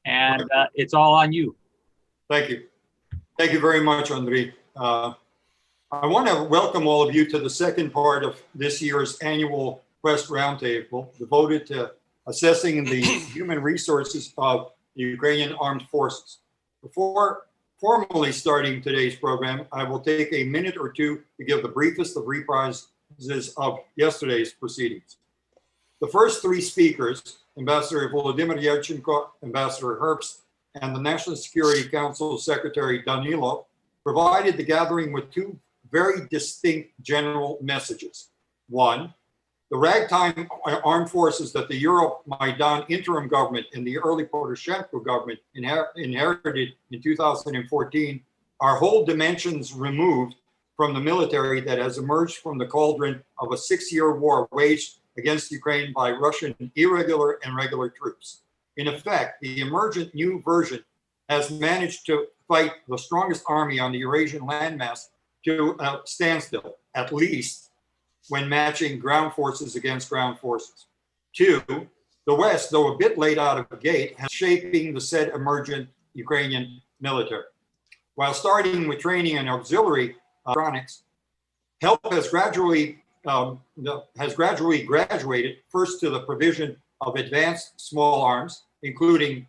and it's all on you. Thank you. Thank you very much, Andrei. I want to welcome all of you to the second part of this year's annual Quest Roundtable devoted to assessing the human resources of the Ukrainian armed forces. Before formally starting today's program, I will take a minute or two to give the briefest of reprises of yesterday's proceedings. The first three speakers, Ambassador Volodymyr Yurchenko, Ambassador Herbst, and the National Security Council Secretary Danilov, provided the gathering with two very distinct general messages. One, the ragtime armed forces that the Euromaidan interim government and the early Poroshenko government inherited in 2014 are whole dimensions removed from the military that has emerged from the cauldron of a 6-year war waged against Ukraine by Russian irregular and regular troops. In effect, the emergent new version has managed to fight the strongest army on the Eurasian landmass to a standstill, at least when matching ground forces against ground forces. Two, the West, though a bit late out of the gate, has shaping the said emergent Ukrainian military. While starting with training and auxiliary electronics, help has gradually graduated first to the provision of advanced small arms, including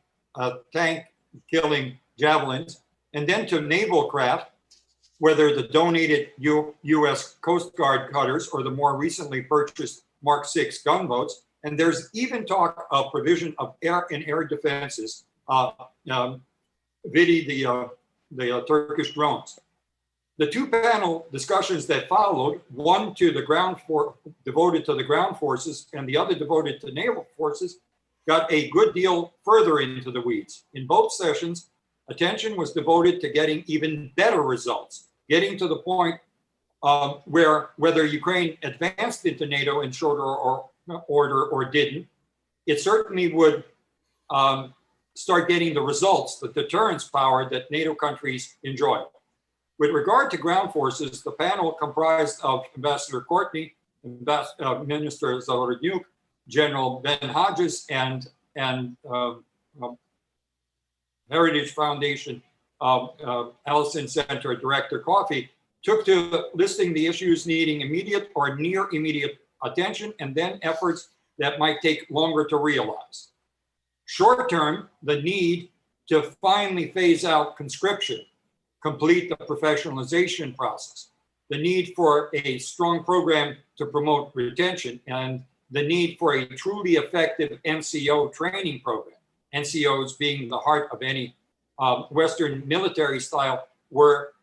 tank-killing javelins, and then to naval craft, whether the donated U.S. Coast Guard cutters or the more recently purchased Mark VI gunboats. And there's even talk of provision of air and air defenses, vidi the Turkish drones. The two panel discussions that followed, one to the devoted to the ground forces and the other devoted to naval forces, got a good deal further into the weeds. In both sessions, attention was devoted to getting even better results, getting to the point where whether Ukraine advanced into NATO in shorter order or didn't, it certainly would start getting the results, the deterrence power that NATO countries enjoy. With regard to ground forces, the panel comprised of Ambassador Courtney, Minister Zavarnyuk, General Ben Hodges, and Heritage Foundation Allison Center Director Coffey, took to listing the issues needing immediate or near immediate attention and then efforts that might take longer to realize. Short term, the need to finally phase out conscription, complete the professionalization process, the need for a strong program to promote retention, and the need for a truly effective NCO training program. NCOs being the heart of any Western military style were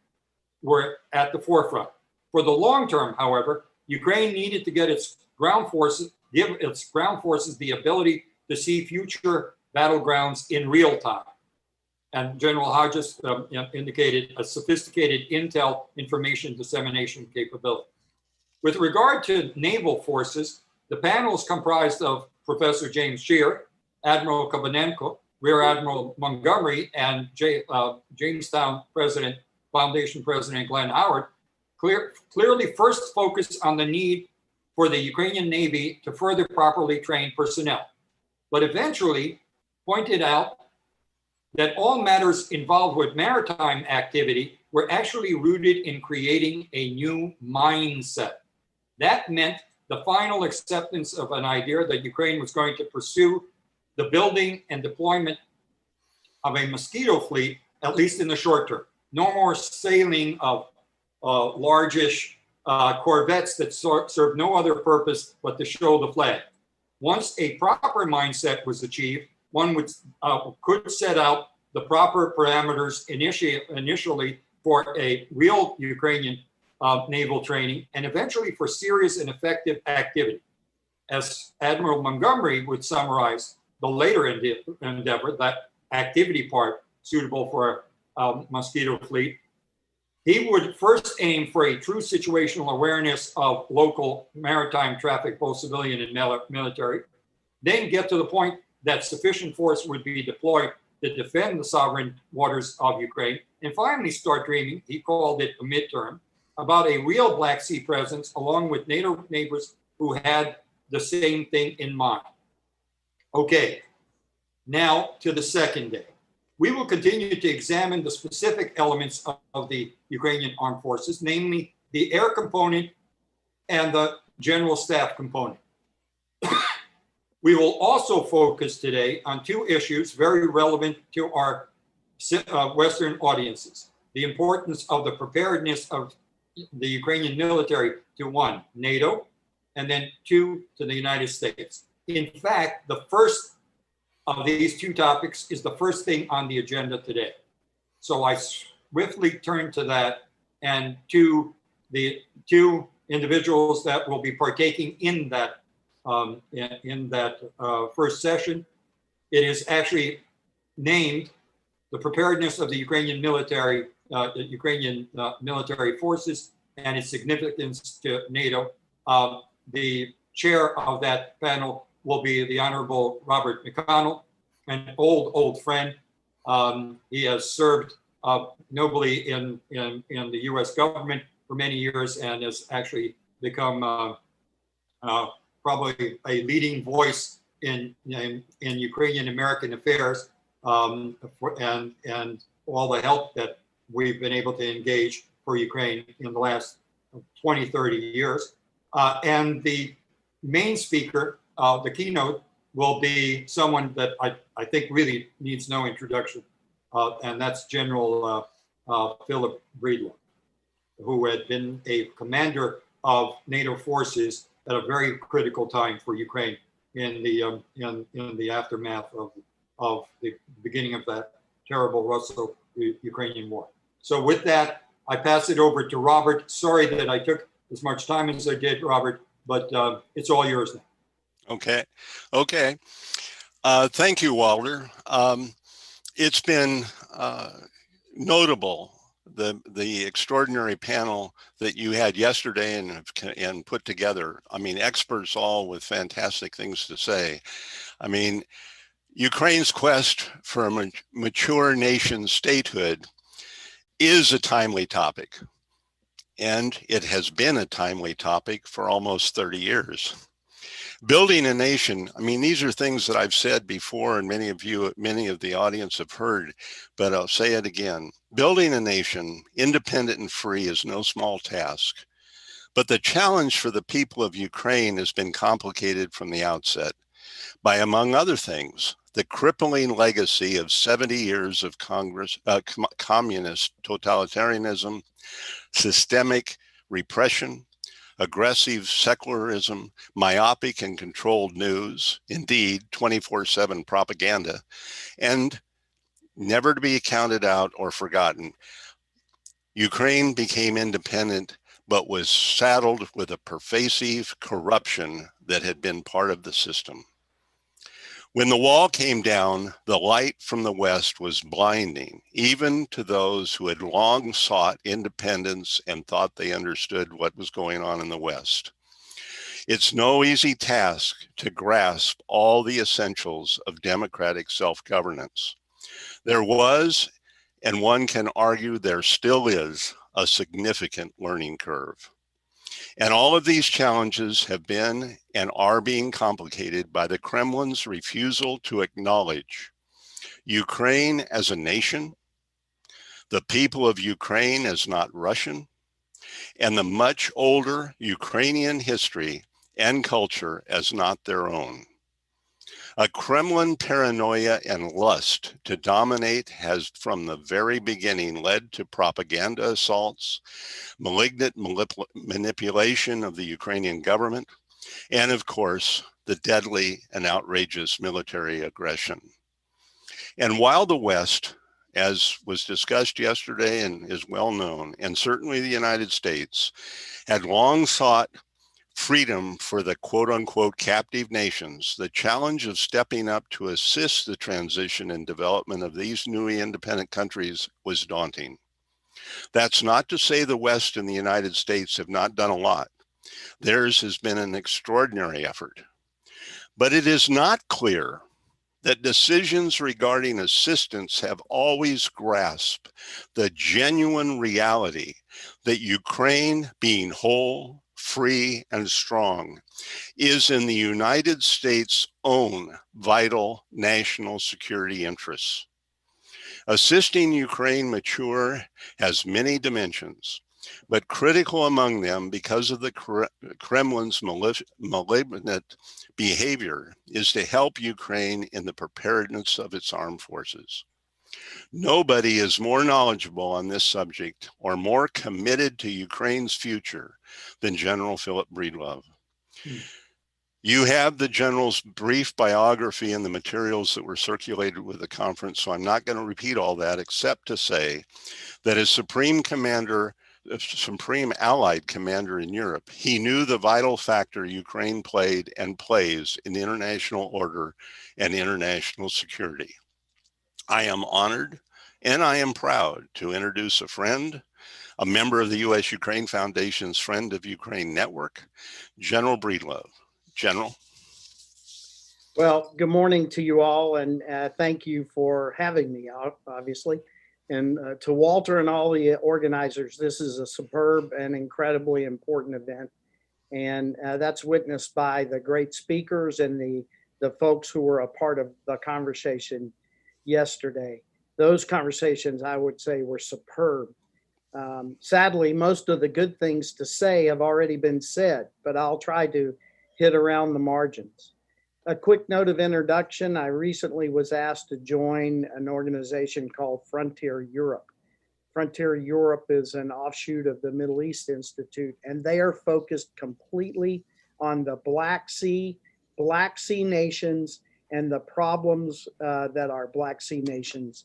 at the forefront. For the long term, however, Ukraine needed to get give its ground forces the ability to see future battlegrounds in real time. And General Hodges indicated a sophisticated intel information dissemination capability. With regard to naval forces, the panel is comprised of Professor James Shear, Admiral Kabanenko, Rear Admiral Montgomery, and Jamestown Foundation President Glenn Howard, clearly first focused on the need for the Ukrainian Navy to further properly train personnel, but eventually pointed out that all matters involved with maritime activity were actually rooted in creating a new mindset. That meant the final acceptance of an idea that Ukraine was going to pursue the building and deployment of a mosquito fleet, at least in the short term. No more sailing of largish corvettes that serve no other purpose but to show the flag. Once a proper mindset was achieved, one could set out the proper parameters initially for a real Ukrainian naval training and eventually for serious and effective activity. As Admiral Montgomery would summarize the later endeavor, that activity part suitable for a mosquito fleet, he would first aim for a true situational awareness of local maritime traffic, both civilian and military, then get to the point that sufficient force would be deployed to defend the sovereign waters of Ukraine, and finally start dreaming, he called it a midterm, about a real Black Sea presence along with NATO neighbors who had the same thing in mind. Okay, Now to the second day. We will continue to examine the specific elements of the Ukrainian armed forces, namely the air component and the general staff component. We will also focus today on two issues very relevant to our Western audiences. The importance of the preparedness of the Ukrainian military to one, NATO, and then two, to the United States. In fact, the first of these two topics is the first thing on the agenda today. So I swiftly turn to that and to the two individuals that will be partaking in that first session. It is actually named the preparedness of the Ukrainian military forces and its significance to NATO. The chair of that panel will be the Honorable Robert McConnell, an old friend. He has served nobly in the U.S. government for many years and has actually become probably a leading voice in Ukrainian American affairs, and all the help that we've been able to engage for Ukraine in the last 20, 30 years. And the main speaker, the keynote, will be someone that I think really needs no introduction, and that's General Philip Breedlove, who had been a commander of NATO forces at a very critical time for Ukraine in the aftermath of the beginning of that terrible Russo-Ukrainian war. So with that, I pass it over to Robert. Sorry that I took as much time as I did, Robert, but it's all yours now. Okay. Thank you, Walter. It's been notable, the extraordinary panel that you had yesterday and put together. I mean, experts all with fantastic things to say. I mean, Ukraine's quest for a mature nation statehood is a timely topic, and it has been a timely topic for almost 30 years. Building a nation, I mean, these are things that I've said before and many of the audience have heard, but I'll say it again. Building a nation, independent and free, is no small task. But the challenge for the people of Ukraine has been complicated from the outset by, among other things, the crippling legacy of 70 years of communist totalitarianism, systemic repression, aggressive secularism, myopic and controlled news, indeed 24/7 propaganda, and never to be counted out or forgotten. Ukraine became independent, but was saddled with a pervasive corruption that had been part of the system. When the wall came down, the light from the West was blinding, even to those who had long sought independence and thought they understood what was going on in the West. It's no easy task to grasp all the essentials of democratic self-governance. There was, and one can argue there still is, a significant learning curve. And all of these challenges have been and are being complicated by the Kremlin's refusal to acknowledge Ukraine as a nation, the people of Ukraine as not Russian, and the much older Ukrainian history and culture as not their own. A Kremlin paranoia and lust to dominate has from the very beginning led to propaganda assaults, malignant manipulation of the Ukrainian government, and of course, the deadly and outrageous military aggression. And while the West, as was discussed yesterday and is well known, and certainly the United States, had long sought freedom for the quote unquote captive nations, the challenge of stepping up to assist the transition and development of these newly independent countries was daunting. That's not to say the West and the United States have not done a lot. Theirs has been an extraordinary effort. But it is not clear that decisions regarding assistance have always grasped the genuine reality that Ukraine, being whole, free, and strong is in the United States' own vital national security interests. Assisting Ukraine mature has many dimensions, but critical among them, because of the Kremlin's malignant behavior, is to help Ukraine in the preparedness of its armed forces. Nobody is more knowledgeable on this subject or more committed to Ukraine's future than General Philip Breedlove. You have the general's brief biography and the materials that were circulated with the conference, so I'm not going to repeat all that except to say that as Supreme Allied Commander in Europe, he knew the vital factor Ukraine played and plays in international order and international security. I am honored and I am proud to introduce a friend, a member of the U.S.-Ukraine Foundation's Friend of Ukraine Network, General Breedlove. General. Well, good morning to you all, and thank you for having me, obviously. And to Walter and all the organizers, this is a superb and incredibly important event. And that's witnessed by the great speakers and the folks who were a part of the conversation yesterday. Those conversations, I would say, were superb. Sadly, most of the good things to say have already been said, but I'll try to hit around the margins. A quick note of introduction. I recently was asked to join an organization called Frontier Europe. Frontier Europe is an offshoot of the Middle East Institute, and they are focused completely on the Black Sea nations and the problems that our Black Sea nations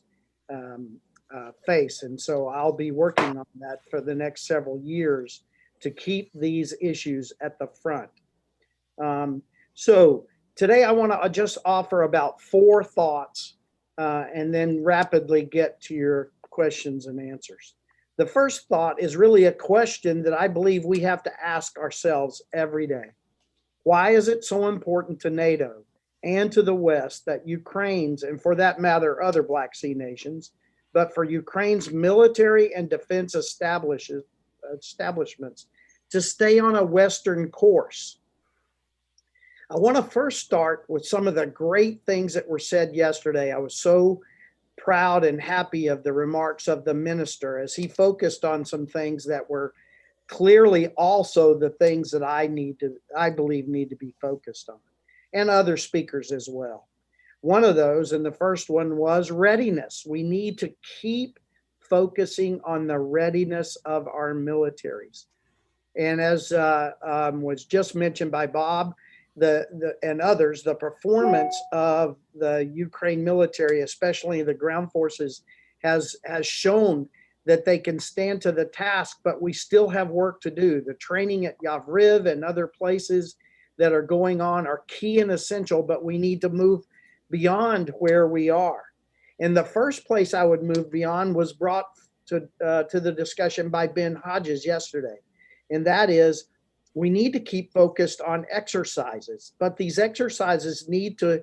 face. And so I'll be working on that for the next several years to keep these issues at the front. So today I want to just offer about 4 thoughts and then rapidly get to your questions and answers. The first thought is really a question that I believe we have to ask ourselves every day. Why is it so important to NATO and to the West that Ukraine's, and for that matter, other Black Sea nations, but for Ukraine's military and defense establishments to stay on a Western course? I want to first start with some of the great things that were said yesterday. I was so proud and happy of the remarks of the minister as he focused on some things that were clearly also the things that I believe need to be focused on, and other speakers as well. One of those, and the first one, was readiness. We need to keep focusing on the readiness of our militaries. And as was just mentioned by Bob, and others, the performance of the Ukraine military, especially the ground forces, has shown that they can stand to the task, but we still have work to do. The training at Yavriv and other places that are going on are key and essential, but we need to move beyond where we are. And the first place I would move beyond was brought to the discussion by Ben Hodges yesterday, and that is, we need to keep focused on exercises, but these exercises need to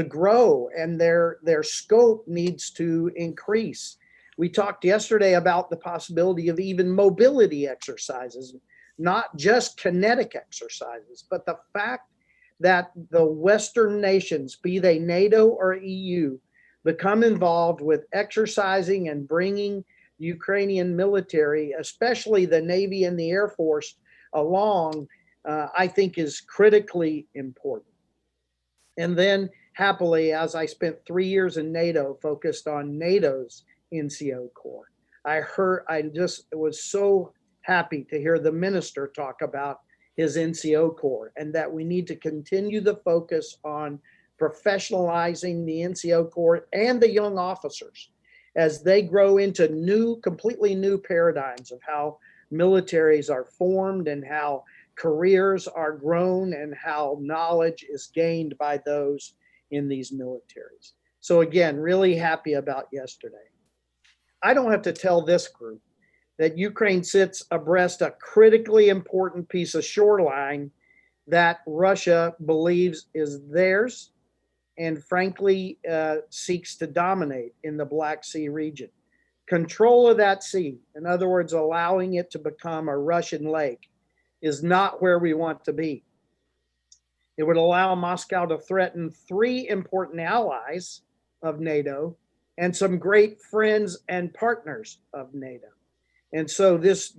grow, and their scope needs to increase. We talked yesterday about the possibility of even mobility exercises, not just kinetic exercises, but the fact that the Western nations, be they NATO or EU, become involved with exercising and bringing Ukrainian military, especially the Navy and the Air Force, along, I think is critically important. And then happily, as I spent 3 years in NATO focused on NATO's NCO Corps, I just was so happy to hear the minister talk about his NCO Corps, and that we need to continue the focus on professionalizing the NCO Corps and the young officers as they grow into completely new paradigms of how militaries are formed and how careers are grown and how knowledge is gained by those in these militaries. So again, really happy about yesterday. I don't have to tell this group that Ukraine sits abreast a critically important piece of shoreline that Russia believes is theirs and frankly seeks to dominate in the Black Sea region. Control of that sea, in other words, allowing it to become a Russian lake, is not where we want to be. It would allow Moscow to threaten 3 important allies of NATO and some great friends and partners of NATO. And so this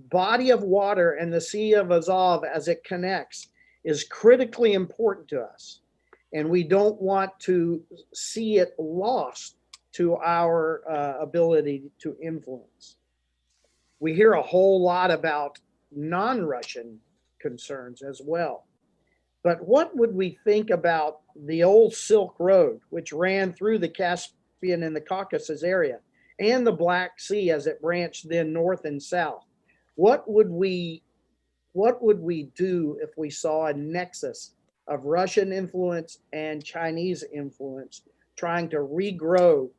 body of water and the Sea of Azov as it connects is critically important to us. And we don't want to see it lost to our ability to influence. We hear a whole lot about non-Russian concerns as well. But what would we think about the old Silk Road, which ran through the Caspian and the Caucasus area, and the Black Sea as it branched then north and south? What would we do if we saw a nexus of Russian influence and Chinese influence trying to regrow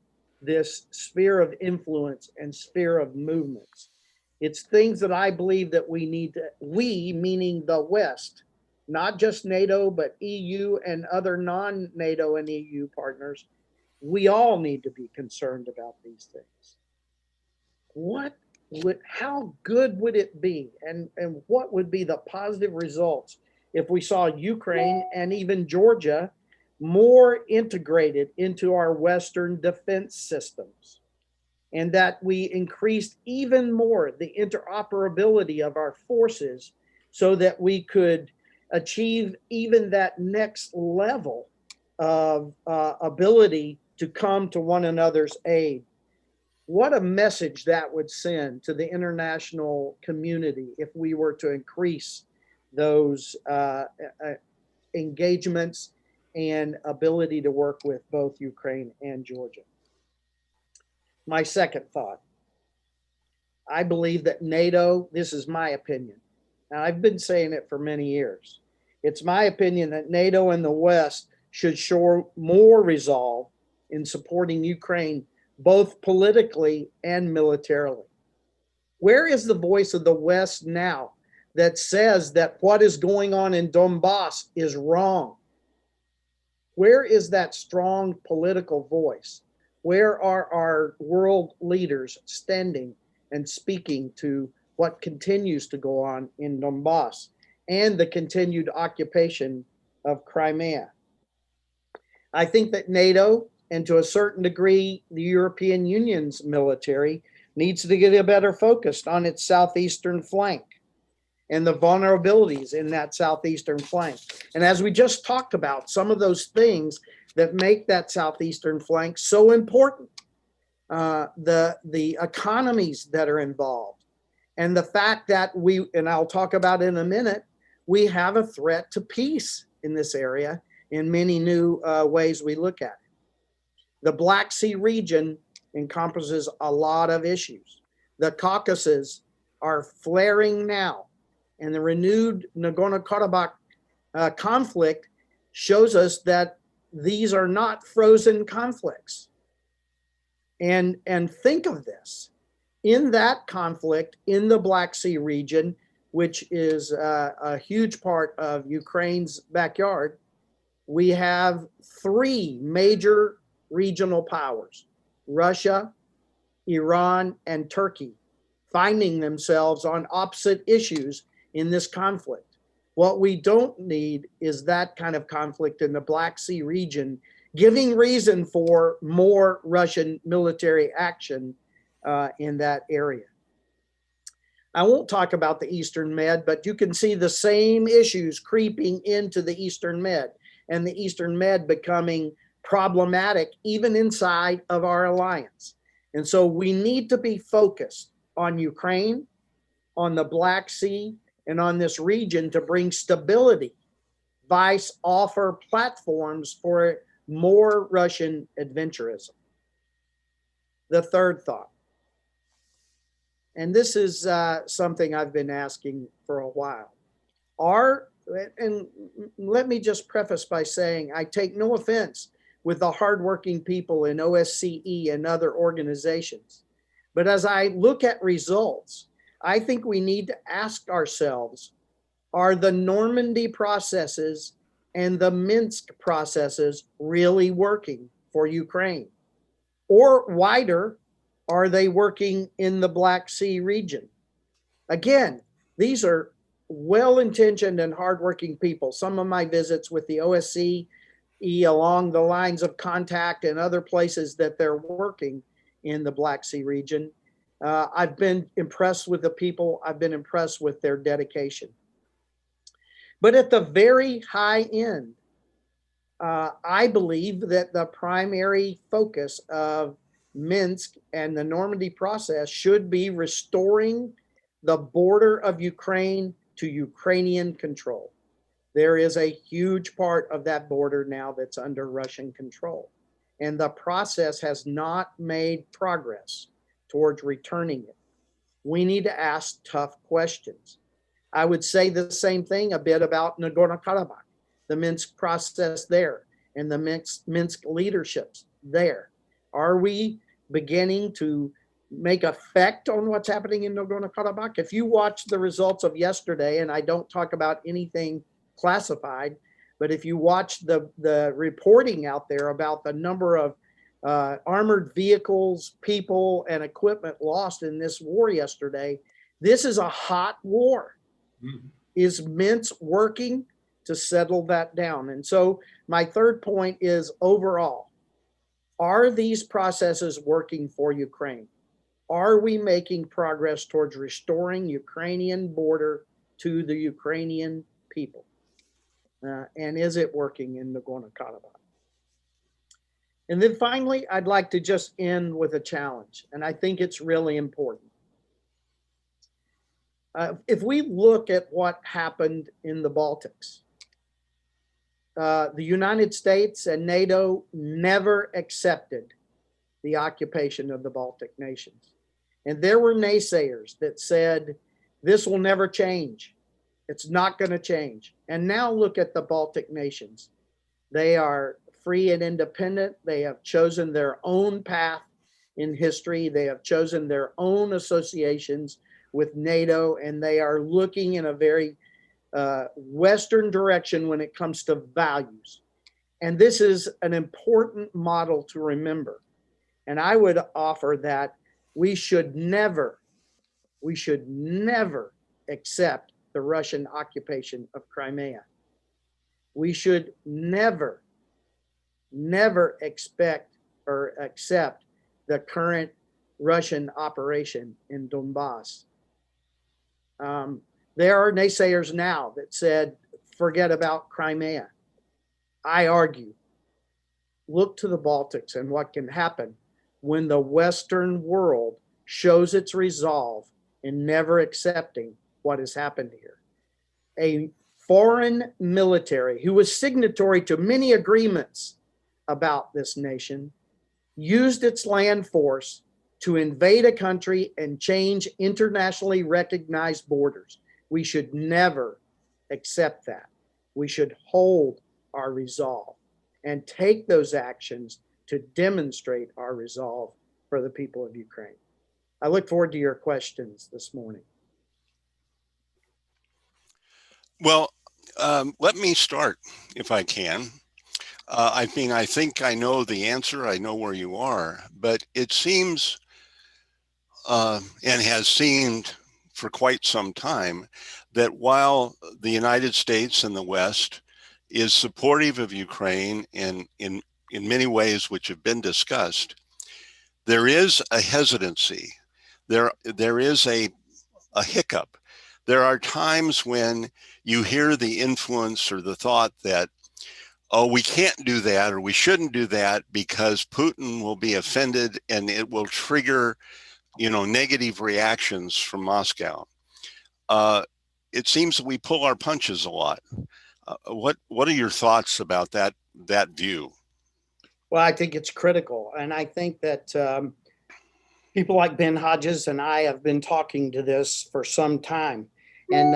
this sphere of influence and sphere of movements? It's things that I believe that we need to, we meaning the West, not just NATO, but EU and other non-NATO and EU partners, we all need to be concerned about these things. How good would it be, and what would be the positive results if we saw Ukraine and even Georgia more integrated into our Western defense systems, and that we increased even more the interoperability of our forces so that we could achieve even that next level of ability to come to one another's aid? What a message that would send to the international community if we were to increase those engagements and ability to work with both Ukraine and Georgia. My second thought, I believe that NATO, this is my opinion, and I've been saying it for many years, it's my opinion that NATO and the West should show more resolve in supporting Ukraine, both politically and militarily. Where is the voice of the West now that says that what is going on in Donbas is wrong? Where is that strong political voice? Where are our world leaders standing and speaking to what continues to go on in Donbas and the continued occupation of Crimea? I think that NATO, and to a certain degree, the European Union's military, needs to get a better focused on its southeastern flank and the vulnerabilities in that southeastern flank. And as we just talked about, some of those things that make that southeastern flank so important, the economies that are involved, and the fact that we, and I'll talk about in a minute, we have a threat to peace in this area in many new ways we look at it. The Black Sea region encompasses a lot of issues. The Caucasus are flaring now, and the renewed Nagorno-Karabakh conflict shows us that these are not frozen conflicts. And think of this. In that conflict, in the Black Sea region, which is a huge part of Ukraine's backyard, we have 3 major regional powers, Russia, Iran, and Turkey, finding themselves on opposite issues in this conflict. What we don't need is that kind of conflict in the Black Sea region, giving reason for more Russian military action in that area. I won't talk about the Eastern Med, but you can see the same issues creeping into the Eastern Med, and the Eastern Med becoming problematic even inside of our alliance. And so we need to be focused on Ukraine, on the Black Sea, and on this region to bring stability, vice offer platforms for more Russian adventurism. The third thought, and this is something I've been asking for a while, and let me just preface by saying I take no offense with the hardworking people in OSCE and other organizations. But as I look at results, I think we need to ask ourselves, are the Normandy processes and the Minsk processes really working for Ukraine? Or wider, are they working in the Black Sea region? Again, These are well-intentioned and hardworking people. Some of my visits with the OSCE along the lines of contact and other places that they're working in the Black Sea region, I've been impressed with the people. I've been impressed with their dedication. But at the very high end, I believe that the primary focus of Minsk and the Normandy process should be restoring the border of Ukraine to Ukrainian control. There is a huge part of that border now that's under Russian control, and the process has not made progress towards returning it. We need to ask tough questions. I would say the same thing a bit about Nagorno-Karabakh, the Minsk process there, and the Minsk leaderships there. Are we beginning to make effect on what's happening in Nagorno-Karabakh? If you watch the results of yesterday, and I don't talk about anything classified, but if you watch the reporting out there about the number of armored vehicles, people, and equipment lost in this war yesterday, this is a hot war. Mm-hmm. Is Minsk working to settle that down? And so my third point is overall, are these processes working for Ukraine? Are we making progress towards restoring Ukrainian border to the Ukrainian people? And is it working in Nagorno-Karabakh? And then finally, I'd like to just end with a challenge, and I think it's really important. If we look at what happened in the Baltics, the United States and NATO never accepted the occupation of the Baltic nations. And there were naysayers that said, this will never change. It's not going to change. And now look at the Baltic nations. They are free and independent. They have chosen their own path in history. They have chosen their own associations with NATO, and they are looking in a very Western direction when it comes to values. And this is an important model to remember. And I would offer that we should never accept the Russian occupation of Crimea. We should never expect or accept the current Russian operation in Donbas. There are naysayers now that said, forget about Crimea. I argue, look to the Baltics and what can happen when the Western world shows its resolve in never accepting what has happened here. A foreign military who was signatory to many agreements about this nation used its land force to invade a country and change internationally recognized borders. We should never accept that. We should hold our resolve and take those actions to demonstrate our resolve for the people of Ukraine. I look forward to your questions this morning. Well, let me start if I can. I mean, I think I know the answer. I know where you are, but it seems and has seemed for quite some time that while the United States and the West is supportive of Ukraine in many ways which have been discussed, there is a hesitancy. There is a hiccup. There are times when you hear the influence or the thought that, oh, we can't do that or we shouldn't do that because Putin will be offended and it will trigger, negative reactions from Moscow. It seems that we pull our punches a lot. What are your thoughts about that view? Well, I think it's critical. And I think that people like Ben Hodges and I have been talking to this for some time. And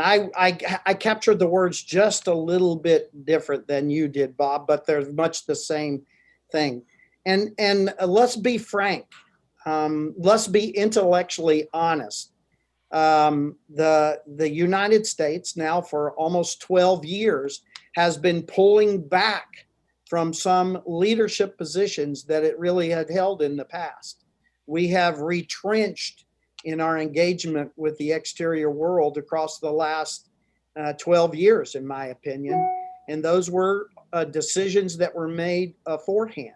I captured the words just a little bit different than you did, Bob, but they're much the same thing. And let's be frank. Let's be intellectually honest. The United States now for almost 12 years has been pulling back from some leadership positions that it really had held in the past. We have retrenched in our engagement with the exterior world across the last 12 years, in my opinion. And those were decisions that were made beforehand.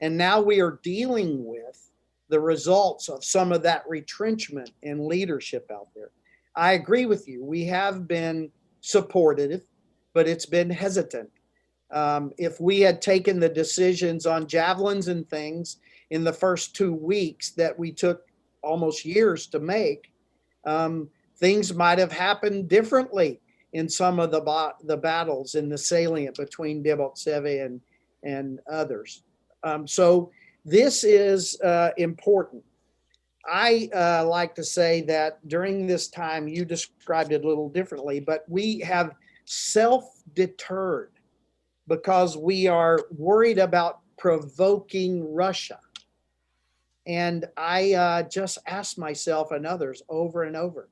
And now we are dealing with the results of some of that retrenchment in leadership out there. I agree with you. We have been supportive, but it's been hesitant. If we had taken the decisions on javelins and things in the first 2 weeks that we took almost years to make, things might have happened differently in some of the battles in the salient between Debaltseve and others. So this is important. I like to say that during this time, you described it a little differently, but we have self-deterred because we are worried about provoking Russia. And I just ask myself and others over and over,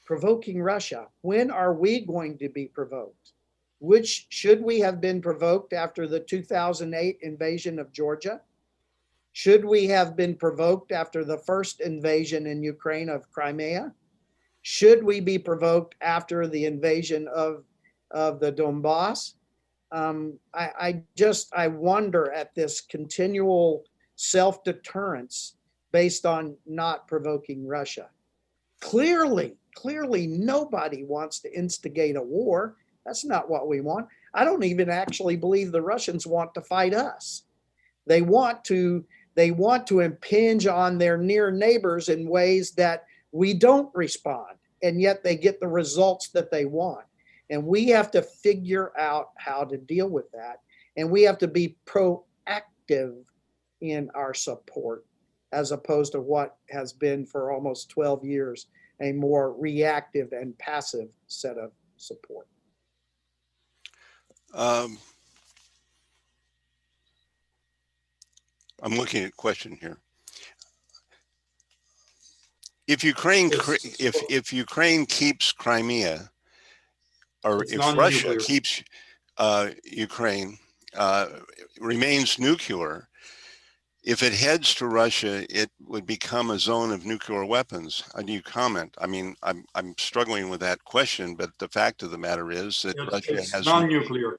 provoking Russia, when are we going to be provoked? Which should we have been provoked after the 2008 invasion of Georgia? Should we have been provoked after the first invasion in Ukraine of Crimea? Should we be provoked after the invasion of the Donbas? I wonder at this continual self-deterrence based on not provoking Russia. Clearly nobody wants to instigate a war. That's not what we want. I don't even actually believe the Russians want to fight us. They want to impinge on their near neighbors in ways that we don't respond, and yet they get the results that they want. And we have to figure out how to deal with that. And we have to be proactive in our support, as opposed to what has been for almost 12 years, a more reactive and passive set of support. I'm looking at a question here. If Ukraine if Ukraine keeps Crimea, or It's if Russia non-nuclear. keeps Ukraine, remains nuclear, if it heads to Russia, it would become a zone of nuclear weapons. How do you comment? I mean, I'm struggling with that question, but the fact of the matter is that Russia has non-nuclear.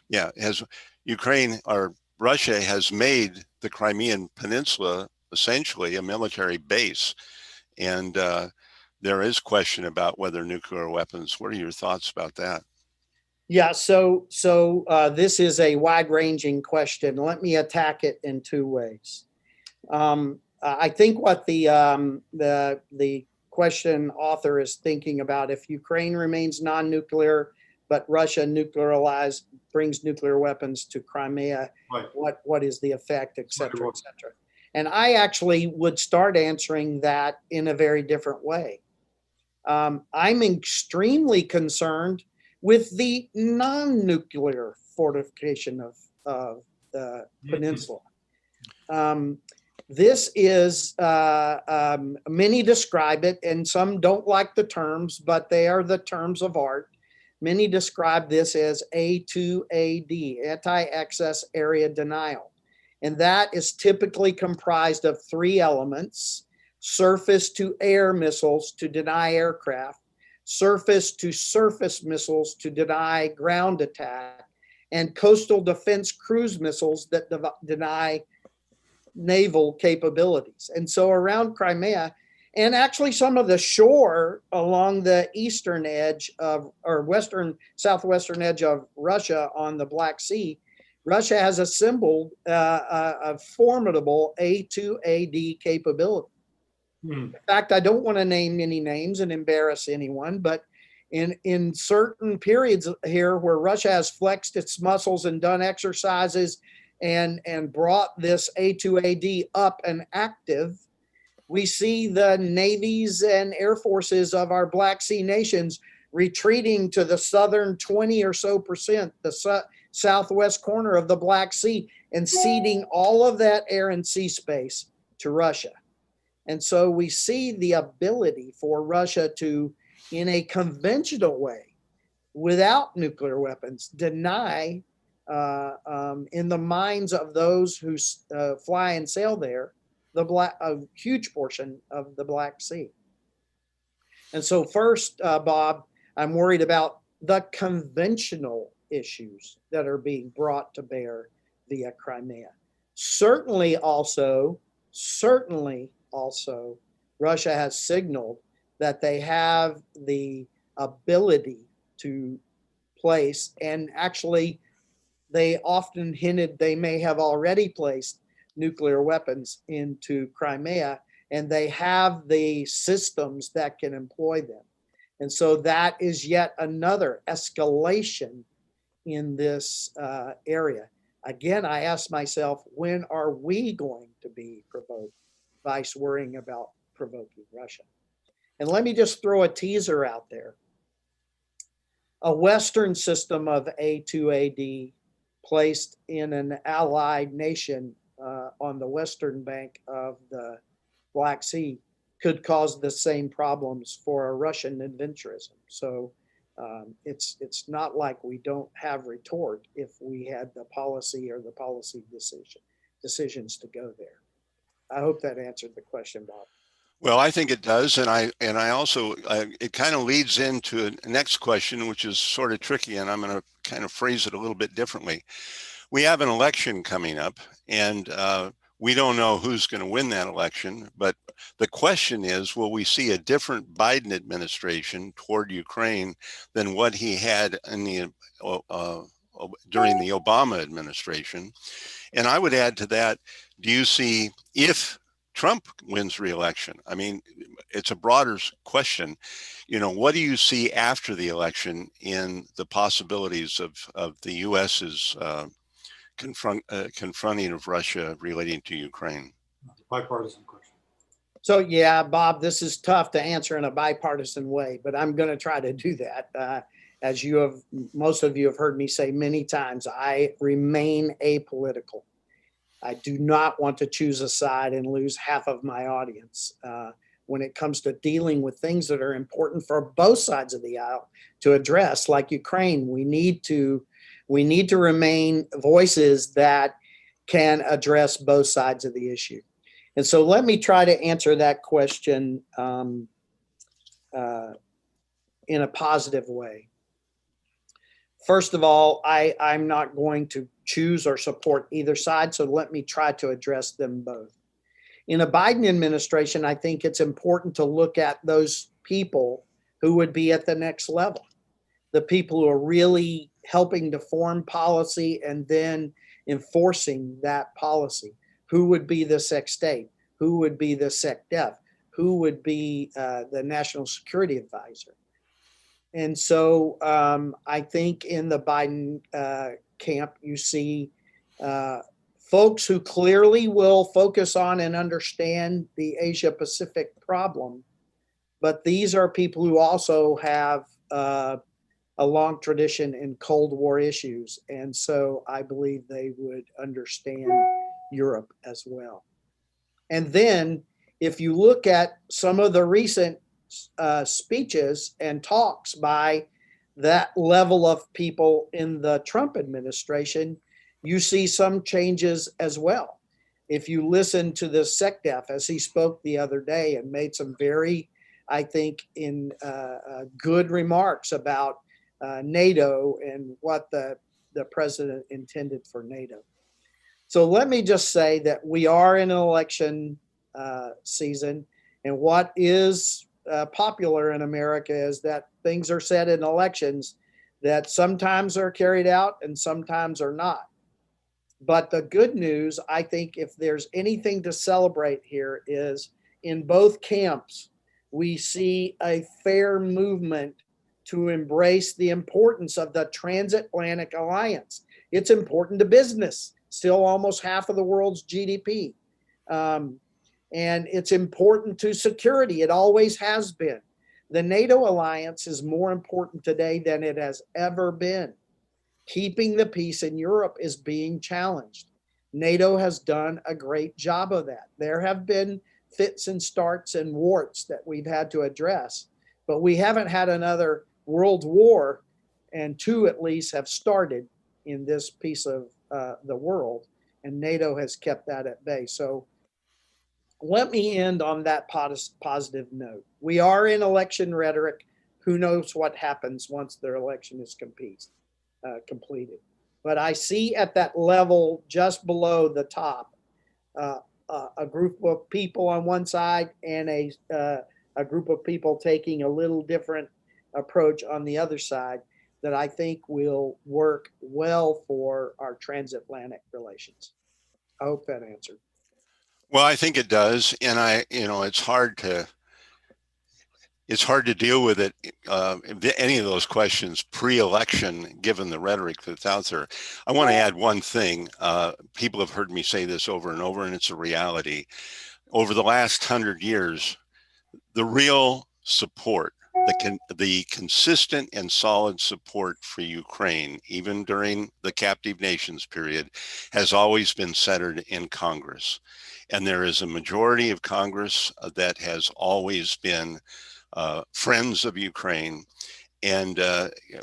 Yeah, has Ukraine or Russia has made the Crimean Peninsula essentially a military base, and there is question about whether nuclear weapons. What are your thoughts about that? Yeah, so this is a wide-ranging question. Let me attack it in two ways. I think what the question author is thinking about, if Ukraine remains non-nuclear, but Russia nuclearized, brings nuclear weapons to Crimea, Right. what is the effect, et cetera, et cetera. And I actually would start answering that in a very different way. I'm extremely concerned with the non-nuclear fortification of the peninsula. This is, many describe it, and some don't like the terms, but they are the terms of art. Many describe this as A2AD, anti-access area denial. And that is typically comprised of three elements: surface-to-air missiles to deny aircraft, surface-to-surface missiles to deny ground attack, and coastal defense cruise missiles that deny naval capabilities. And so around Crimea, and actually some of the shore along the eastern edge of, or southwestern edge of Russia on the Black Sea, Russia has assembled a formidable A2AD capability. In fact, I don't want to name any names and embarrass anyone, but in certain periods here where Russia has flexed its muscles and done exercises and brought this A2AD up and active, we see the navies and air forces of our Black Sea nations retreating to the southern 20 or so percent, the southwest corner of the Black Sea, and ceding all of that air and sea space to Russia. And so we see the ability for Russia to, in a conventional way, without nuclear weapons, deny in the minds of those who fly and sail there, a huge portion of the Black Sea. And so first, Bob, I'm worried about the conventional issues that are being brought to bear via Crimea. Certainly also, Russia has signaled that they have the ability to place, and actually they often hinted they may have already placed nuclear weapons into Crimea, and they have the systems that can employ them. And so that is yet another escalation in this area. Again, I ask myself, when are we going to be provoked, vice worrying about provoking Russia? And let me just throw a teaser out there. A Western system of A2AD placed in an allied nation on the western bank of the Black Sea could cause the same problems for a Russian adventurism. So it's not like we don't have retort if we had the policy or the policy decisions to go there. I hope that answered the question, Bob. Well, I think it does, and I also it kind of leads into a next question, which is sort of tricky, and I'm going to kind of phrase it a little bit differently. We have an election coming up, and we don't know who's going to win that election. But the question is, will we see a different Biden administration toward Ukraine than what he had in the during the Obama administration? And I would add to that, do you see, if Trump wins re-election, I mean, it's a broader question, you know, what do you see after the election in the possibilities of the US's confronting of Russia relating to Ukraine? Bipartisan question. So yeah, Bob, this is tough to answer in a bipartisan way, but I'm going to try to do that. As most of you have heard me say many times, I remain apolitical. I do not want to choose a side and lose half of my audience when it comes to dealing with things that are important for both sides of the aisle to address, like Ukraine. We need to remain voices that can address both sides of the issue. And so let me try to answer that question in a positive way. First of all, I'm not going to choose or support either side, so let me try to address them both. In a Biden administration, I think it's important to look at those people who would be at the next level, the people who are really helping to form policy and then enforcing that policy. Who would be the SecState? Who would be the SecDef? Who would be the National Security Advisor? And so I think in the Biden camp, you see folks who clearly will focus on and understand the Asia Pacific problem. But these are people who also have a long tradition in Cold War issues. And so I believe they would understand Europe as well. And then if you look at some of the recent speeches and talks by that level of people in the Trump administration, you see some changes as well. If you listen to the SecDef as he spoke the other day and made some very, I think, good remarks about NATO and what the president intended for NATO. So let me just say that we are in an election season, and what is popular in America is that things are said in elections that sometimes are carried out and sometimes are not. But the good news, I think, if there's anything to celebrate here, is in both camps, we see a fair movement to embrace the importance of the transatlantic alliance. It's important to business, still almost half of the world's GDP. And it's important to security. It always has been. The NATO alliance is more important today than it has ever been. Keeping the peace in Europe is being challenged. NATO has done a great job of that. There have been fits and starts and warts that we've had to address, but we haven't had another world war, and two at least have started in this piece of the world, and NATO has kept that at bay. So let me end on that positive note. We are in election rhetoric. Who knows what happens once their election is completed? But I see at that level just below the top a group of people on one side and a group of people taking a little different approach on the other side that I think will work well for our transatlantic relations. I hope that answered. Well, I think it does, and it's hard to deal with it, any of those questions pre-election, given the rhetoric that's out there. I want to add one thing. People have heard me say this over and over, and it's a reality. Over the last 100 years, the real support, the consistent and solid support for Ukraine, even during the captive nations period, has always been centered in Congress. And there is a majority of Congress that has always been friends of Ukraine. And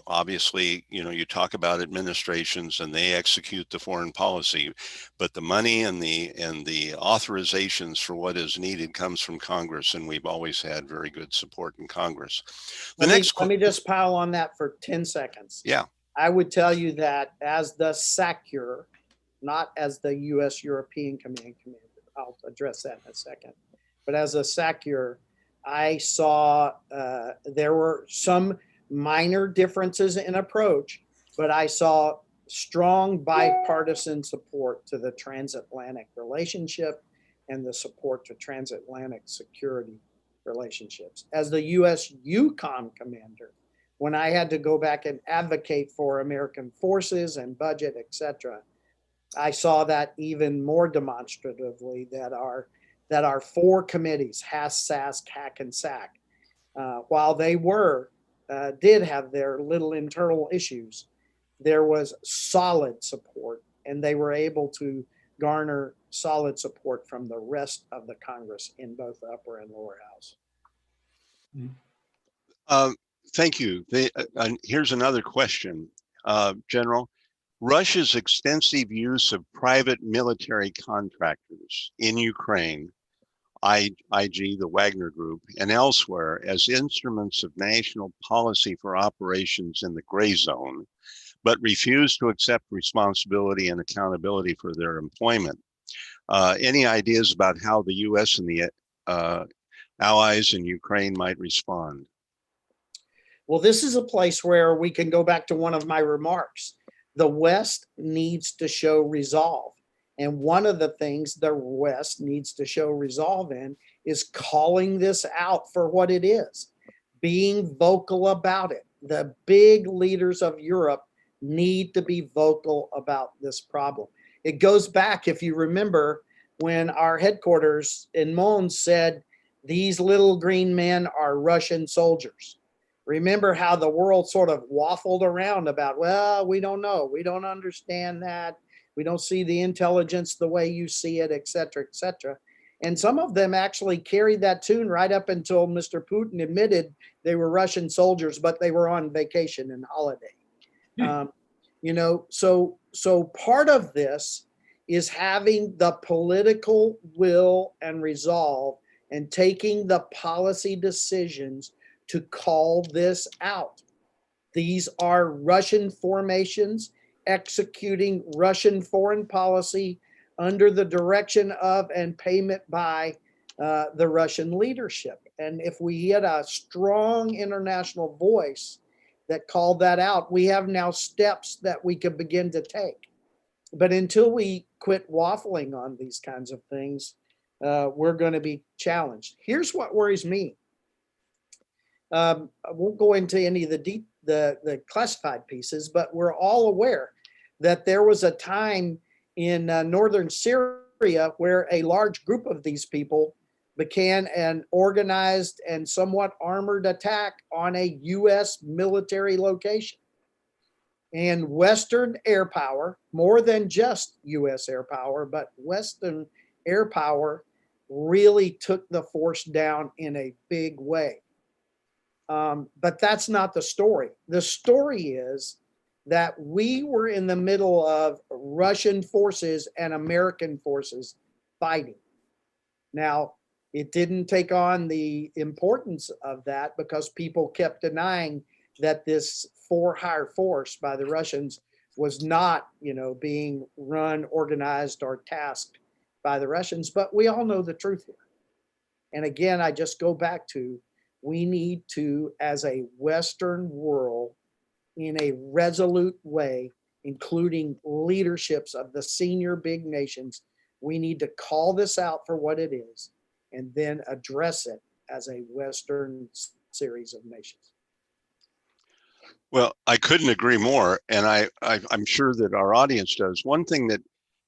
obviously, you talk about administrations and they execute the foreign policy, but the money and the authorizations for what is needed comes from Congress, and we've always had very good support in Congress. Let me just pile on that for 10 seconds. Yeah. I would tell you that as the SACEUR, not as the U.S. European Command Commander, I'll address that in a second, but as a SACEUR, I saw there were some minor differences in approach, but I saw strong bipartisan support to the transatlantic relationship and the support to transatlantic security relationships. As the U.S. EUCOM commander, when I had to go back and advocate for American forces and budget, etc., I saw that even more demonstratively that our four committees, HAS, SASC, HAC, and SAC, while they did have their little internal issues, there was solid support, and they were able to garner solid support from the rest of the Congress in both the upper and lower house. Thank you. Here's another question, General. Russia's extensive use of private military contractors in Ukraine, IG, the Wagner Group, and elsewhere as instruments of national policy for operations in the gray zone, but refuse to accept responsibility and accountability for their employment. Any ideas about how the U.S. and the allies in Ukraine might respond? Well, this is a place where we can go back to one of my remarks. The West needs to show resolve. And one of the things the West needs to show resolve in is calling this out for what it is, being vocal about it. The big leaders of Europe need to be vocal about this problem. It goes back, if you remember, when our headquarters in Mons said, these little green men are Russian soldiers. Remember how the world sort of waffled around about, well, we don't know. We don't understand that. We don't see the intelligence the way you see it, et cetera, et cetera. And some of them actually carried that tune right up until Mr. Putin admitted they were Russian soldiers, but they were on vacation and holiday. So part of this is having the political will and resolve and taking the policy decisions to call this out. These are Russian formations executing Russian foreign policy under the direction of and payment by the Russian leadership. And if we had a strong international voice that called that out, we have now steps that we could begin to take. But until we quit waffling on these kinds of things, we're going to be challenged. Here's what worries me. I won't go into any of the classified pieces, but we're all aware that there was a time in northern Syria where a large group of these people began an organized and somewhat armored attack on a U.S. military location. And Western air power, more than just U.S. air power, but Western air power really took the force down in a big way. But that's not the story. The story is that we were in the middle of Russian forces and American forces fighting. Now, it didn't take on the importance of that because people kept denying that this for-hire force by the Russians was not, being run, organized, or tasked by the Russians. But we all know the truth here. And again, I just go back to, we need to, as a Western world, in a resolute way, including leaderships of the senior big nations, we need to call this out for what it is and then address it as a Western series of nations. Well, I couldn't agree more, and I'm sure that our audience does. One thing that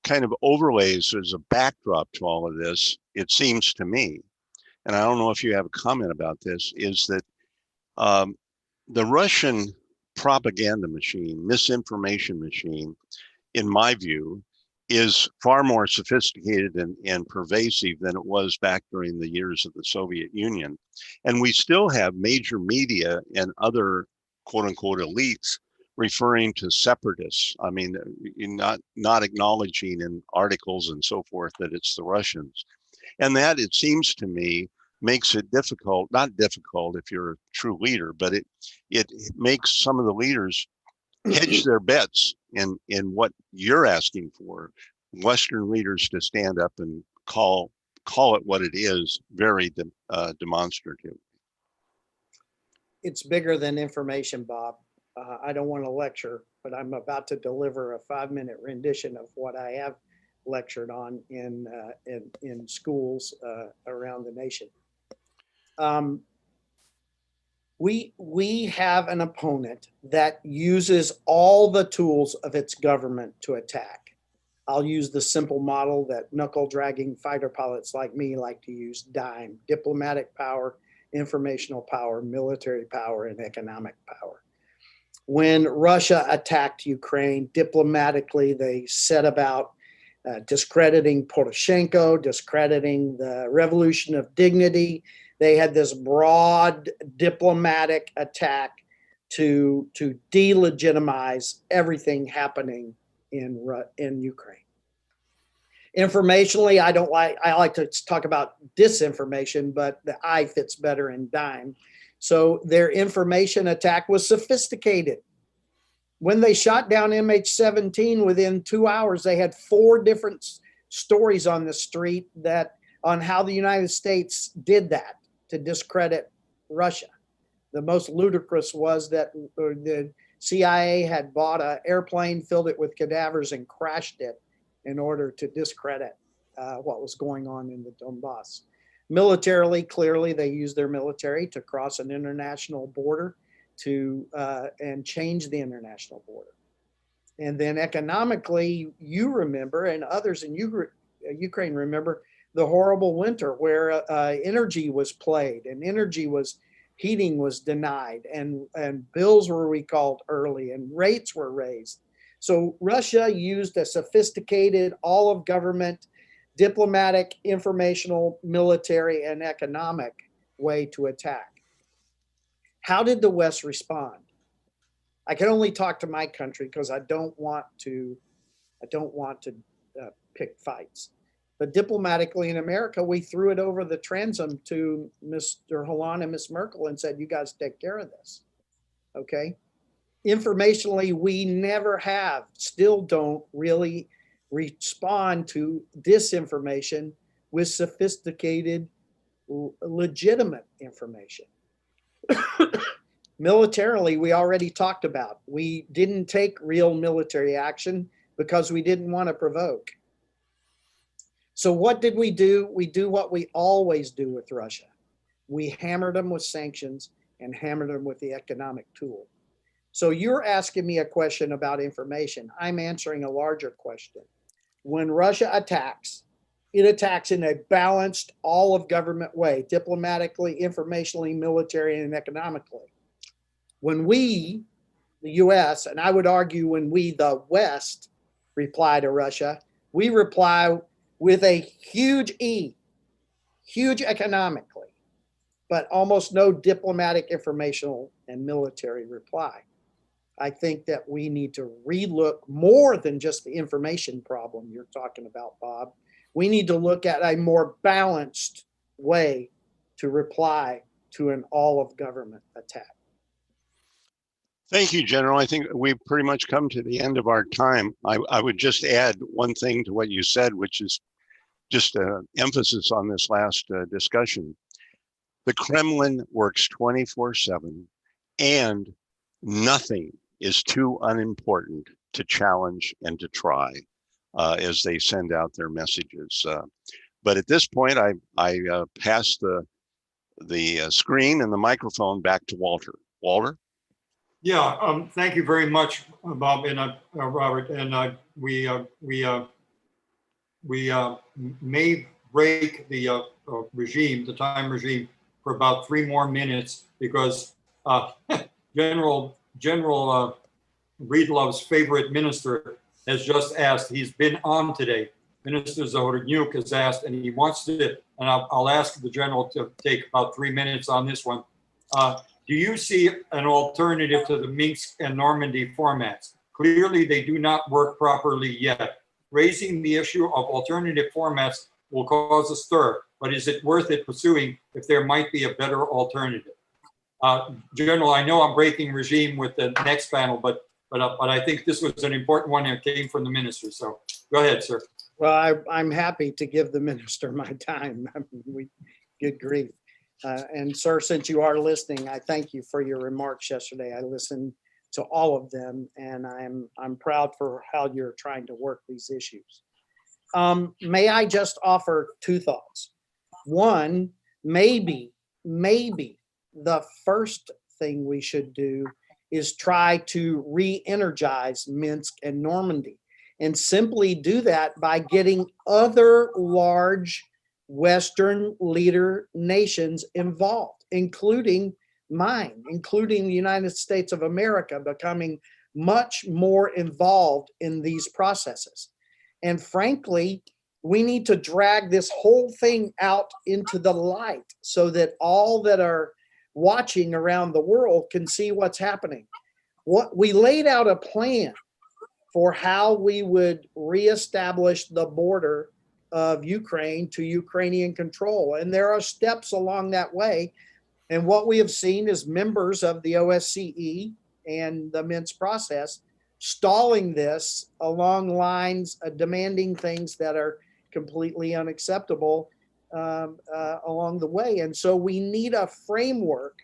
kind of overlays as a backdrop to all of this, it seems to me, and I don't know if you have a comment about this, is that the Russian propaganda machine, misinformation machine, in my view, is far more sophisticated and pervasive than it was back during the years of the Soviet Union. And we still have major media and other quote unquote elites referring to separatists. I mean, not acknowledging in articles and so forth that it's the Russians. And that, it seems to me, makes it difficult, not difficult if you're a true leader, but it makes some of the leaders hedge their bets in what you're asking for, Western leaders to stand up and call it what it is, very demonstrative. It's bigger than information, Bob. I don't want to lecture, but I'm about to deliver a 5-minute rendition of what I have lectured on in schools around the nation. We have an opponent that uses all the tools of its government to attack. I'll use the simple model that knuckle-dragging fighter pilots like me like to use: DIME, diplomatic power, informational power, military power, and economic power. When Russia attacked Ukraine, diplomatically, they set about discrediting Poroshenko, discrediting the Revolution of Dignity. They had this broad diplomatic attack to delegitimize everything happening in Ukraine. Informationally, I like to talk about disinformation, but the I fits better in DIME. So their information attack was sophisticated. When they shot down MH17, within 2 hours, they had 4 different stories on the street on how the United States did that to discredit Russia. The most ludicrous was that the CIA had bought an airplane, filled it with cadavers, and crashed it in order to discredit what was going on in the Donbas. Militarily, clearly, they used their military to cross an international border and change the international border. And then economically, you remember, and others in Ukraine remember, the horrible winter where energy was played and heating was denied, and bills were recalled early and rates were raised. So Russia used a sophisticated, all of government, diplomatic, informational, military, and economic way to attack. How did the West respond? I can only talk to my country because I don't want to pick fights. But diplomatically in America, we threw it over the transom to Mr. Hollande and Ms. Merkel and said, you guys take care of this, okay? Informationally, we never have, still don't really respond to disinformation with sophisticated, legitimate information. Militarily, we already talked about, we didn't take real military action because we didn't want to provoke. So what did we do? We do what we always do with Russia. We hammered them with sanctions and hammered them with the economic tool. So you're asking me a question about information. I'm answering a larger question. When Russia attacks, it attacks in a balanced, all of government way, diplomatically, informationally, military, and economically. When we, the US, and I would argue when we, the West, reply to Russia, we reply with a huge E, huge economically, but almost no diplomatic, informational, and military reply. I think that we need to relook more than just the information problem you're talking about, Bob. We need to look at a more balanced way to reply to an all of government attack. Thank you, General. I think we've pretty much come to the end of our time. I would just add one thing to what you said, which is just emphasis on this last discussion. The Kremlin works 24/7, and nothing is too unimportant to challenge and to try as they send out their messages. But at this point, I pass the screen and the microphone back to Walter. Walter? Yeah, thank you very much, Bob and Robert. And we may break the regime, the time regime, for about 3 more minutes because General Breedlove's favorite minister has just asked. He's been on today. Minister Jurkiw has asked, and he wants to. And I'll ask the general to take about 3 minutes on this one. Do you see an alternative to the Minsk and Normandy formats? Clearly, they do not work properly yet. Raising the issue of alternative formats will cause a stir, but is it worth it pursuing if there might be a better alternative? General, I know I'm breaking regime with the next panel, but I think this was an important one that came from the minister. So go ahead, sir. Well, I'm happy to give the minister my time. I mean, good grief. And sir, since you are listening, I thank you for your remarks yesterday. I listened to all of them, and I'm proud for how you're trying to work these issues. May I just offer 2 thoughts? One, maybe the first thing we should do is try to re-energize Minsk and Normandy, and simply do that by getting other large Western leader nations involved, including mine, including the United States of America, becoming much more involved in these processes. And frankly, we need to drag this whole thing out into the light so that all that are watching around the world can see what's happening. What we laid out a plan for how we would reestablish the border of Ukraine to Ukrainian control. And there are steps along that way. And what we have seen is members of the OSCE and the Minsk process stalling this along lines of demanding things that are completely unacceptable along the way. And so we need a framework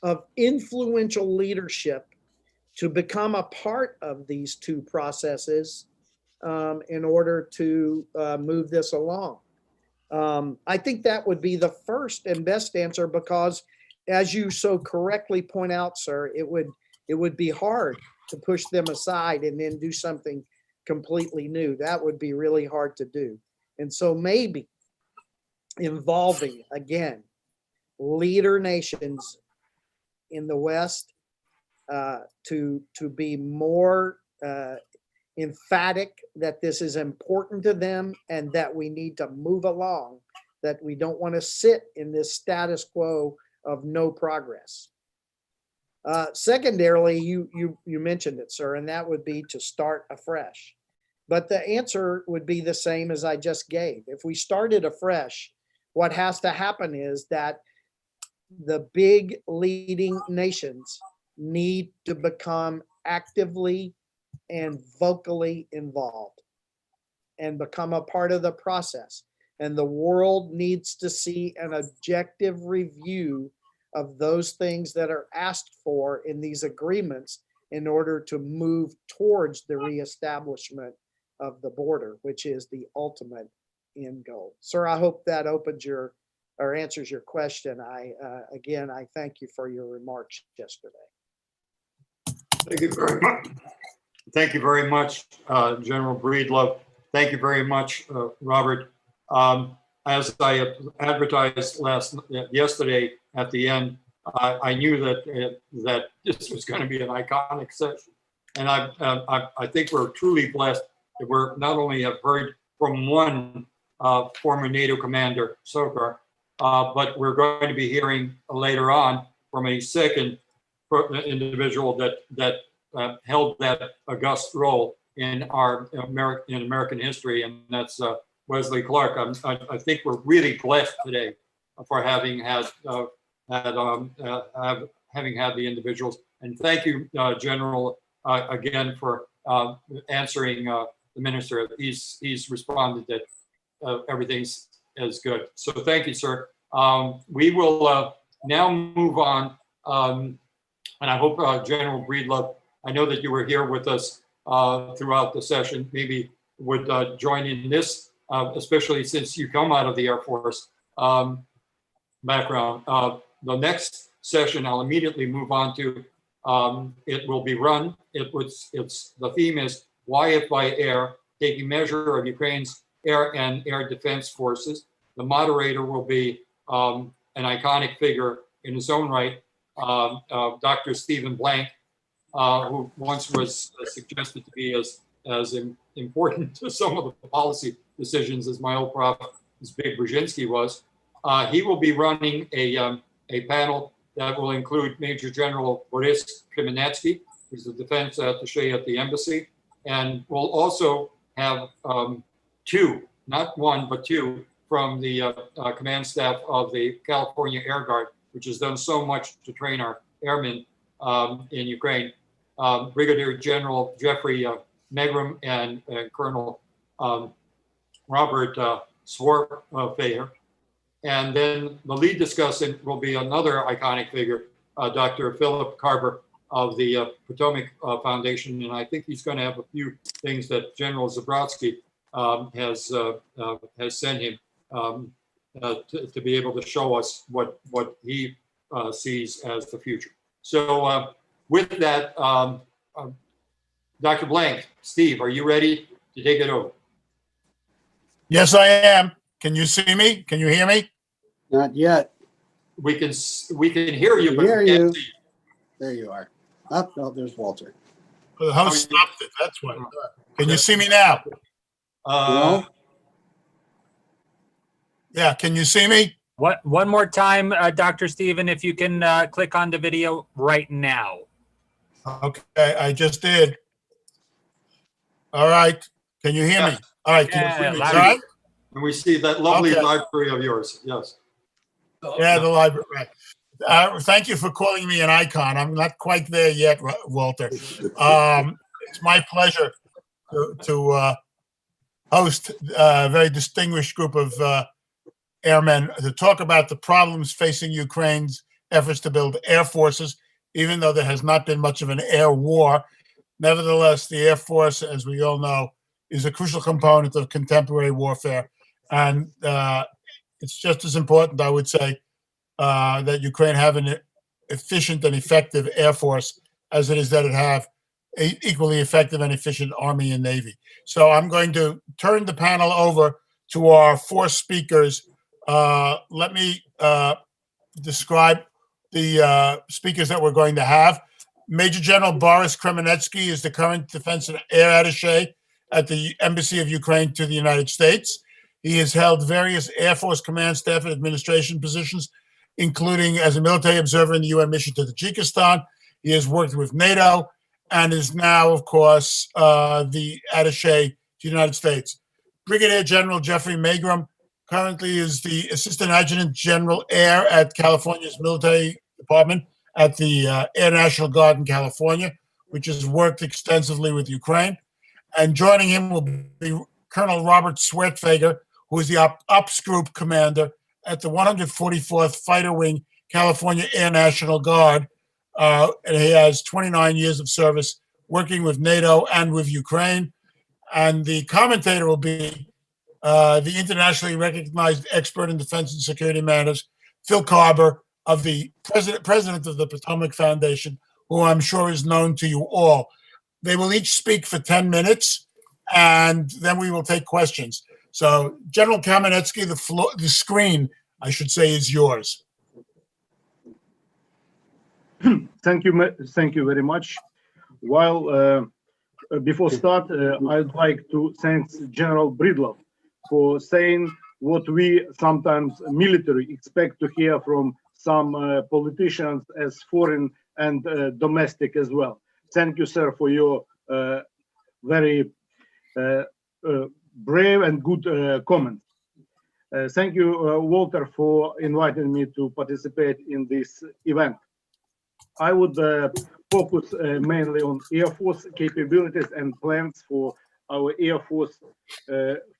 of influential leadership to become a part of these 2 processes in order to move this along. I think that would be the first and best answer because, as you so correctly point out, sir, it would be hard to push them aside and then do something completely new. That would be really hard to do. And so maybe involving, again, leader nations in the West to be more emphatic that this is important to them and that we need to move along, that we don't want to sit in this status quo of no progress. Secondarily, you mentioned it, sir, and that would be to start afresh. But the answer would be the same as I just gave. If we started afresh, what has to happen is that the big leading nations need to become actively and vocally involved and become a part of the process. And the world needs to see an objective review of those things that are asked for in these agreements in order to move towards the reestablishment of the border, which is the ultimate end goal. Sir, I hope that opens your or answers your question. Again, I thank you for your remarks yesterday. Thank you very much. Thank you very much, General Breedlove. Thank you very much, Robert. As I advertised yesterday at the end, I knew that this was going to be an iconic session, and I think we're truly blessed that we're not only have heard from one former NATO commander, Sokar, but we're going to be hearing later on from a second individual that held that august role in our American history, and that's Wesley Clark. I think we're really blessed today for having had the individuals. And thank you, General, again for answering the minister. He's responded that everything's as good. So thank you, sir. We will now move on, and I hope General Breedlove, I know that you were here with us throughout the session, maybe would join in this, especially since you come out of the Air Force background. The next session I'll immediately move on to. It will be run. The theme is Why If by Air, taking measure of Ukraine's air and air defense forces. The moderator will be an iconic figure in his own right, Dr. Stephen Blank, who once was suggested to be as important to some of the policy decisions as my old prof, as Big Brzezinski was. He will be running a panel that will include Major General Boris Kremenetsky, who's the defense attaché at the embassy, and we'll also have two, not one, but two from the command staff of the California Air Guard, which has done so much to train our airmen in Ukraine. Brigadier General Jeffrey Megram and Colonel Robert Swarfayer. And then the lead discussant will be another iconic figure, Dr. Philip Carver of the Potomac Foundation. And I think he's going to have a few things that General Zabrodsky has sent him to be able to show us what he sees as the future. So with that, Dr. Blank, Steve, are you ready to take it over? Yes, I am. Can you see me? Can you hear me? Not yet. We can hear you, but Hear we can't you. see you. There you are. Oh, no, there's Walter. The host stopped it. That's why. Can you see me now? No? Yeah. Can you see me? One more time, Dr. Stephen, if you can click on the video right now. Okay, I just did. All right. Can you hear me? All right. Can you Yeah, hear me? loud. All right. And we see that lovely Okay. library of yours. Yes. Yeah, the library. Right. Thank you for calling me an icon. I'm not quite there yet, Walter. It's my pleasure to host a very distinguished group of airmen to talk about the problems facing Ukraine's efforts to build air forces, even though there has not been much of an air war. Nevertheless, the Air Force, as we all know, is a crucial component of contemporary warfare. And it's just as important, I would say, that Ukraine have an efficient and effective Air Force as it is that it have an equally effective and efficient Army and Navy. So I'm going to turn the panel over to our four speakers. Let me describe the speakers that we're going to have. Major General Boris Kremenetsky is the current Defense and Air Attaché at the Embassy of Ukraine to the United States. He has held various Air Force command staff and administration positions, including as a military observer in the UN mission to Tajikistan. He has worked with NATO and is now, of course, the attaché to the United States. Brigadier General Jeffrey Megram currently is the Assistant Adjutant General Air at California's military department at the Air National Guard in California, which has worked extensively with Ukraine. And joining him will be Colonel Robert Swarfager, who is the Ops Group Commander at the 144th Fighter Wing, California Air National Guard. And he has 29 years of service working with NATO and with Ukraine. And the commentator will be the internationally recognized expert in defense and security matters, Phil Carver, of the president of the Potomac Foundation, who I'm sure is known to you all. They will each speak for 10 minutes, and then we will take questions. So, General Kremenetsky, the screen, I should say, is yours. Thank you very much. While before start, I'd like to thank General Breedlove for saying what we sometimes military expect to hear from some politicians as foreign and domestic as well. Thank you, sir, for your very brave and good comments. Thank you, Walter, for inviting me to participate in this event. I would focus mainly on Air Force capabilities and plans for our Air Force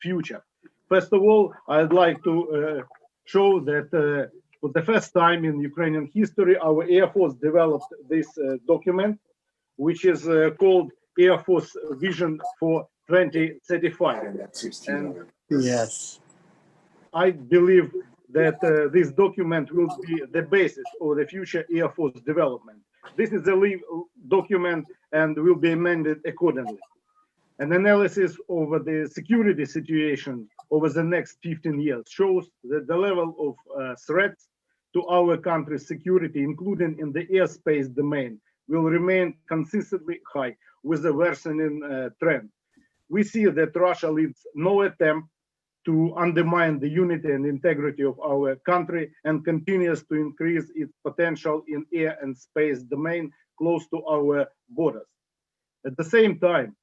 future. First of all, I'd like to show that for the first time in Ukrainian history, our Air Force developed this document, which is called Air Force Vision for 2035. And Yes. I believe that this document will be the basis of the future Air Force development. This is a document and will be amended accordingly. An analysis over the security situation over the next 15 years shows that the level of threats to our country's security, including in the airspace domain, will remain consistently high with a worsening trend. We see that Russia leads no attempt to undermine the unity and integrity of our country and continues to increase its potential in air and space domain close to our borders. At the same time,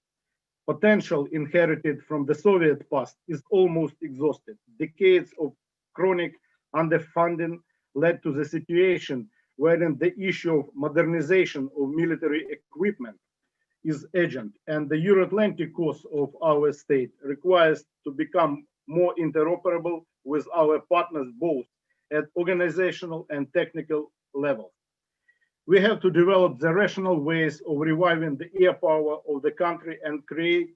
potential inherited from the Soviet past is almost exhausted. Decades of chronic underfunding led to the situation wherein the issue of modernization of military equipment is urgent, and the Euro-Atlantic course of our state requires to become more interoperable with our partners both at organizational and technical levels. We have to develop the rational ways of reviving the air power of the country and create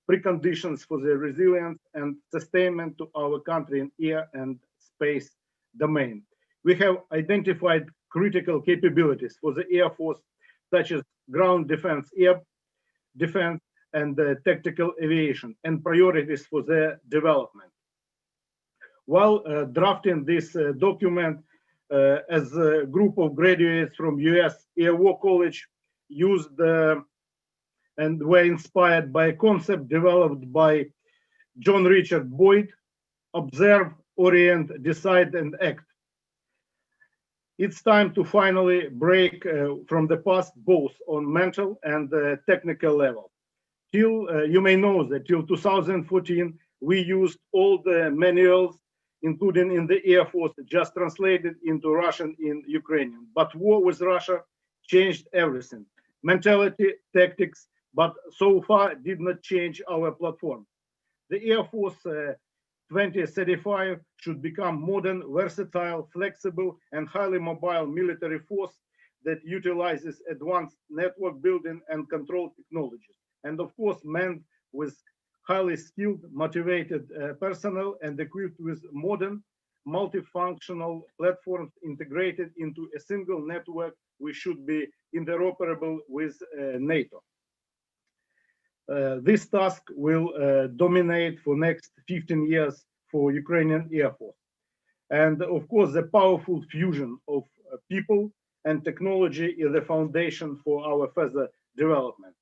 preconditions for the resilience and sustainment to our country in air and space domain. We have identified critical capabilities for the Air Force, such as ground defense, air defense, and tactical aviation, and priorities for their development. While drafting this document, as a group of graduates from US Air War College used and were inspired by a concept developed by John Richard Boyd: observe, orient, decide, and act. It's time to finally break from the past, both on mental and technical level. You may know that till 2014, we used all the manuals, including in the Air Force, just translated into Russian in Ukrainian. But war with Russia changed everything. Mentality, tactics, but so far did not change our platform. The Air Force 2035 should become modern, versatile, flexible, and highly mobile military force that utilizes advanced network building and control technologies. And of course, manned with highly skilled, motivated personnel and equipped with modern, multifunctional platforms integrated into a single network, which should be interoperable with NATO. This task will dominate for next 15 years for Ukrainian Air Force. And of course, the powerful fusion of people and technology is the foundation for our further development.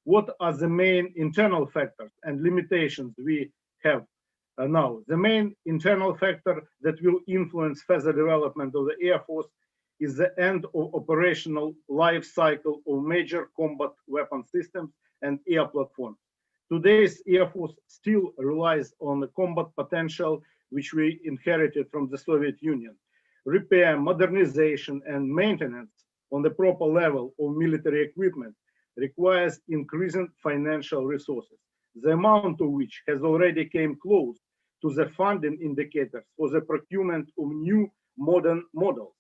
What are the main internal factors and limitations we have now? The main internal factor that will influence further development of the Air Force is the end of operational life cycle of major combat weapon systems and air platforms. Today's Air Force still relies on the combat potential which we inherited from the Soviet Union. Repair, modernization, and maintenance on the proper level of military equipment requires increasing financial resources, the amount of which has already came close to the funding indicators for the procurement of new modern models.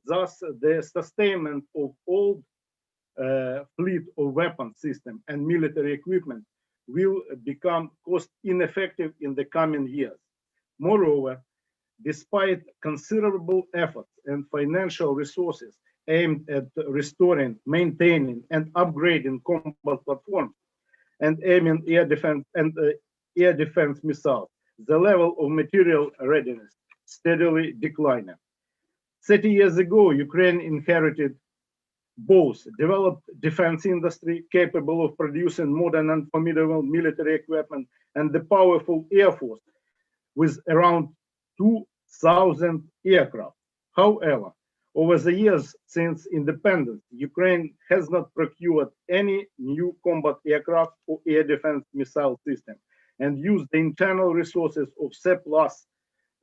Thus, the sustainment of old fleet of weapon systems and military equipment will become cost ineffective in the coming years. Moreover, despite considerable efforts and financial resources aimed at restoring, maintaining, and upgrading combat platforms and aiming air defense missiles, the level of material readiness steadily declining. 30 years ago, Ukraine inherited both developed defense industry capable of producing modern and formidable military equipment and the powerful Air Force with around 2,000 aircraft. However, over the years since independence, Ukraine has not procured any new combat aircraft or air defense missile system. and use the internal resources of surplus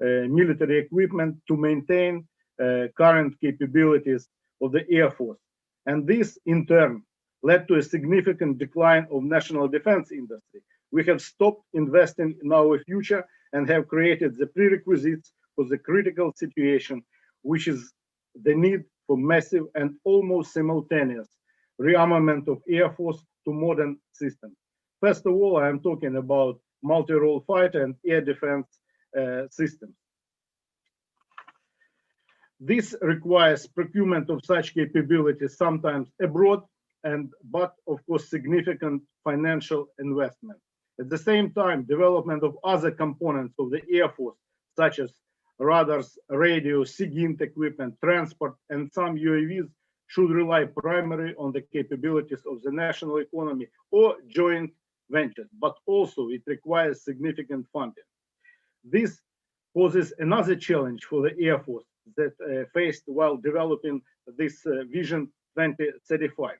military equipment to maintain current capabilities of the Air Force. And this, in turn, led to a significant decline of national defense industry. We have stopped investing in our future and have created the prerequisites for the critical situation, which is the need for massive and almost simultaneous rearmament of Air Force to modern systems. First of all, I am talking about multi-role fighter and air defense systems. This requires procurement of such capabilities, sometimes abroad, but of course significant financial investment. At the same time, development of other components of the Air Force, such as radars, radio, SIGINT equipment, transport, and some UAVs, should rely primarily on the capabilities of the national economy or joint ventures, but also it requires significant funding. This poses another challenge for the Air Force that faced while developing this Vision 2035.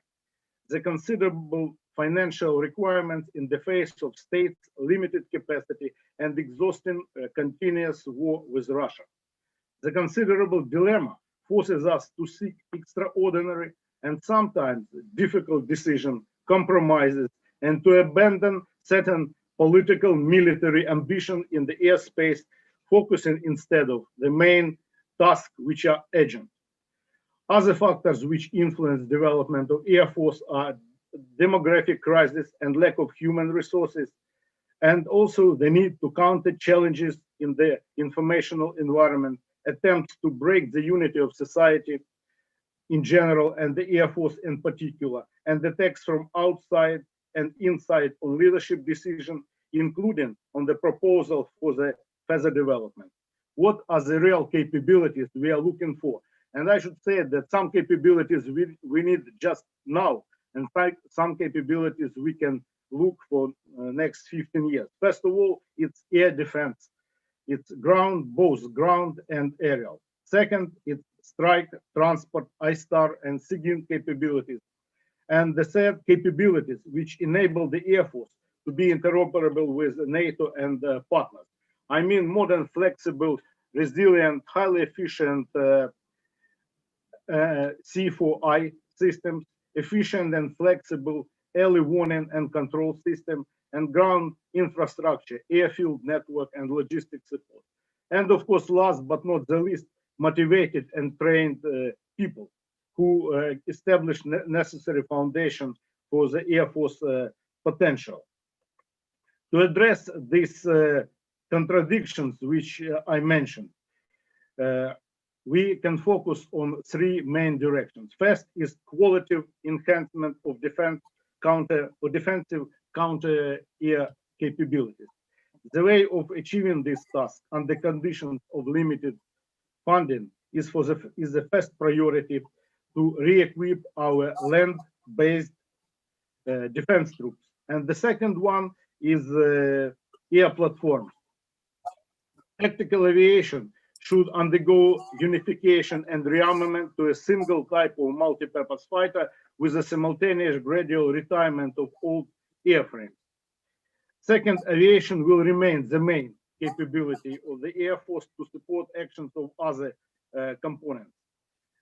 The considerable financial requirements in the face of states' limited capacity and exhausting continuous war with Russia. The considerable dilemma forces us to seek extraordinary and sometimes difficult decisions, compromises, and to abandon certain political military ambition in the airspace, focusing instead of the main tasks which are urgent. Other factors which influence development of Air Force are demographic crisis and lack of human resources, and also the need to counter challenges in the informational environment, attempts to break the unity of society in general and the Air Force in particular, and attacks from outside and inside on leadership decisions, including on the proposal for the further development. What are the real capabilities we are looking for? And I should say that some capabilities we need just now, and some capabilities we can look for next 15 years. First of all, it's air defense. It's ground, both ground and aerial. Second, it's strike, transport, ISTAR, and SIGINT capabilities. And the third, capabilities which enable the Air Force to be interoperable with NATO and partners. I mean modern, flexible, resilient, highly efficient C4I systems, efficient and flexible early warning and control system, and ground infrastructure, airfield network, and logistics support. And of course, last but not the least, motivated and trained people who establish necessary foundation for the Air Force potential. To address these contradictions which I mentioned, we can focus on three main directions. First is qualitative enhancement of defensive counter-air capabilities. The way of achieving this task under conditions of limited funding is the first priority to re-equip our land-based defense troops. And the second one is air platforms. Tactical aviation should undergo unification and rearmament to a single type of multi-purpose fighter with a simultaneous gradual retirement of old airframes. Second, aviation will remain the main capability of the Air Force to support actions of other components.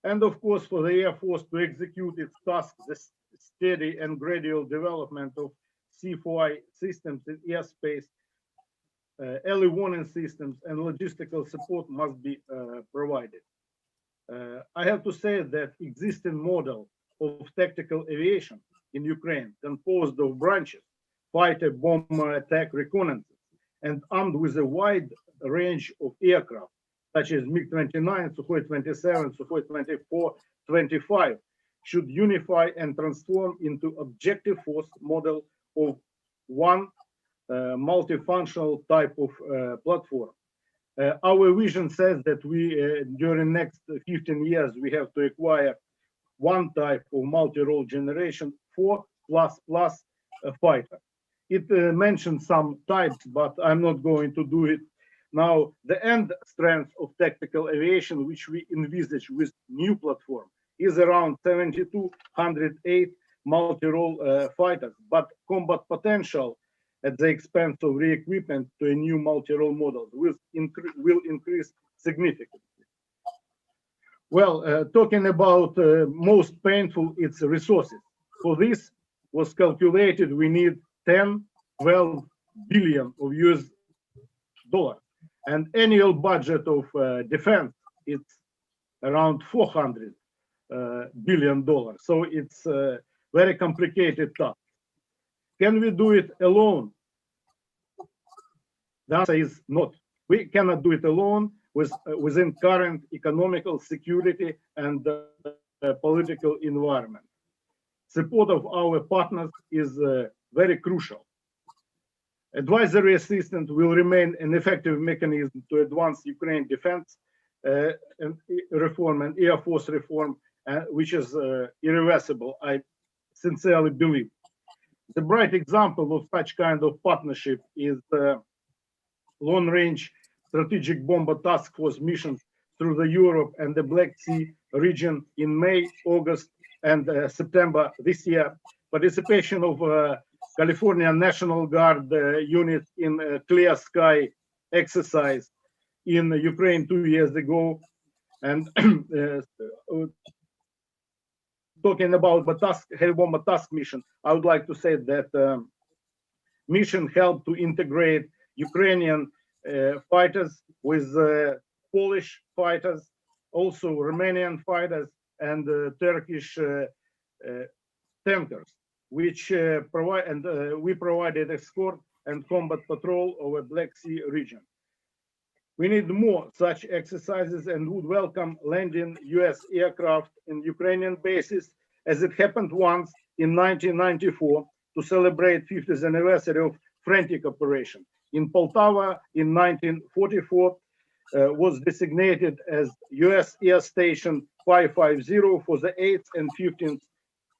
And of course, for the Air Force to execute its task, the steady and gradual development of C4I systems in airspace, early warning systems, and logistical support must be provided. I have to say that existing model of tactical aviation in Ukraine, composed of branches, fighter, bomber, attack, reconnaissance, and armed with a wide range of aircraft, such as MiG-29, Sukhoi 27, Sukhoi 24, 25, should unify and transform into objective force model of one multifunctional type of platform. Our vision says that we, during next 15 years, we have to acquire one type of multi-role generation 4++ fighter. It mentions some types, but I'm not going to do it now. The end strength of tactical aviation, which we envisage with new platform, is around 72, 108 multi-role fighters, but combat potential at the expense of re-equipment to a new multi-role model will increase significantly. Well, talking about most painful, it's resources. For this was calculated we need 10-12 billion of US dollars, and annual budget of defense it's around 400 billion dollars. So it's a very complicated task. Can we do it alone? The answer is not. We cannot do it alone within current economical, security, and political environment. Support of our partners is very crucial. Advisory assistance will remain an effective mechanism to advance Ukraine defense and reform and Air Force reform, which is irreversible, I sincerely believe. The bright example of such kind of partnership is long-range strategic bomber task force missions through the Europe and the Black Sea region in May, August, and September this year. Participation of California National Guard unit in Clear Sky exercise in Ukraine 2 years ago. And talking about the heavy bomber task mission, I would like to say that mission helped to integrate Ukrainian fighters with Polish fighters, also Romanian fighters, and Turkish tankers, which we provided escort and combat patrol over Black Sea region. We need more such exercises and would welcome landing US aircraft in Ukrainian bases, as it happened once in 1994 to celebrate 50th anniversary of Frantic operation. In Poltava in 1944 was designated as US Air Station 550 for the 8th and 15th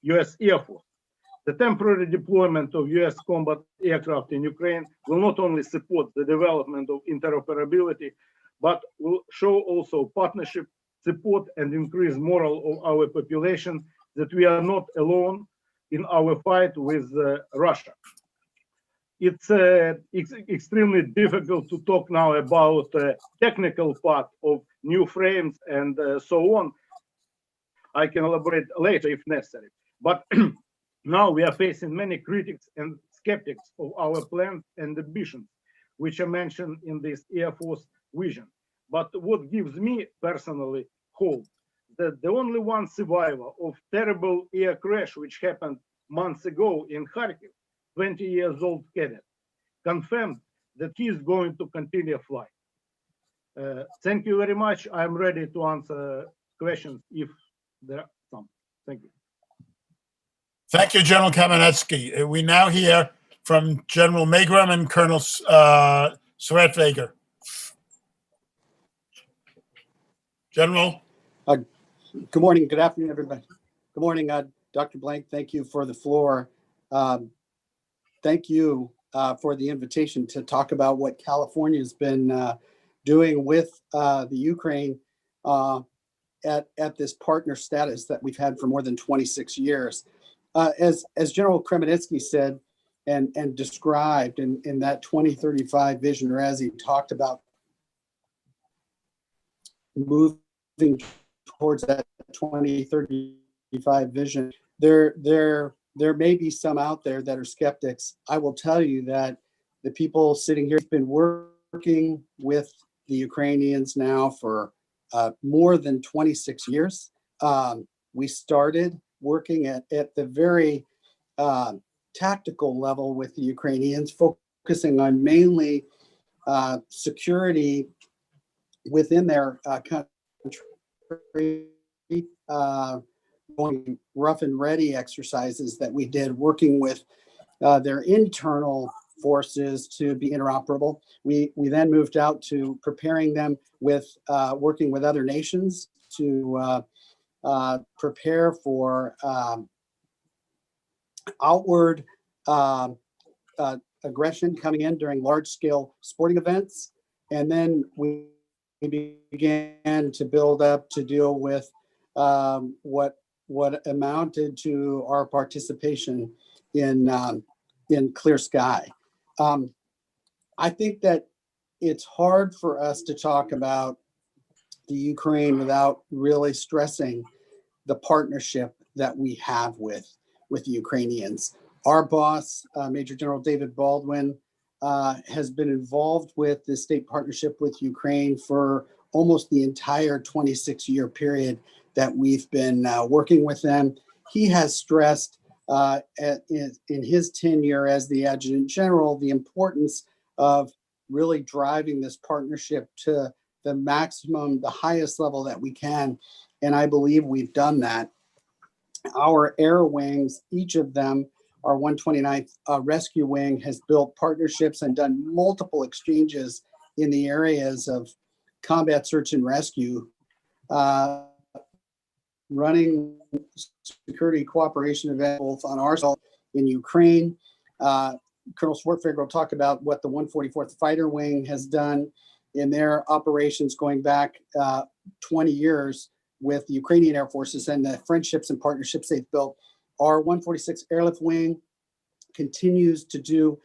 US Air Force. The temporary deployment of US combat aircraft in Ukraine will not only support the development of interoperability, but will show also partnership, support, and increase morale of our population that we are not alone in our fight with Russia. It's extremely difficult to talk now about technical part of new frames and so on. I can elaborate later if necessary. But now we are facing many critics and skeptics of our plans and ambitions, which are mentioned in this Air Force vision. But what gives me personally hope that the only one survivor of terrible air crash which happened months ago in Kharkiv, 20 years old cadet, confirmed that he is going to continue flying. Thank you very much. I'm ready to answer questions if there are some. Thank you. Thank you, General Kamenetsky. We now hear from General Megram and Colonel Svetveger. General. Good morning. Good afternoon, everybody. Good morning, Dr. Blank. Thank you for the floor. Thank you for the invitation to talk about what California has been doing with the Ukraine at this partner status that we've had for more than 26 years. As General Kremenetsky said and described in that 2035 vision, or as he talked about moving towards that 2035 vision, there may be some out there that are skeptics. I will tell you that the people sitting here have been working with the Ukrainians now for more than 26 years. We started working at the very tactical level with the Ukrainians, focusing on mainly security within their country, going rough and ready exercises that we did, working with their internal forces to be interoperable. We then moved out to preparing them with working with other nations to prepare for outward aggression coming in during large-scale sporting events. And then we began to build up to deal with what amounted to our participation in Clear Sky. I think that it's hard for us to talk about the Ukraine without really stressing the partnership that we have with the Ukrainians. Our boss, Major General David Baldwin, has been involved with the state partnership with Ukraine for almost the entire 26-year period that we've been working with them. He has stressed in his tenure as the Adjutant General the importance of really driving this partnership to the maximum, the highest level that we can. And I believe we've done that. Our air wings, each of them, our 129th Rescue Wing has built partnerships and done multiple exchanges in the areas of combat search and rescue, running security cooperation events both on our side in Ukraine. Colonel Swartfigger will talk about what the 144th Fighter Wing has done in their operations going back 20 years with the Ukrainian Air Forces and the friendships and partnerships they've built. Our 146 Airlift Wing continues to do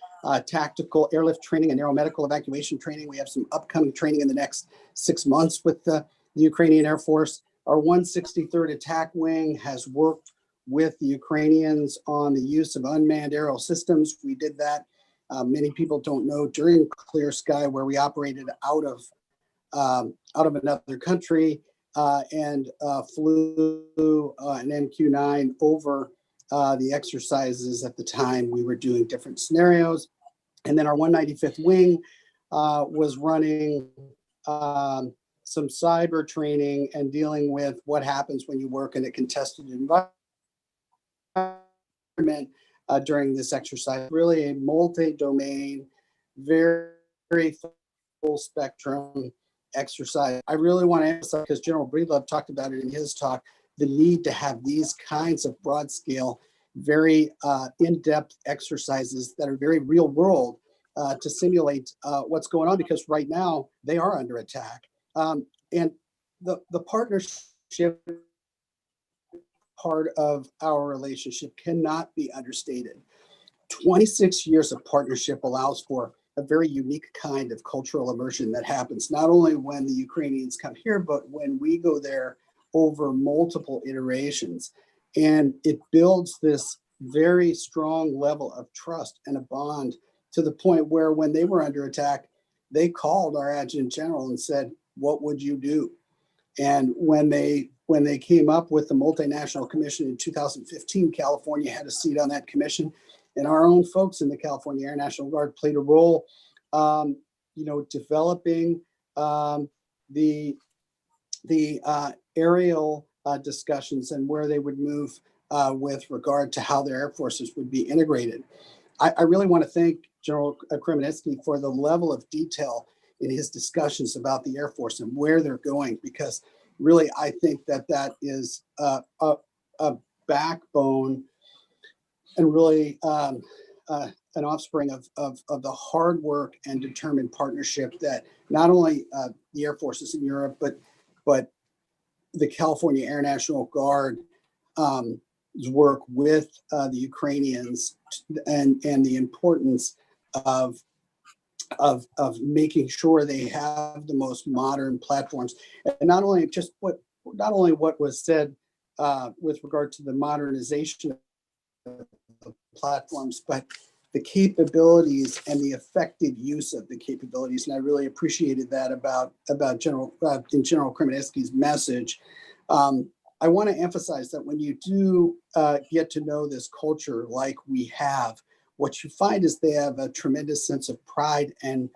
tactical airlift training and aeromedical evacuation training. We have some upcoming training in the next 6 months with the Ukrainian Air Force. Our 163rd Attack Wing has worked with the Ukrainians on the use of unmanned aerial systems. We did that. Many people don't know during Clear Sky, where we operated out of another country and flew an MQ-9 over the exercises. At the time, we were doing different scenarios. And then our 195th Wing was running some cyber training and dealing with what happens when you work in a contested environment during this exercise. Really a multi-domain, very, very full spectrum exercise. I really want to emphasize, because General Breedlove talked about it in his talk, the need to have these kinds of broad scale, very in-depth exercises that are very real world to simulate what's going on, because right now they are under attack. And the partnership part of our relationship cannot be understated. 26 years of partnership allows for a very unique kind of cultural immersion that happens not only when the Ukrainians come here, but when we go there over multiple iterations. And it builds this very strong level of trust and a bond to the point where when they were under attack, they called our Adjutant General and said, "What would you do?" And when they came up with the multinational commission in 2015, California had a seat on that commission, and our own folks in the California Air National Guard played a role, developing the aerial discussions and where they would move with regard to how their air forces would be integrated. I really want to thank General Kremenetsky for the level of detail in his discussions about the Air Force and where they're going, because really I think that is a backbone and really an offspring of the hard work and determined partnership that not only the Air Forces in Europe, but the California Air National Guard work with the Ukrainians and the importance of making sure they have the most modern platforms, and not only what was said with regard to the modernization of the platforms, but the capabilities and the effective use of the capabilities. And I really appreciated that about General Kremenetsky's message. I want to emphasize that when you do get to know this culture like we have, what you find is they have a tremendous sense of pride and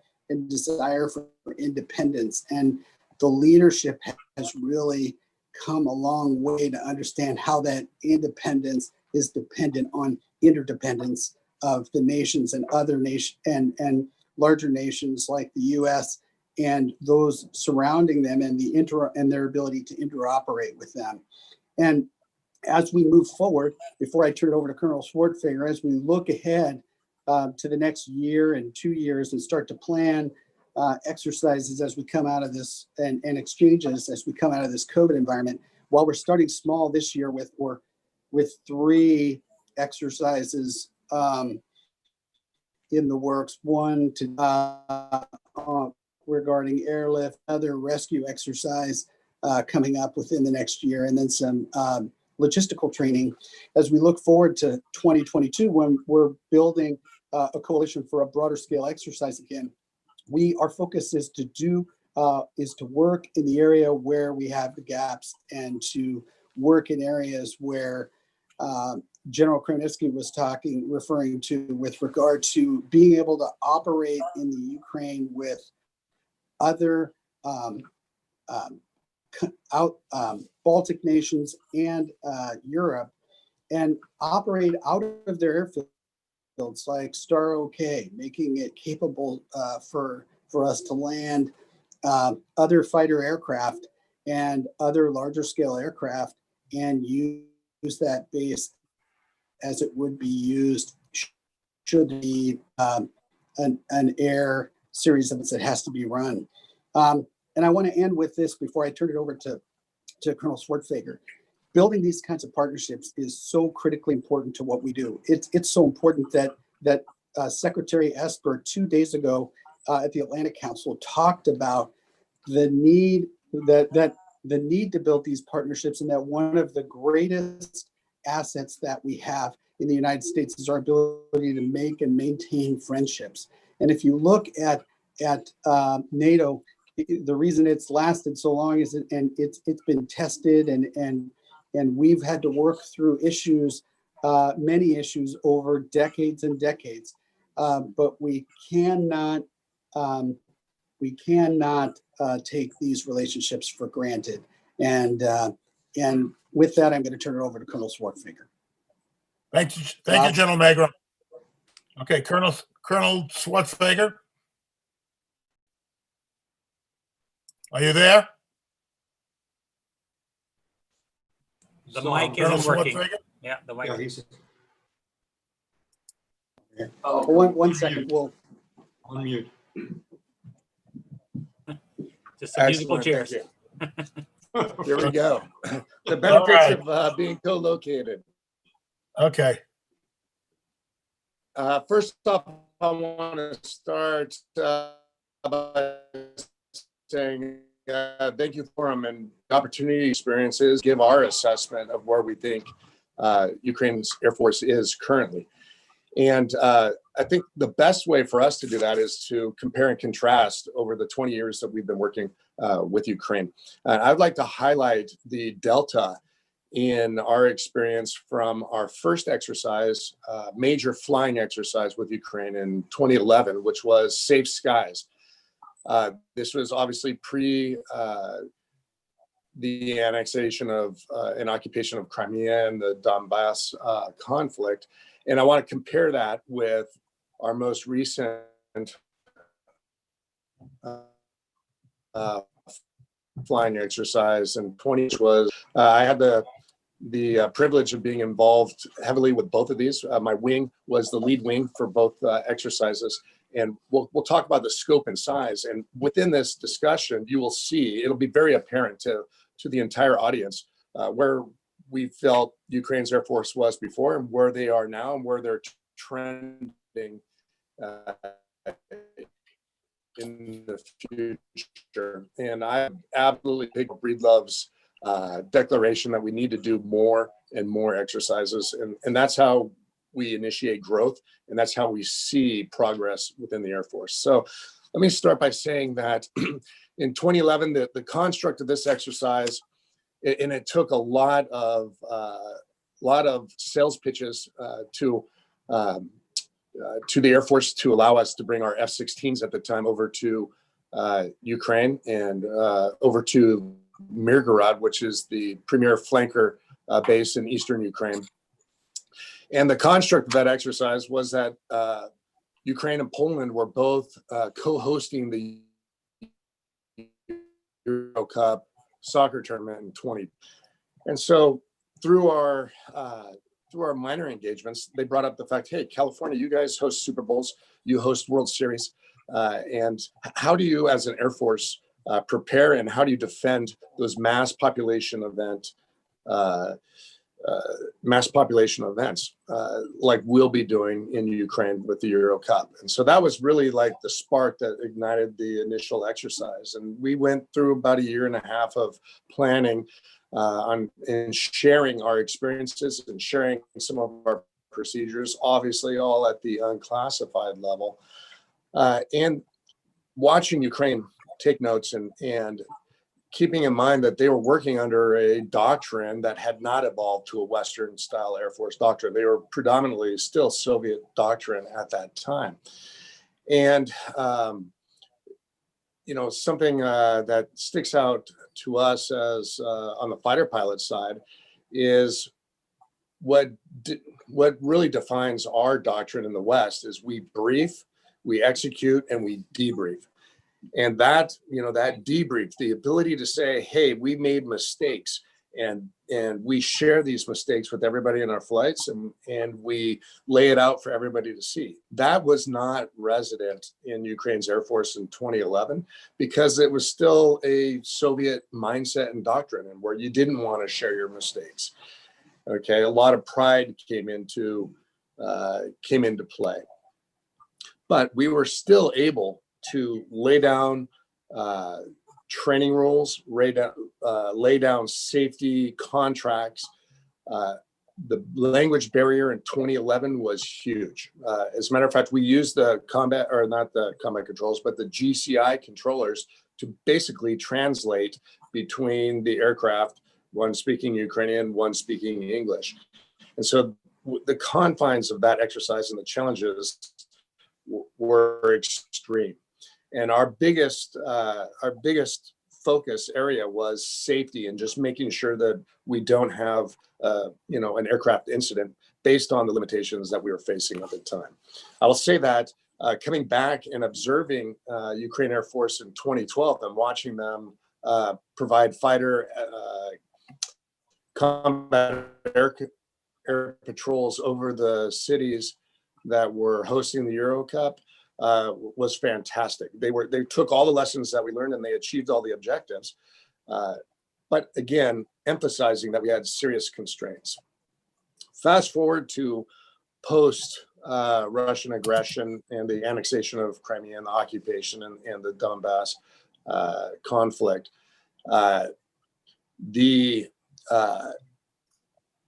desire for independence. And the leadership has really come a long way to understand how that independence is dependent on interdependence of the nations and other nations and larger nations like the US and those surrounding them, and their ability to interoperate with them. And as we move forward, before I turn it over to Colonel Swartfigger, as we look ahead to the next year and 2 years and start to plan exercises as we come out of this and exchanges as we come out of this COVID environment, while we're starting small this year with 3 exercises in the works. One regarding airlift, other rescue exercise coming up within the next year, and then some logistical training as we look forward to 2022 when we're building a coalition for a broader scale exercise again. Our focus is to work in the area where we have the gaps and to work in areas where General Kremnitsky was referring to with regard to being able to operate in the Ukraine with other Baltic nations and Europe, and operate out of their airfields like Star OK, making it capable for us to land other fighter aircraft and other larger scale aircraft and use that base as it would be used should be an air series of that has to be run. And I want to end with this before I turn it over to Colonel Swartfager. Building these kinds of partnerships is so critically important to what we do. It's so important that Secretary Esper 2 days ago at the Atlantic Council talked about the need to build these partnerships, and that one of the greatest assets that we have in the United States is our ability to make and maintain friendships. And if you look at NATO, the reason it's lasted so long is it's been tested and we've had to work through issues, many issues over decades and decades. But we cannot take these relationships for granted. And with that, I'm going to turn it over to Colonel Swartfager. Thank you, General Magrum. Okay, Colonel Swartfager, are you there? The So, mic Colonel isn't working. Swartfager? Yeah, the mic. Yeah, he's One second. We'll on mute. Just some musical Excellent, chairs. thank you. Here we go. The All benefits right. of being co-located. Okay. First off, I want to start by saying thank you for them and opportunity experiences, give our assessment of where we think Ukraine's Air Force is currently. And I think the best way for us to do that is to compare and contrast over the 20 years that we've been working with Ukraine. I'd like to highlight the delta in our experience from our first exercise, major flying exercise with Ukraine in 2011, which was Safe Skies. This was obviously pre the annexation of and occupation of Crimea and the Donbas conflict. And I want to compare that with our most recent flying exercise in 20, which was I had the privilege of being involved heavily with both of these. My wing was the lead wing for both exercises. And we'll talk about the scope and size. And within this discussion, you will see, it'll be very apparent to the entire audience where we felt Ukraine's Air Force was before and where they are now and where they're trending in the future. And I absolutely pick Breedlove's declaration that we need to do more and more exercises. And that's how we initiate growth, and that's how we see progress within the Air Force. So let me start by saying that in 2011, the construct of this exercise, and it took a lot of sales pitches to the Air Force to allow us to bring our F-16s at the time over to Ukraine and over to Mirgorod, which is the premier flanker base in eastern Ukraine. And the construct of that exercise was that Ukraine and Poland were both co-hosting the Euro Cup soccer tournament in 20. And so through our minor engagements, they brought up the fact, hey, California, you guys host Super Bowls, you host World Series. And how do you as an Air Force prepare, and how do you defend those mass population event mass population events, like we'll be doing in Ukraine with the Euro Cup. And so that was really like the spark that ignited the initial exercise. And we went through about a year and a half of planning and sharing our experiences and sharing some of our procedures, obviously all at the unclassified level, and watching Ukraine take notes and keeping in mind that they were working under a doctrine that had not evolved to a Western style Air Force doctrine. They were predominantly still Soviet doctrine at that time. And, something that sticks out to us as on the fighter pilot side is what really defines our doctrine in the West is we brief, we execute, and we debrief. And that, that debrief, the ability to say, hey, we made mistakes and we share these mistakes with everybody in our flights and we lay it out for everybody to see. That was not resident in Ukraine's Air Force in 2011 because it was still a Soviet mindset and doctrine and where you didn't want to share your mistakes. Okay, a lot of pride came into play. But we were still able to lay down training rules, lay down safety contracts. The language barrier in 2011 was huge. As a matter of fact, we used not the combat controls, but the GCI controllers to basically translate between the aircraft, one speaking Ukrainian, one speaking English. And so the confines of that exercise and the challenges were extreme. And our biggest focus area was safety and just making sure that we don't have, an aircraft incident based on the limitations that we were facing at the time. I will say that coming back and observing Ukraine Air Force in 2012 and watching them provide fighter combat air patrols over the cities that were hosting the Euro Cup was fantastic. They took all the lessons that we learned and they achieved all the objectives. But again, emphasizing that we had serious constraints. Fast forward to post Russian aggression and the annexation of Crimea and the occupation and the Donbas conflict. The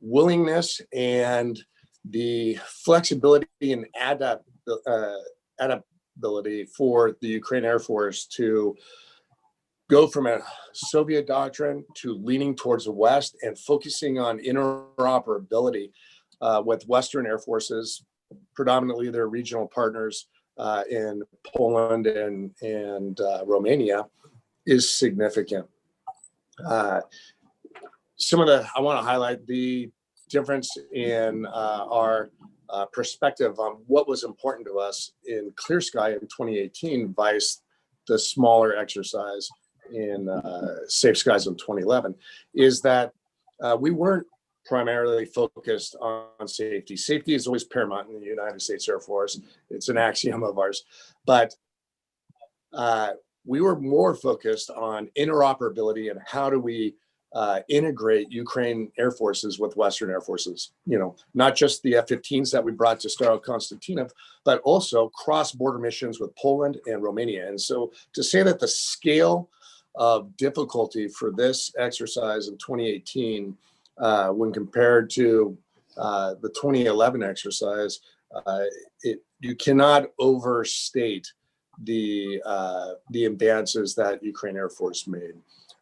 willingness and the flexibility and adaptability for the Ukraine Air Force to go from a Soviet doctrine to leaning towards the West and focusing on interoperability with Western air forces, predominantly their regional partners in Poland and Romania, is significant. I want to highlight the difference in our perspective on what was important to us in Clear Sky in 2018 vice the smaller exercise in Safe Skies in 2011, is that we weren't primarily focused on safety. Safety is always paramount in the United States Air Force. It's an axiom of ours. But we were more focused on interoperability and how do we integrate Ukraine Air Forces with Western Air Forces, not just the F-15s that we brought to Staro-Konstantinov, but also cross-border missions with Poland and Romania. And so to say that the scale of difficulty for this exercise in 2018, when compared to the 2011 exercise, you cannot overstate the advances that Ukraine Air Force made.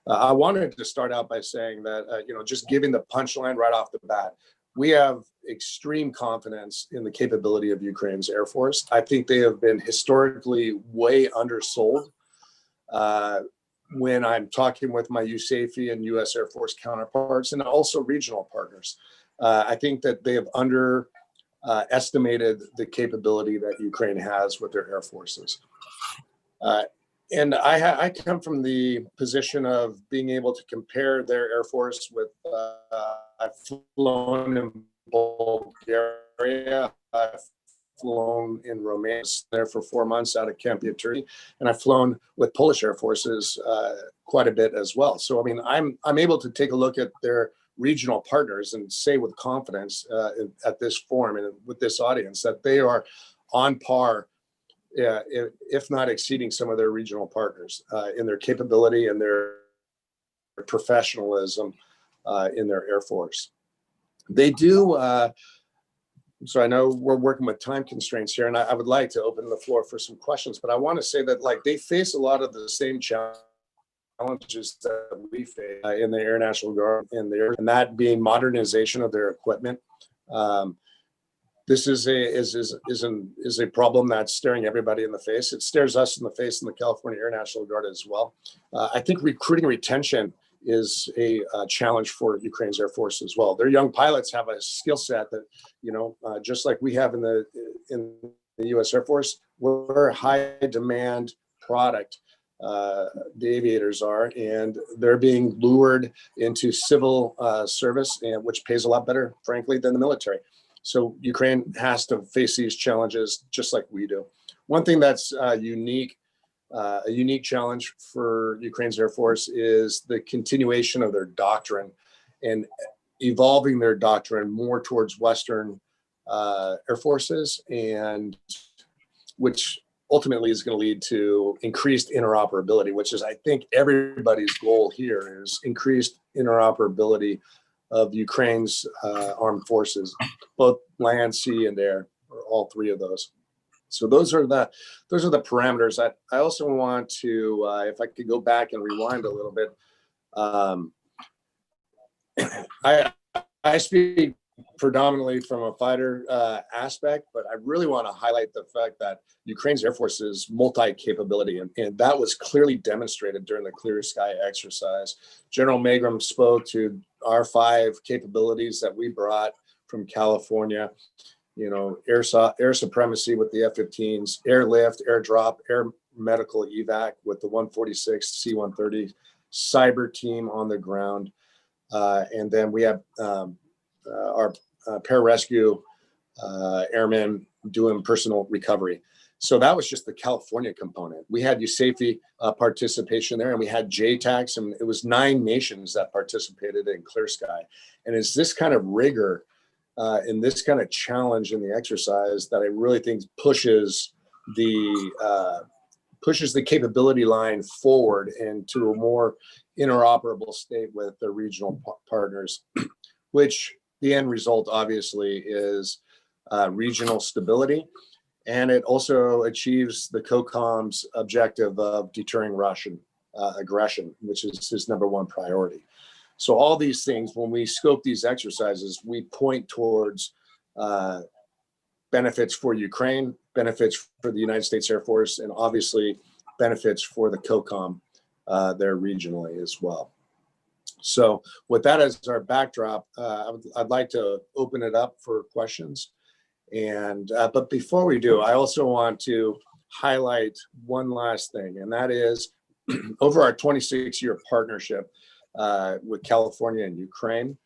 I wanted to start out by saying that, just giving the punchline right off the bat, we have extreme confidence in the capability of Ukraine's Air Force. I think they have been historically way undersold. When I'm talking with my USAFE and U.S. Air Force counterparts and also regional partners, I think that they have underestimated the capability that Ukraine has with their air forces. And I come from the position of being able to compare their Air Force with, I've flown in Bulgaria, I've flown in Romania, there for 4 months out of Camp Jurkiw, and I've flown with Polish Air Forces quite a bit as well. So, I mean, I'm able to take a look at their regional partners and say with confidence at this forum and with this audience that they are on par, if not exceeding some of their regional partners in their capability and their professionalism in their Air Force. They do, so I know we're working with time constraints here, and I would like to open the floor for some questions, but I want to say that like they face a lot of the same challenges that we face in the Air National Guard and that being modernization of their equipment. This is a problem that's staring everybody in the face. It stares us in the face in the California Air National Guard as well. I think recruiting retention is a challenge for Ukraine's Air Force as well. Their young pilots have a skill set that, just like we have in the U.S. Air Force, we're a high demand product. The aviators are, and they're being lured into civil service, and which pays a lot better, frankly, than the military. So Ukraine has to face these challenges just like we do. One thing that's unique, a unique challenge for Ukraine's Air Force is the continuation of their doctrine and evolving their doctrine more towards Western Air Forces, and which ultimately is going to lead to increased interoperability, which is, I think, everybody's goal here is increased interoperability of Ukraine's armed forces, both land, sea, and air, or all three of those. So those are the parameters. I also want to, if I could go back and rewind a little bit, I speak predominantly from a fighter aspect, but I really want to highlight the fact that Ukraine's Air Force is multi-capability, and that was clearly demonstrated during the Clear Sky exercise. General Magrum spoke to our 5 capabilities that we brought from California, air supremacy with the F-15s, airlift, airdrop, air medical evac with the 146 C-130, cyber team on the ground. And then we have our pararescue airmen doing personal recovery. So that was just the California component. We had USAFE participation there, and we had JTACs, and it was 9 nations that participated in Clear Sky. And it's this kind of rigor and this kind of challenge in the exercise that I really think pushes the capability line forward and to a more interoperable state with the regional partners, which the end result obviously is regional stability. And it also achieves the COCOM's objective of deterring Russian aggression, which is his #1 priority. So all these things, when we scope these exercises, we point towards benefits for Ukraine, benefits for the United States Air Force, and obviously benefits for the COCOM there regionally as well. So with that as our backdrop, I'd like to open it up for questions. And but before we do, I also want to highlight one last thing, and that is over our 26-year partnership with California and Ukraine,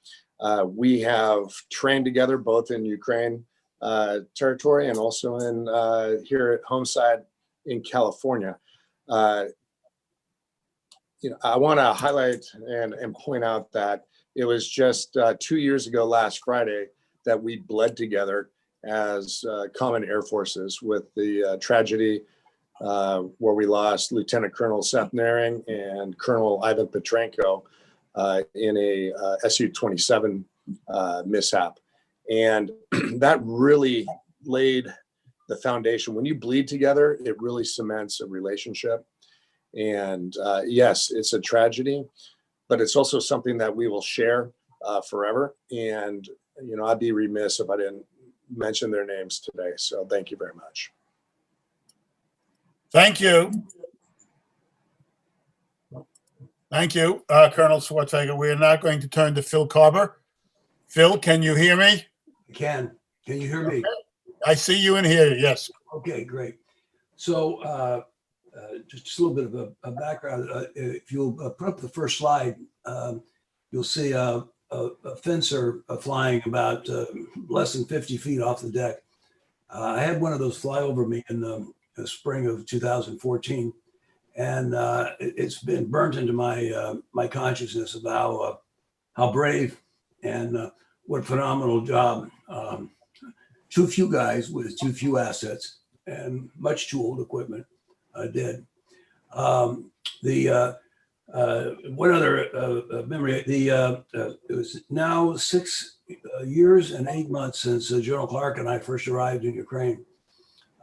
we have trained together both in Ukraine territory and also in here at Homeside in California. I want to highlight and point out that it was just 2 years ago last Friday that we bled together as common air forces with the tragedy where we lost Lieutenant Colonel Seth Naring and Colonel Ivan Petrenko in a Su-27 mishap. And that really laid the foundation. When you bleed together, it really cements a relationship. And yes, it's a tragedy, but it's also something that we will share forever. And, I'd be remiss if I didn't mention their names today. So thank you very much. Thank you. Thank you, Colonel Schwarzenegger. We are now going to turn to Phil Carver. Phil, can you hear me? Can you hear me? I see you and hear you, yes. Okay, great. So just a little bit of a background. If you'll put up the first slide, you'll see a fencer flying about less than 50 feet off the deck. I had one of those fly over me in the spring of 2014, and it's been burnt into my my consciousness of how brave And what a phenomenal job. Too few guys with too few assets and much too old equipment did. One other memory, it was now 6 years and 8 months since General Clark and I first arrived in Ukraine.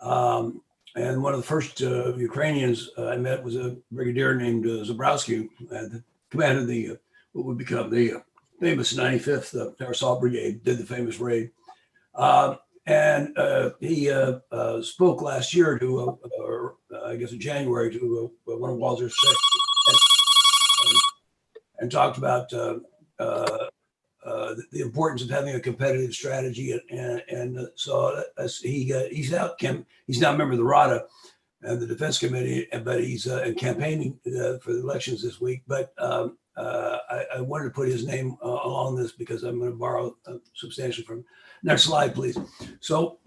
And one of the first Ukrainians I met was a brigadier named Zabrowski, and commanded the what would become the famous 95th Air Assault Brigade, did the famous raid. And he spoke last year to, I guess in January, to one of Walter's sick, and talked about the importance of having a competitive strategy. And so he's now a member of the RADA and the Defense Committee, but he's campaigning for the elections this week. But I wanted to put his name along this because I'm going to borrow substantially from. Next slide, please. So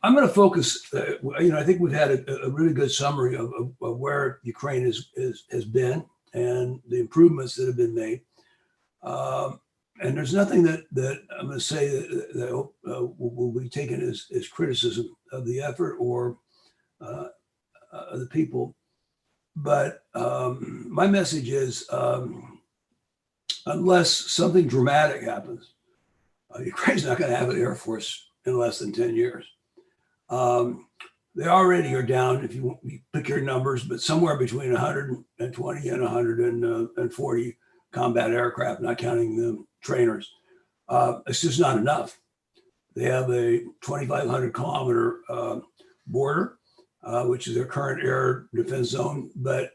I'm going to focus. I think we've had a really good summary of where Ukraine has been and the improvements that have been made. And there's nothing that I'm going to say that will be taken as criticism of the effort or the people. But my message is, unless something dramatic happens, Ukraine's not going to have an Air Force in less than 10 years. They already are down, if you pick your numbers, but somewhere between 120 and 140 combat aircraft, not counting the trainers. It's just not enough. They have a 2,500 kilometer border, which is their current air defense zone, but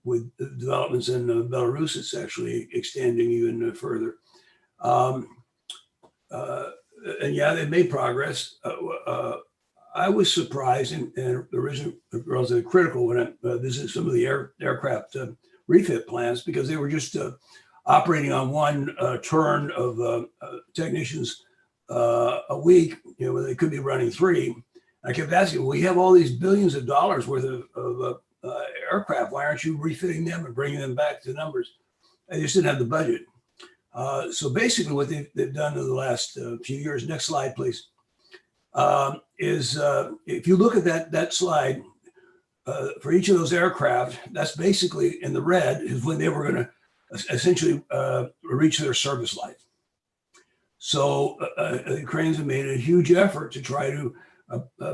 with developments in Belarus, it's actually extending even further. And yeah, they made progress. I was surprised and originally relatively critical when I visited some of the aircraft refit plants, because they were just operating on one turn of technicians a week, when they could be running 3. I kept asking, well, we have all these billions of dollars worth of aircraft. Why aren't you refitting them and bringing them back to numbers? They just didn't have the budget. So basically what they've done in the last few years, next slide, please, is if you look at that slide, for each of those aircraft, that's basically in the red is when they were going to essentially reach their service life. So the Ukrainians have made a huge effort to try to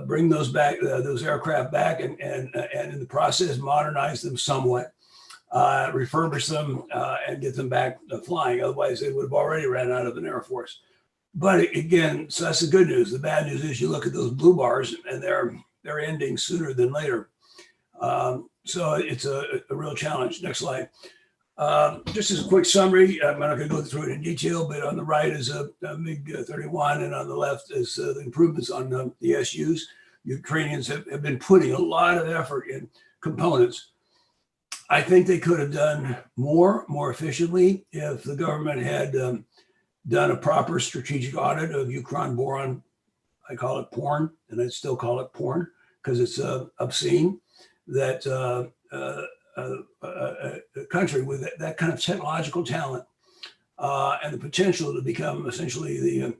bring those back, those aircraft back, and in the process modernize them somewhat, refurbish them, and get them back flying. Otherwise, they would have already ran out of an Air Force. But again, so that's the good news. The bad news is you look at those blue bars, and they're ending sooner than later. So it's a real challenge. Next slide. Just as a quick summary, I'm not going to go through it in detail, but on the right is a MiG-31, and on the left is the improvements on the SUs. Ukrainians have been putting a lot of effort in components. I think they could have done more efficiently if the government had done a proper strategic audit of Ukraine boron. I call it porn, and I still call it porn because it's obscene that a country with that kind of technological talent and the potential to become essentially the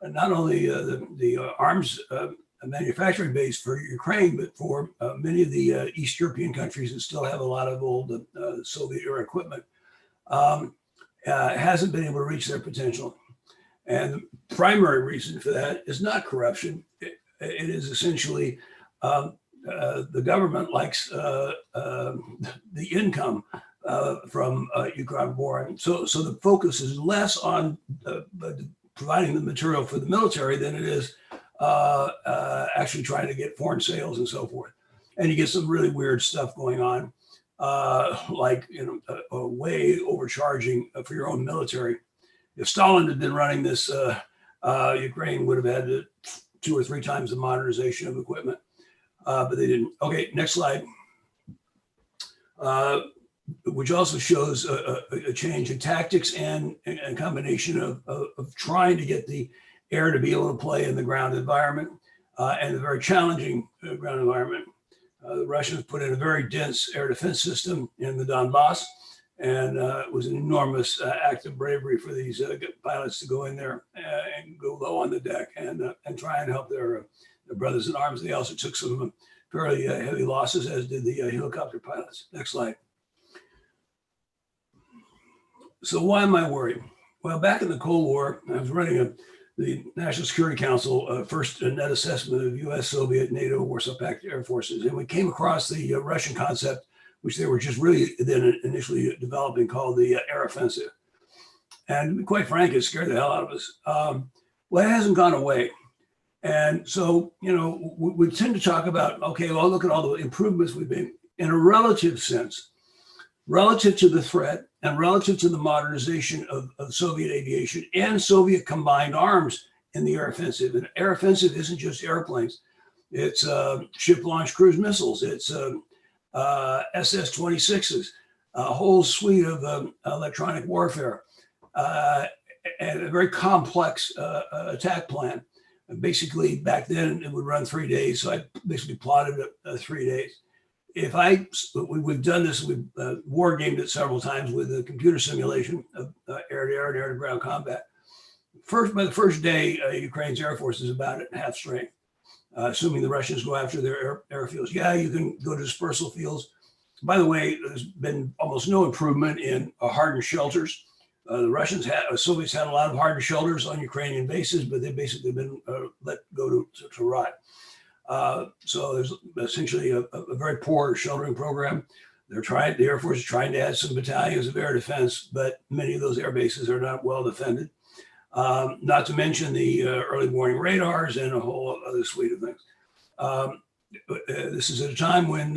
not only the arms manufacturing base for Ukraine, but for many of the East European countries that still have a lot of old Soviet era equipment, hasn't been able to reach their potential. And the primary reason for that is not corruption. It is essentially the government likes the income from Ukraine boron. So the focus is less on providing the material for the military than it is actually trying to get foreign sales and so forth. And you get some really weird stuff going on, like way overcharging for your own military. If Stalin had been running this, Ukraine would have had 2 or 3 times the modernization of equipment, but they didn't. Okay, next slide. Which also shows a change in tactics and a combination of trying to get the air to be able to play in the ground environment and a very challenging ground environment. The Russians put in a very dense air defense system in the Donbas, And it was an enormous act of bravery for these pilots to go in there and go low on the deck and try and help their brothers in arms. They also took some fairly heavy losses, as did the helicopter pilots. Next slide. So why am I worried? Well, back in the Cold War, I was running the National Security Council first net assessment of U.S., Soviet, NATO, Warsaw Pact air forces, and we came across the Russian concept, which they were just really then initially developing, called the air offensive. And to be quite frank, it scared the hell out of us. Well, it hasn't gone away. And so, you know, we tend to talk about, okay, well, look at all the improvements we've made in a relative sense, relative to the threat and relative to the modernization of Soviet aviation and Soviet combined arms in the air offensive. And air offensive isn't just airplanes. It's ship-launched cruise missiles. It's SS-26s, a whole suite of electronic warfare, and a very complex attack plan. And basically, back then, it would run 3 days. So I basically plotted 3 days. We've done this, we've war gamed it several times with the computer simulation of air-to-air and air-to-ground combat. By the first day, Ukraine's Air Force is about at half strength. Assuming the Russians go after their airfields. Yeah, you can go to dispersal fields. By the way, there's been almost no improvement in hardened shelters. The Soviets had a lot of hardened shelters on Ukrainian bases, but they've basically been let go to rot. So there's essentially a very poor sheltering program. The Air Force is trying to add some battalions of air defense, but many of those air bases are not well defended. Not to mention the early warning radars and a whole other suite of things. This is at a time when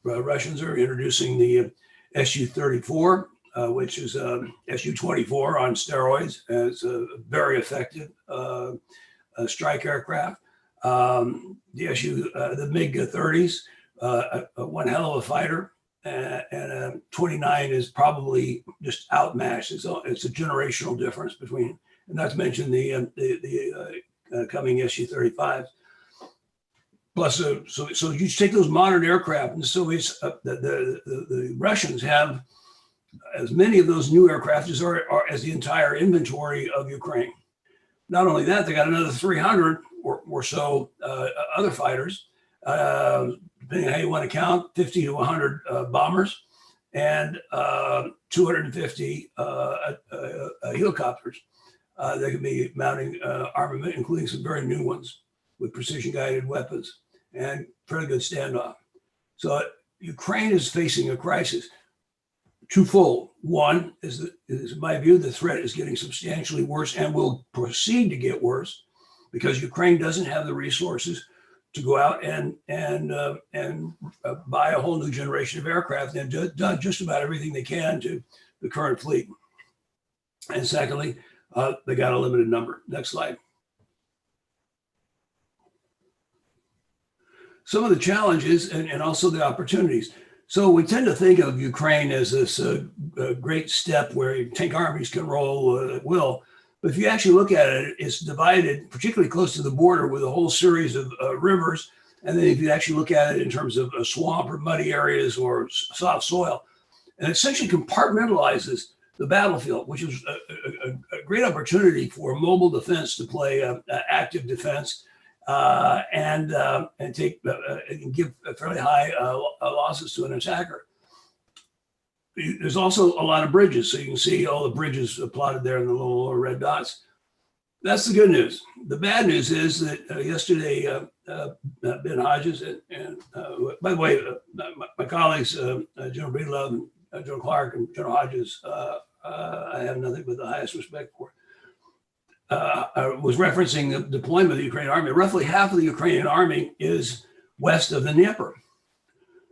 Russians are introducing the Su-34, which is Su-24 on steroids. And it's a very effective strike aircraft. The MiG-30s, one hell of a fighter. And 29 is probably just outmatched. It's a generational difference between, and not to mention the coming Su-35s. Plus, so you take those modern aircraft, and the Soviets, the Russians have as many of those new aircraft as the entire inventory of Ukraine. Not only that, they got another 300 or so other fighters, depending on how you want to count, 50 to 100 bombers, and 250 helicopters that can be mounting armament, including some very new ones with precision-guided weapons and fairly good standoff. So Ukraine is facing a crisis twofold. One is in my view, the threat is getting substantially worse and will proceed to get worse because Ukraine doesn't have the resources to go out and buy a whole new generation of aircraft. They've done just about everything they can to the current fleet. And secondly, they got a limited number. Next slide. Some of the challenges and also the opportunities. So we tend to think of Ukraine as this great step where tank armies can roll at will. But if you actually look at it, it's divided, particularly close to the border, with a whole series of rivers. And then if you actually look at it in terms of a swamp or muddy areas or soft soil, and essentially compartmentalizes the battlefield, which is a great opportunity for mobile defense to play active defense and give fairly high losses to an attacker. There's also a lot of bridges, so you can see all the bridges plotted there in the little red dots. That's the good news. The bad news is that yesterday, Ben Hodges and by the way, my colleagues, General Breedlove and General Clark and General Hodges, I have nothing but the highest respect for. Was referencing the deployment of the Ukrainian army. Roughly half of the Ukrainian army is west of the Dnieper.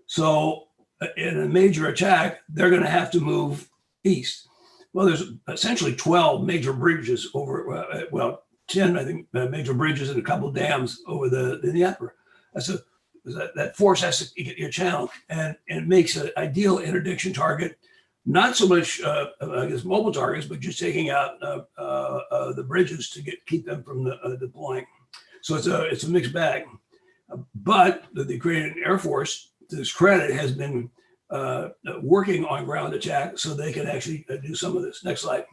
So in a major attack, they're going to have to move east. Well, there's essentially 12 major bridges over, 10, I think, major bridges and a couple of dams over the Dnieper. That force has to get your channel, and it makes an ideal interdiction target. Not so much, I guess, mobile targets, but just taking out the bridges to keep them from deploying. So it's a mixed bag. But the Ukrainian Air Force, to its credit, has been working on ground attack so they can actually do some of this. Next slide.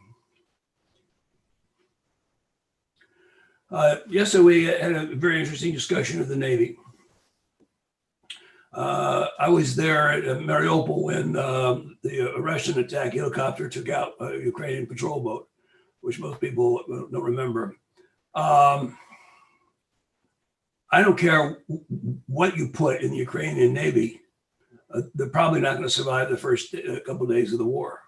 Yesterday we had a very interesting discussion of the Navy. I was there at Mariupol when the Russian attack helicopter took out a Ukrainian patrol boat, which most people don't remember. I don't care what you put in the Ukrainian Navy, they're probably not going to survive the first couple of days of the war.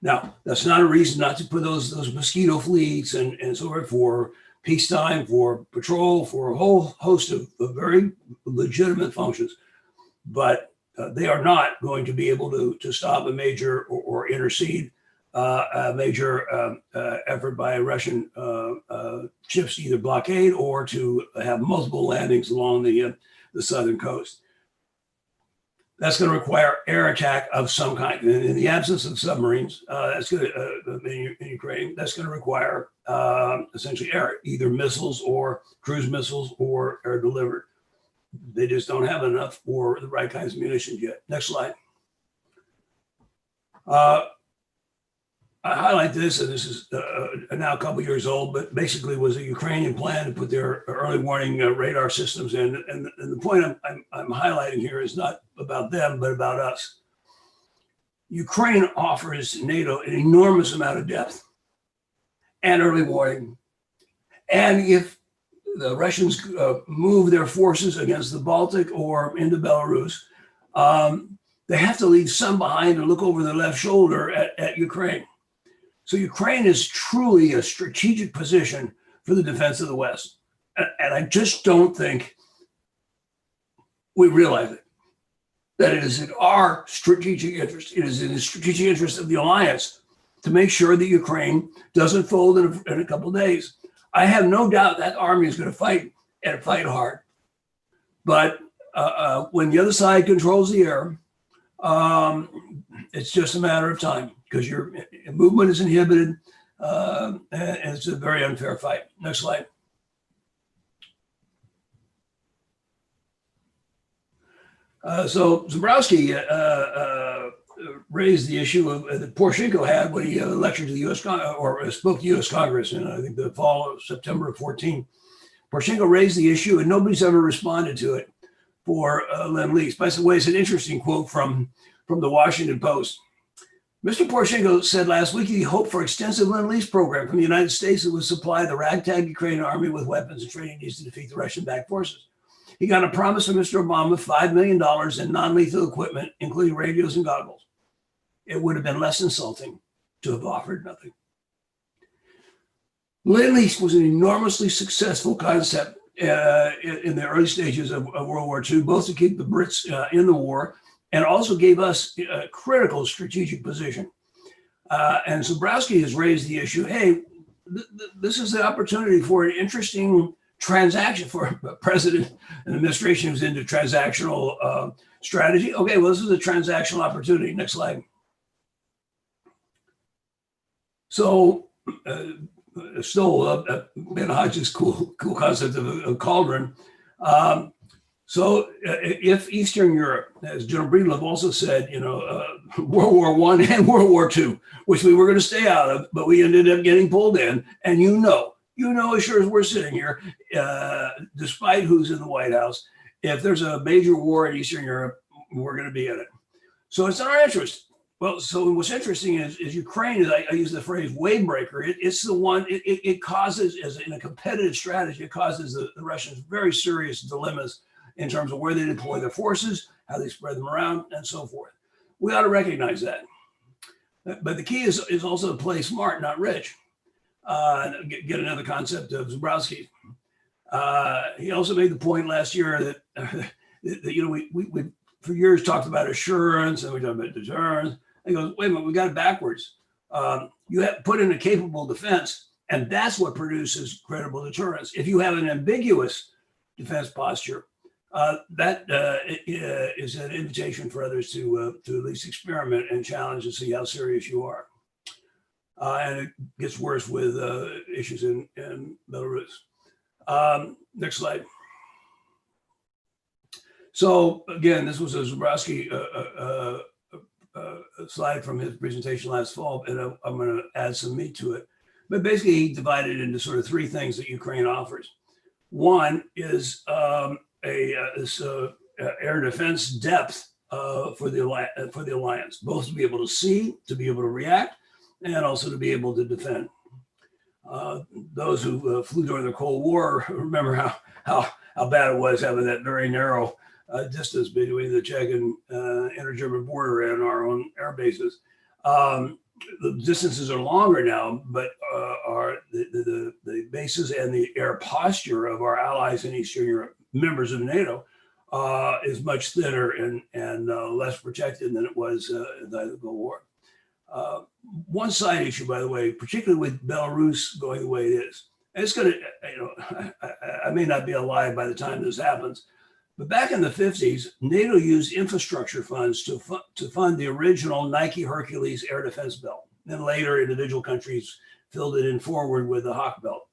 Now, that's not a reason not to put those mosquito fleets and so forth for peacetime, for patrol, for a whole host of very legitimate functions. But they are not going to be able to stop a major or intercede a major effort by Russian ships to either blockade or to have multiple landings along the southern coast. That's going to require air attack of some kind. In the absence of submarines, that's going to in Ukraine. That's going to require essentially air, either missiles or cruise missiles or air delivered. They just don't have enough or the right kinds of munitions yet. Next slide. I highlight this, and this is now a couple years old, but basically was a Ukrainian plan to put their early warning radar systems in. And the point I'm highlighting here is not about them, but about us. Ukraine offers NATO an enormous amount of depth and early warning. And if the Russians move their forces against the Baltic or into Belarus, they have to leave some behind and look over their left shoulder at Ukraine. So Ukraine is truly a strategic position for the defense of the West. And I just don't think we realize it, that it is in our strategic interest, it is in the strategic interest of the alliance to make sure that Ukraine doesn't fold in a couple of days. I have no doubt that army is going to fight and fight hard. But when the other side controls the air, it's just a matter of time because your movement is inhibited and it's a very unfair fight. Next slide. So Zabrowski raised the issue of that Poroshenko had when he lectured to the U.S. or spoke to U.S. Congress in I think the fall of September of 14. Poroshenko raised the issue and nobody's ever responded to it for Lend-Lease. By the way, it's an interesting quote from the Washington Post. Mr. Poroshenko said last week he hoped for extensive Lend-Lease program from the United States that would supply the ragtag Ukrainian army with weapons and training needs to defeat the Russian-backed forces. He got a promise from Mr. Obama of $5 million in non-lethal equipment, including radios and goggles. It would have been less insulting to have offered nothing. Lend-Lease was an enormously successful concept in the early stages of World War II, both to keep the Brits in the war and also gave us a critical strategic position. And Zabrowski has raised the issue, hey, this is the opportunity for an interesting transaction for a president and administration who's into transactional strategy. Okay, well, this is a transactional opportunity. Next slide. So, still Ben Hodges' cool concept of a cauldron. So if Eastern Europe, as General Breedlove also said, World War I and World War II, which we were going to stay out of, but we ended up getting pulled in, and you know, as sure as we're sitting here, despite who's in the White House, if there's a major war in Eastern Europe, we're going to be in it. So it's in our interest. Well, so what's interesting is Ukraine, I use the phrase wave breaker. It's the one, it causes, as in a competitive strategy, it causes the Russians very serious dilemmas in terms of where they deploy their forces, how they spread them around, and so forth. We ought to recognize that. But the key is also to play smart, not rich. Get another concept of Zabrowski. He also made the point last year that we for years talked about assurance and we talked about deterrence. And he goes, wait a minute, we got it backwards. You have put in a capable defense, and that's what produces credible deterrence. If you have an ambiguous defense posture, that is an invitation for others to at least experiment and challenge and see how serious you are. And it gets worse with issues in Belarus. Next slide. So again, this was a Zabrowski a slide from his presentation last fall, and I'm going to add some meat to it. But basically, he divided it into sort of three things that Ukraine offers. One is air defense depth for the alliance, both to be able to see, to be able to react, and also to be able to defend. Those who flew during the Cold War remember how bad it was having that very narrow distance between the Czech and inter-German border and our own air bases. The distances are longer now, but the bases and the air posture of our allies in Eastern Europe, members of NATO, is much thinner and less protected than it was in the Cold War. One side issue, by the way, particularly with Belarus going the way it is, and it's going to, I may not be alive by the time this happens, but back in the 50s, NATO used infrastructure funds to fund the original Nike Hercules air defense belt. Then later, individual countries filled it in forward with the Hawk belt.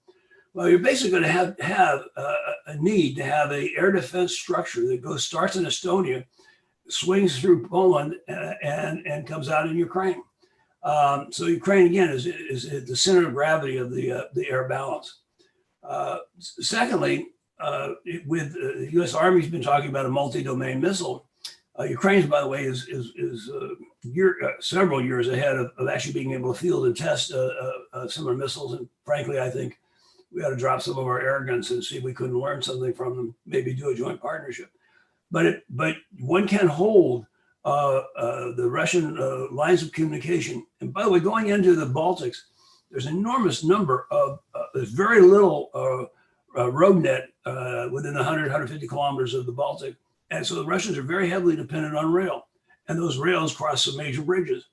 Well, you're basically going to have a need to have an air defense structure that starts in Estonia, swings through Poland, and comes out in Ukraine. So Ukraine, again, is at the center of gravity of the air balance. Secondly, with the U.S. Army's been talking about a multi-domain missile. Ukraine's, by the way, is several years ahead of actually being able to field and test similar missiles. And frankly, I think we ought to drop some of our arrogance and see if we couldn't learn something from them, maybe do a joint partnership. But one can hold the Russian lines of communication. And by the way, going into the Baltics, there's an enormous number of, there's very little road net within the 100, 150 kilometers of the Baltic. And so the Russians are very heavily dependent on rail. And those rails cross some major bridges.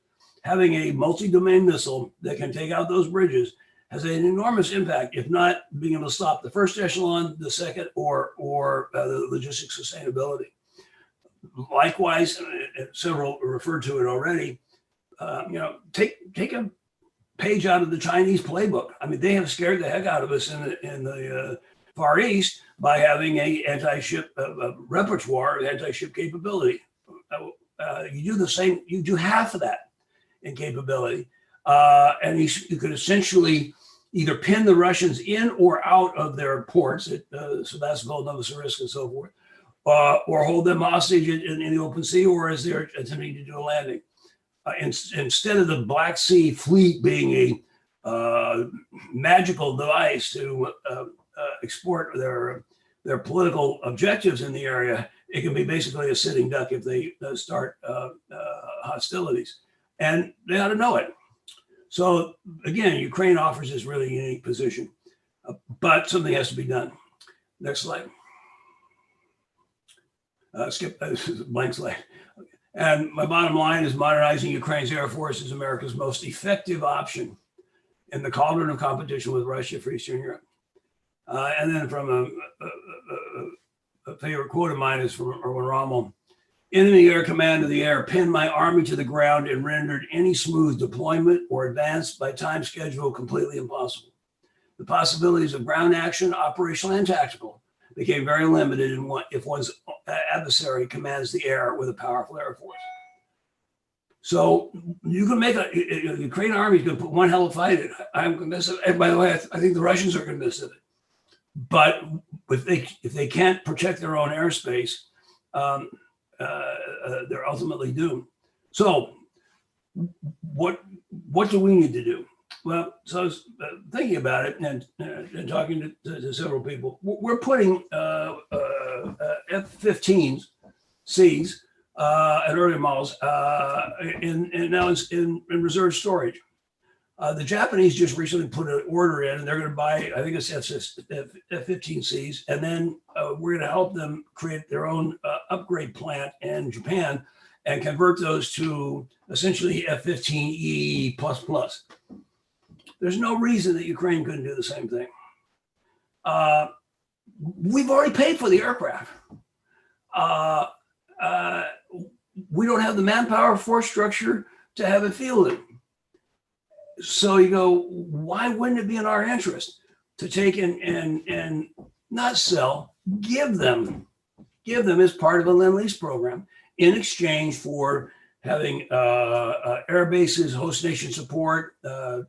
Having a multi-domain missile that can take out those bridges has an enormous impact, if not being able to stop the first echelon, the second, or the logistics sustainability. Likewise, and several referred to it already, take a page out of the Chinese playbook. I mean, they have scared the heck out of us in the Far East by having a anti-ship repertoire, anti-ship capability. You do the same, you do half of that in capability. And you could essentially either pin the Russians in or out of their ports at Sevastopol, Novosibirsk, and so forth, or hold them hostage in the open sea, or as they're attempting to do a landing. Instead of the Black Sea fleet being a magical device to export their political objectives in the area, it can be basically a sitting duck if they start hostilities. And they ought to know it. So again, Ukraine offers this really unique position, but something has to be done. Next slide. Skip, this is a blank slide. And my bottom line is modernizing Ukraine's Air Force is America's most effective option in the cauldron of competition with Russia for Eastern Europe. And then from a favorite quote of mine is from Erwin Rommel. Enemy air command of the air pinned my army to the ground and rendered any smooth deployment or advance by time schedule completely impossible. The possibilities of ground action, operational and tactical, became very limited if one's adversary commands the air with a powerful air force. So you can make the Ukrainian army is going to put one hell of a fight in. I'm convinced of, and by the way, I think the Russians are convinced of it. But if they can't protect their own airspace, they're ultimately doomed. So what do we need to do? Well, so I was thinking about it and talking to several people. We're putting F-15Cs and earlier models in reserve storage. The Japanese just recently put an order in, and they're going to buy, I think it's F-15Cs, and then we're going to help them create their own upgrade plant in Japan and convert those to essentially F-15E++. There's no reason that Ukraine couldn't do the same thing. We've already paid for the aircraft. We don't have the manpower force structure to have it fielded. So you go, why wouldn't it be in our interest to take and not sell, give them as part of a Lend-Lease program in exchange for having air bases, host nation support,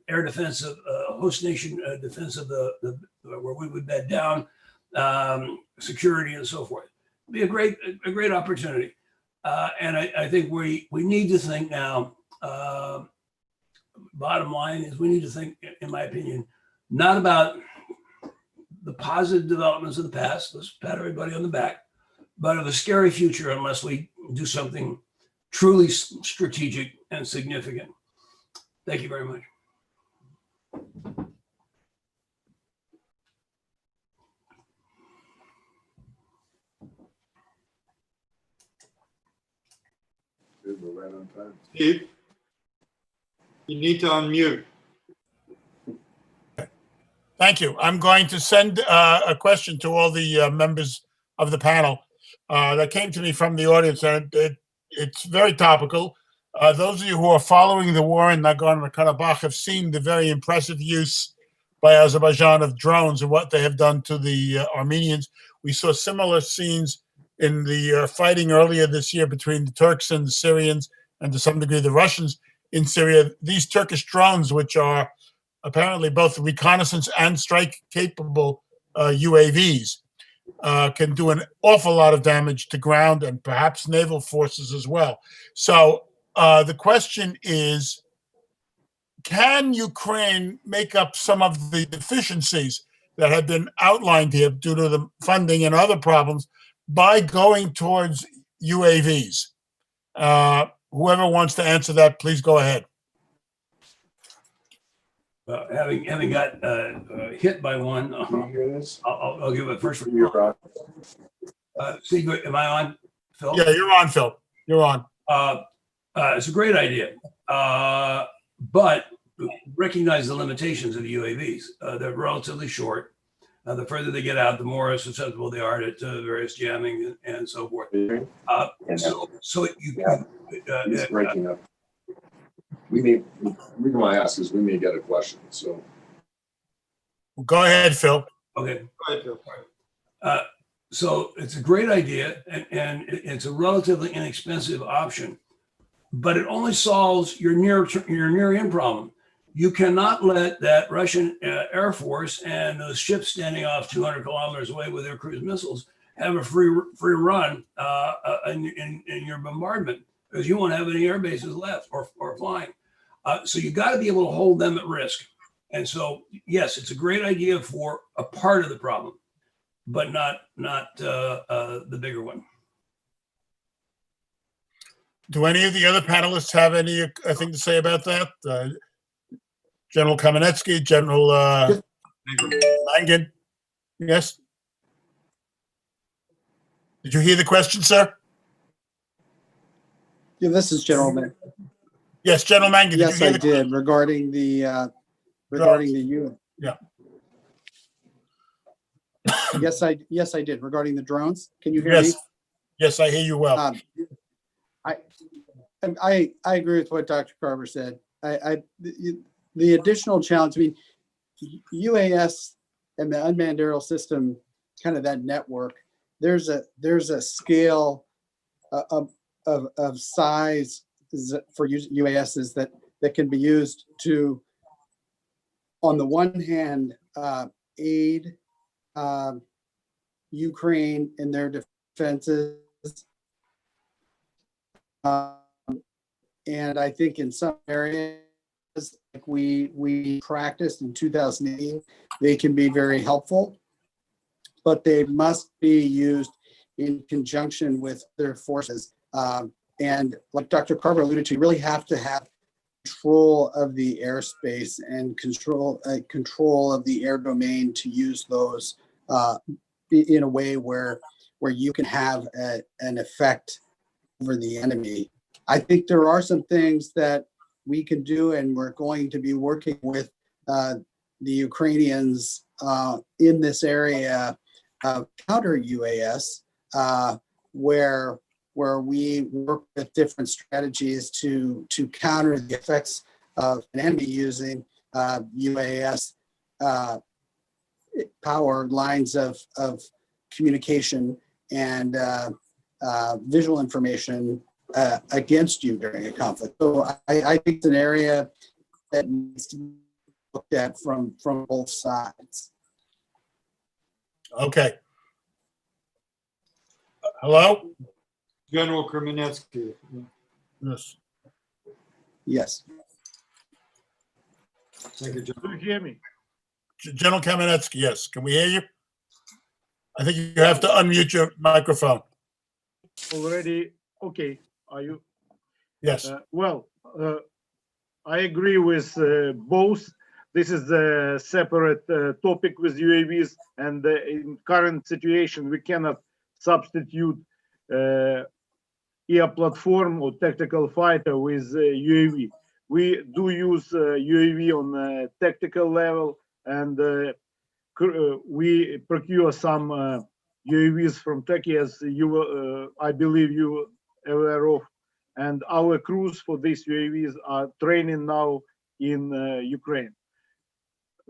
air defense of host nation defense of the where we would bed down, security and so forth. It'd be a great opportunity. And I think we need to think now, bottom line is we need to think, in my opinion, not about the positive developments of the past, let's pat everybody on the back, but of a scary future unless we do something truly strategic and significant. Thank you very much. We're right on time. Steve, you need to unmute. Thank you. I'm going to send a question to all the members of the panel that came to me from the audience, and it's very topical. Those of you who are following the war in Nagorno-Karabakh have seen the very impressive use by Azerbaijan of drones and what they have done to the Armenians. We saw similar scenes in the fighting earlier this year between the Turks and the Syrians, and to some degree the Russians in Syria. These Turkish drones, which are apparently both reconnaissance and strike capable UAVs, can do an awful lot of damage to ground and perhaps naval forces as well. So the question is, can Ukraine make up some of the deficiencies that have been outlined here due to the funding and other problems by going towards UAVs? Whoever wants to answer that, please go ahead. Having got hit by one, Can you hear this? I'll give it first. You're on. Steve, am I on, Phil? Yeah, you're on, Phil. You're on. It's a great idea, but recognize the limitations of UAVs. They're relatively short. The further they get out, the more susceptible they are to various jamming and so forth. So It's breaking up. The reason why I ask is we may get a question. So Go ahead, Phil. Okay. Go ahead, Phil. So it's a great idea, and it's a relatively inexpensive option, but it only solves your near-in problem. You cannot let that Russian Air Force and those ships standing off 200 kilometers away with their cruise missiles have a free run in your bombardment, because you won't have any air bases left or flying. So you got to be able to hold them at risk. And so, yes, it's a great idea for a part of the problem, but not the bigger one. Do any of the other panelists have anything to say about that? General Kamenetsky, General Langen? Yes? Did you hear the question, sir? Yeah, this is General Mangan. Yes, General Mangan. Yes, I did, regarding the UN. Yeah. Yes, I did, regarding the drones. Can you hear me? Yes, I hear you well. I agree with what Dr. Carver said. The additional challenge, I mean, UAS and the unmanned aerial system, kind of that network, there's a scale of size for UASs that can be used to, on the one hand, aid Ukraine in their defenses. And I think in some areas, like we practiced in 2018, they can be very helpful, but they must be used in conjunction with their forces. And like Dr. Carver alluded to, you really have to have control of the airspace and control of the air domain to use those in a way where you can have an effect over the enemy. I think there are some things that we can do, and we're going to be working with the Ukrainians in this area of counter UAS, where we work with different strategies to counter the effects of an enemy using UAS power lines of communication and visual information against you during a conflict. So I think it's an area that needs to be looked at from both sides. Okay. Hello? General Kremenetsky. Yes. Yes. Thank you, Do General. you hear me? General Kamenetsky, yes. Can we hear you? I think you have to unmute your microphone. Already, okay. Are you? Yes. Well, I agree with both. This is a separate topic with UAVs, and in current situation, we cannot substitute air platform or tactical fighter with UAV. We do use UAV on a tactical level, and we procure some UAVs from Turkey, as you, I believe you are aware of. And our crews for these UAVs are training now in Ukraine.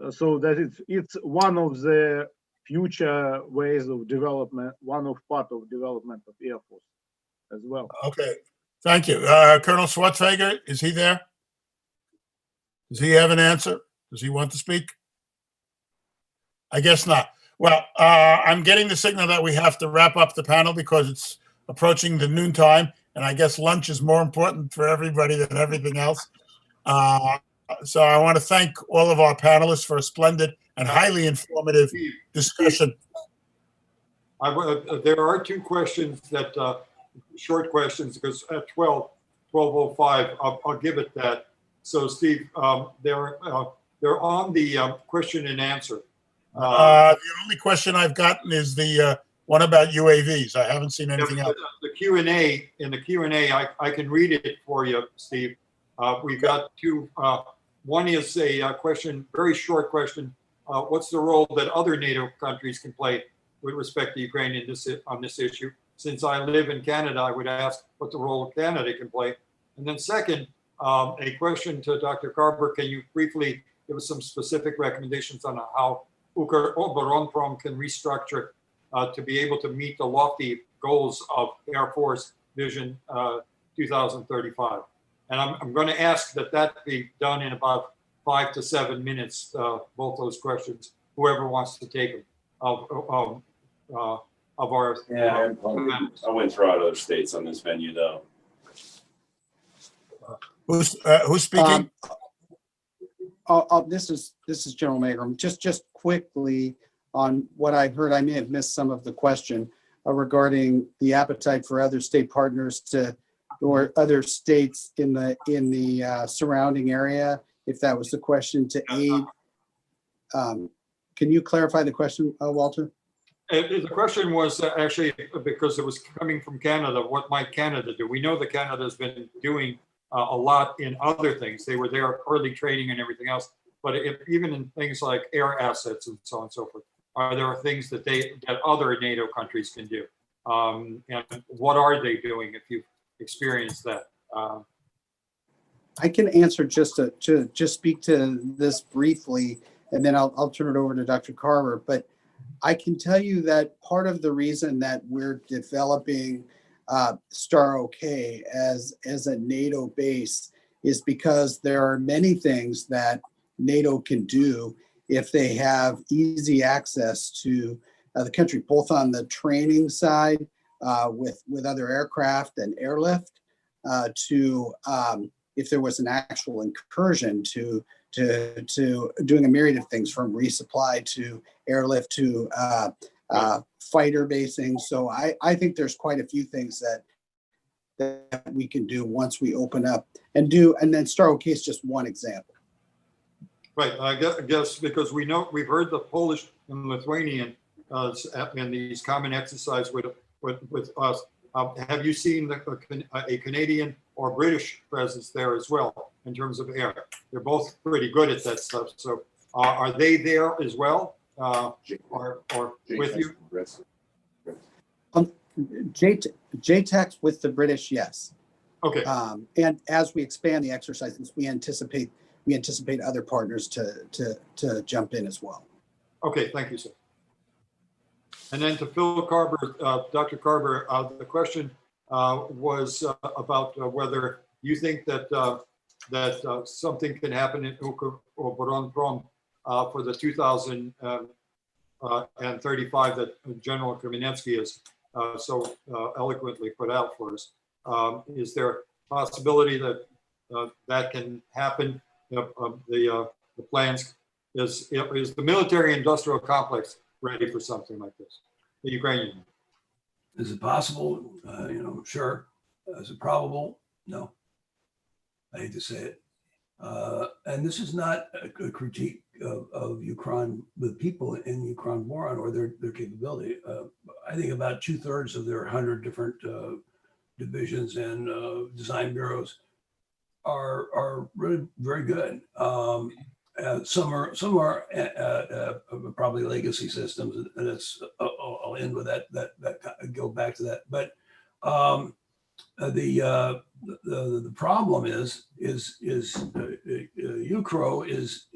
So that it's one of the future ways of development, one of part of development of Air Force as well. Okay. Thank you. Colonel Schwarzenegger, is he there? Does he have an answer? Does he want to speak? I guess not. Well, I'm getting the signal that we have to wrap up the panel because it's approaching the noon time, and I guess lunch is more important for everybody than everything else. So I want to thank all of our panelists for a splendid and highly informative discussion. There are two questions that, short questions, because at 12:05, I'll give it that. So Steve, they're on the question and answer. The only question I've gotten is the one about UAVs. I haven't seen anything else. The Q&A, in the Q&A, I can read it for you, Steve. We've got two. One is a question, very short question. What's the role that other NATO countries can play with respect to Ukraine on this issue? Since I live in Canada, I would ask what the role of Canada can play. And then second, a question to Dr. Carver. Can you briefly give us some specific recommendations on how Ukroboronprom can restructure to be able to meet the lofty goals of Air Force Vision 2035? And I'm going to ask that be done in about 5 to 7 minutes, both those questions, whoever wants to take them, of our. Yeah, I went through other states on this venue, though. Who's speaking? This is General Magrum. Just quickly on what I heard, I may have missed some of the question regarding the appetite for other state partners or other states in the surrounding area. If that was the question, to aid. Can you clarify the question, Walter? The question was actually, because it was coming from Canada, what might Canada do? We know that Canada has been doing a lot in other things. They were there early training and everything else, but even in things like air assets and so on and so forth, are there things that other NATO countries can do? And what are they doing if you've experienced that? I can answer just to speak to this briefly, and then I'll turn it over to Dr. Carver. But I can tell you that part of the reason that we're developing Star OK as a NATO base is because there are many things that NATO can do if they have easy access to the country, both on the training side with other aircraft and airlift, to if there was an actual incursion to doing a myriad of things, from resupply to airlift to fighter basing. So I think there's quite a few things that we can do once we open up and then Star OK is just one example. Right, I guess because we've heard the Polish and Lithuanian in these common exercises with us. Have you seen a Canadian or British presence there as well in terms of air? They're both pretty good at that stuff. So are they there as well, or with you? JTAC's with the British, yes. Okay. And as we expand the exercises, we anticipate other partners to jump in as well. Okay, thank you, sir. And then to Phil Carver, Dr. Carver, the question was about whether you think that something can happen in Ukroboronprom for the 2035 that General Kremenetsky has so eloquently put out for us. Is there a possibility that that can happen? The plans is the military-industrial complex ready for something like this? The Ukrainian. Is it possible? Sure. Is it probable? No. I hate to say it. And this is not a critique of Ukraine, the people in Ukraine Moron or their capability. I think about 2/3 of their 100 different divisions and design bureaus are really very good. Some are probably legacy systems, and it's I'll end with that go back to that. But the problem is Ukro is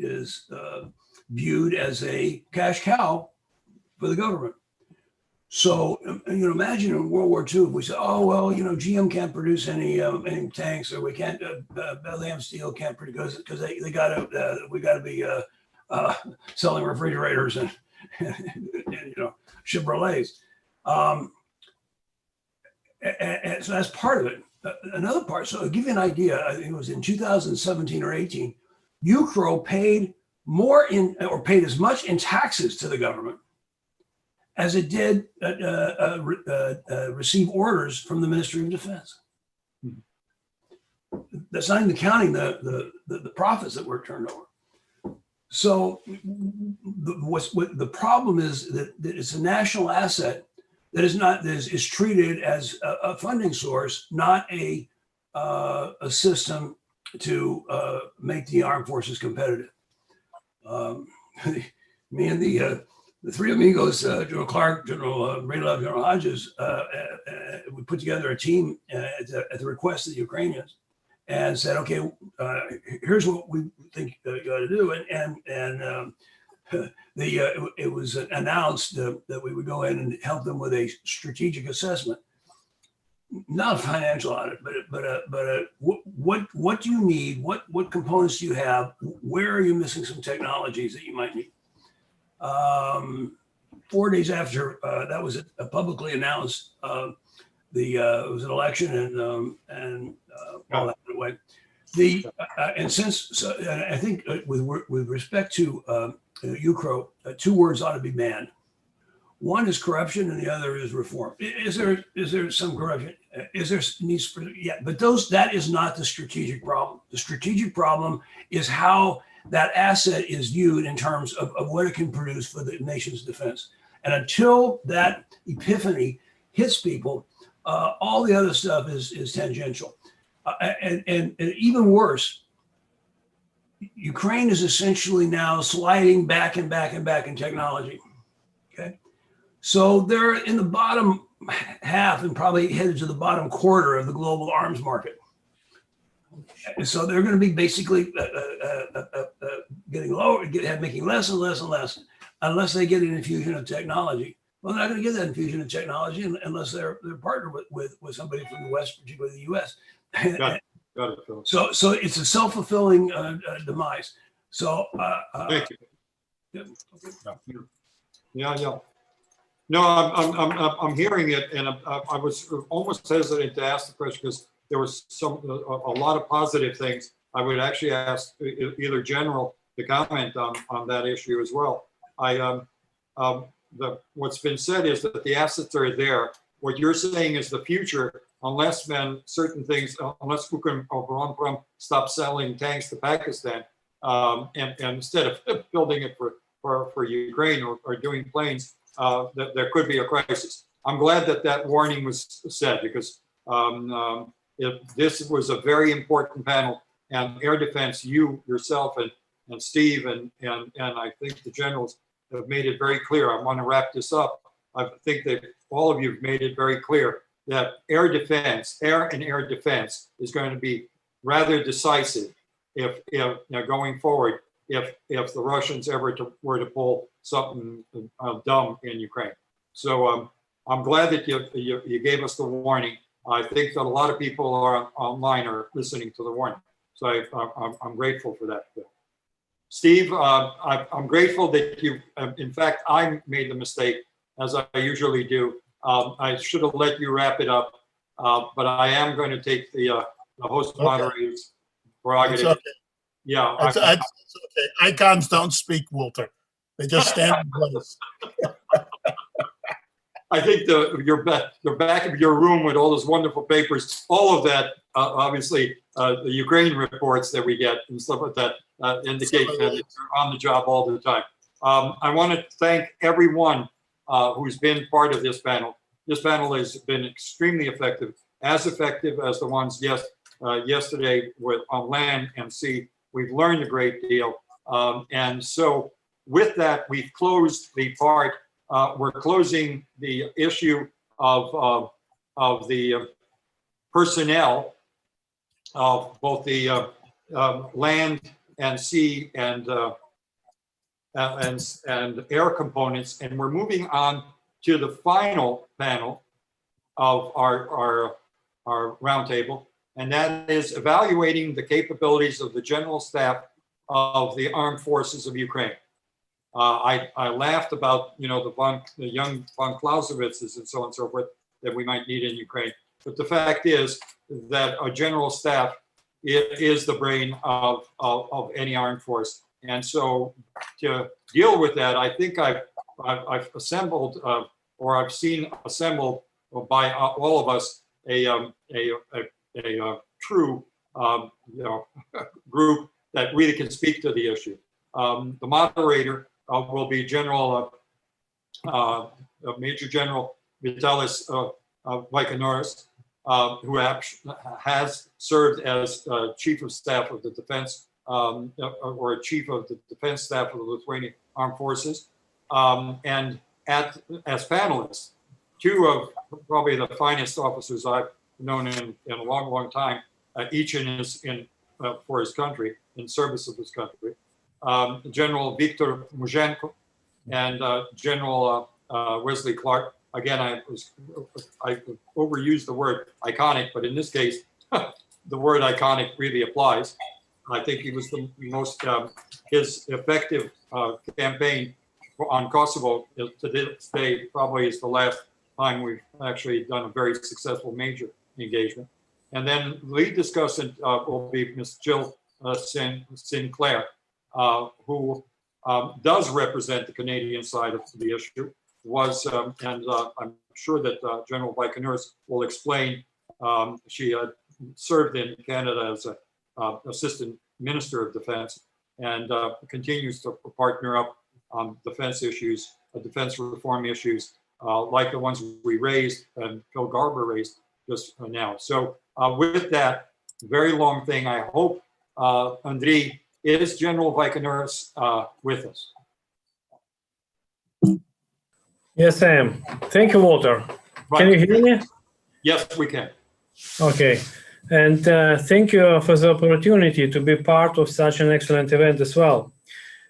viewed as a cash cow for the government. So imagine in World War II if we said, oh well, GM can't produce any tanks, or we can't Bethlehem Steel can't produce because we got to be selling refrigerators and Chevrolets. And so that's part of it. Another part, so I'll give you an idea. I think it was in 2017 or 18, Ukro paid paid as much in taxes to the government as it did receive orders from the Ministry of Defense. That's not even counting the profits that were turned over. So the problem is that it's a national asset that is treated as a funding source, not a system to make the armed forces competitive. Me and the three amigos, General Clark, General Brylov, General Hodges, we put together a team at the request of the Ukrainians and said, okay, here's what we think you ought to do. It was announced that we would go in and help them with a strategic assessment, not a financial audit, but what do you need? What components do you have? Where are you missing some technologies that you might need? 4 days after that was publicly announced, it was an election and all that went away. And I think with respect to Ukro, 2 words ought to be banned. One is corruption, and the other is reform. Is there some corruption? Is there needs for? Yeah, but that is not the strategic problem. The strategic problem is how that asset is viewed in terms of what it can produce for the nation's defense. And until that epiphany hits people, all the other stuff is tangential. And even worse, Ukraine is essentially now sliding back and back and back in technology. Okay, so they're in the bottom half and probably headed to the bottom quarter of the global arms market. And so they're going to be basically getting lower, making less and less and less, unless they get an infusion of technology. Well, they're not going to get that infusion of technology unless they're partnered with somebody from the West, particularly the U.S. Got it, Phil. So it's a self-fulfilling demise. So thank you. Yeah. Okay. Yeah. No, I'm hearing it, and I was almost hesitant to ask the question because there was a lot of positive things. I would actually ask either General to comment on that issue as well. What's been said is that the assets are there. What you're saying is the future, unless certain things, unless Ukroboronprom stops selling tanks to Pakistan, and instead of building it for Ukraine or doing planes, that there could be a crisis. I'm glad that warning was said because this was a very important panel, and air defense, you yourself and Steve and I think the generals have made it very clear. I want to wrap this up. I think that all of you have made it very clear that air and air defense is going to be rather decisive if going forward if the Russians ever were to pull something dumb in Ukraine. So I'm glad that you gave us the warning. I think that a lot of people are online are listening to the warning. So I'm grateful for that. Steve, I'm grateful that you, in fact, I made the mistake, as I usually do. I should have let you wrap it up, but I am going to take the host moderator's prerogative. It's okay. Yeah. It's okay. Icons don't speak, Walter. They just stand in place. I think the back of your room with all those wonderful papers, all of that, obviously, the Ukraine reports that we get and stuff like that indicate that you're on the job all the time. I want to thank everyone who's been part of this panel. This panel has been extremely effective as the ones yesterday with on land and sea. We've learned a great deal. And so with that, we've closed the part. We're closing the issue of the personnel of both the land and sea and air components, and we're moving on to the final panel of our roundtable, and that is evaluating the capabilities of the general staff of the armed forces of Ukraine. I laughed about, the young von Clausewitzes and so on and so forth that we might need in Ukraine. But the fact is that a general staff is the brain of any armed force. And so to deal with that, I think I've assembled, or I've seen assembled by all of us a true group that really can speak to the issue. The moderator will be Major General Vitalis Vaikanoris, who has served as Chief of Staff of the Defense, or Chief of the Defense Staff of the Lithuanian Armed Forces, and as panelists, two of probably the finest officers I've known in a long, long time, each for his country, in service of his country. General Viktor Muzhenko and General Wesley Clark. Again, I overused the word iconic, but in this case, the word iconic really applies. I think he was the most, his effective campaign on Kosovo to this day probably is the last time we've actually done a very successful major engagement. And then lead discussant will be Ms. Jill Sinclair, who does represent the Canadian side of the issue, and I'm sure that General Vaikanoris will explain. She served in Canada as an assistant minister of defense and continues to partner up on defense issues, defense reform issues, like the ones we raised and Phil Garber raised just now. So with that very long thing, I hope, Andriy, is General Vaikanoris with us? Yes, I am. Thank you, Walter. Right. Can you hear me? Yes, we can. Okay. And thank you for the opportunity to be part of such an excellent event as well.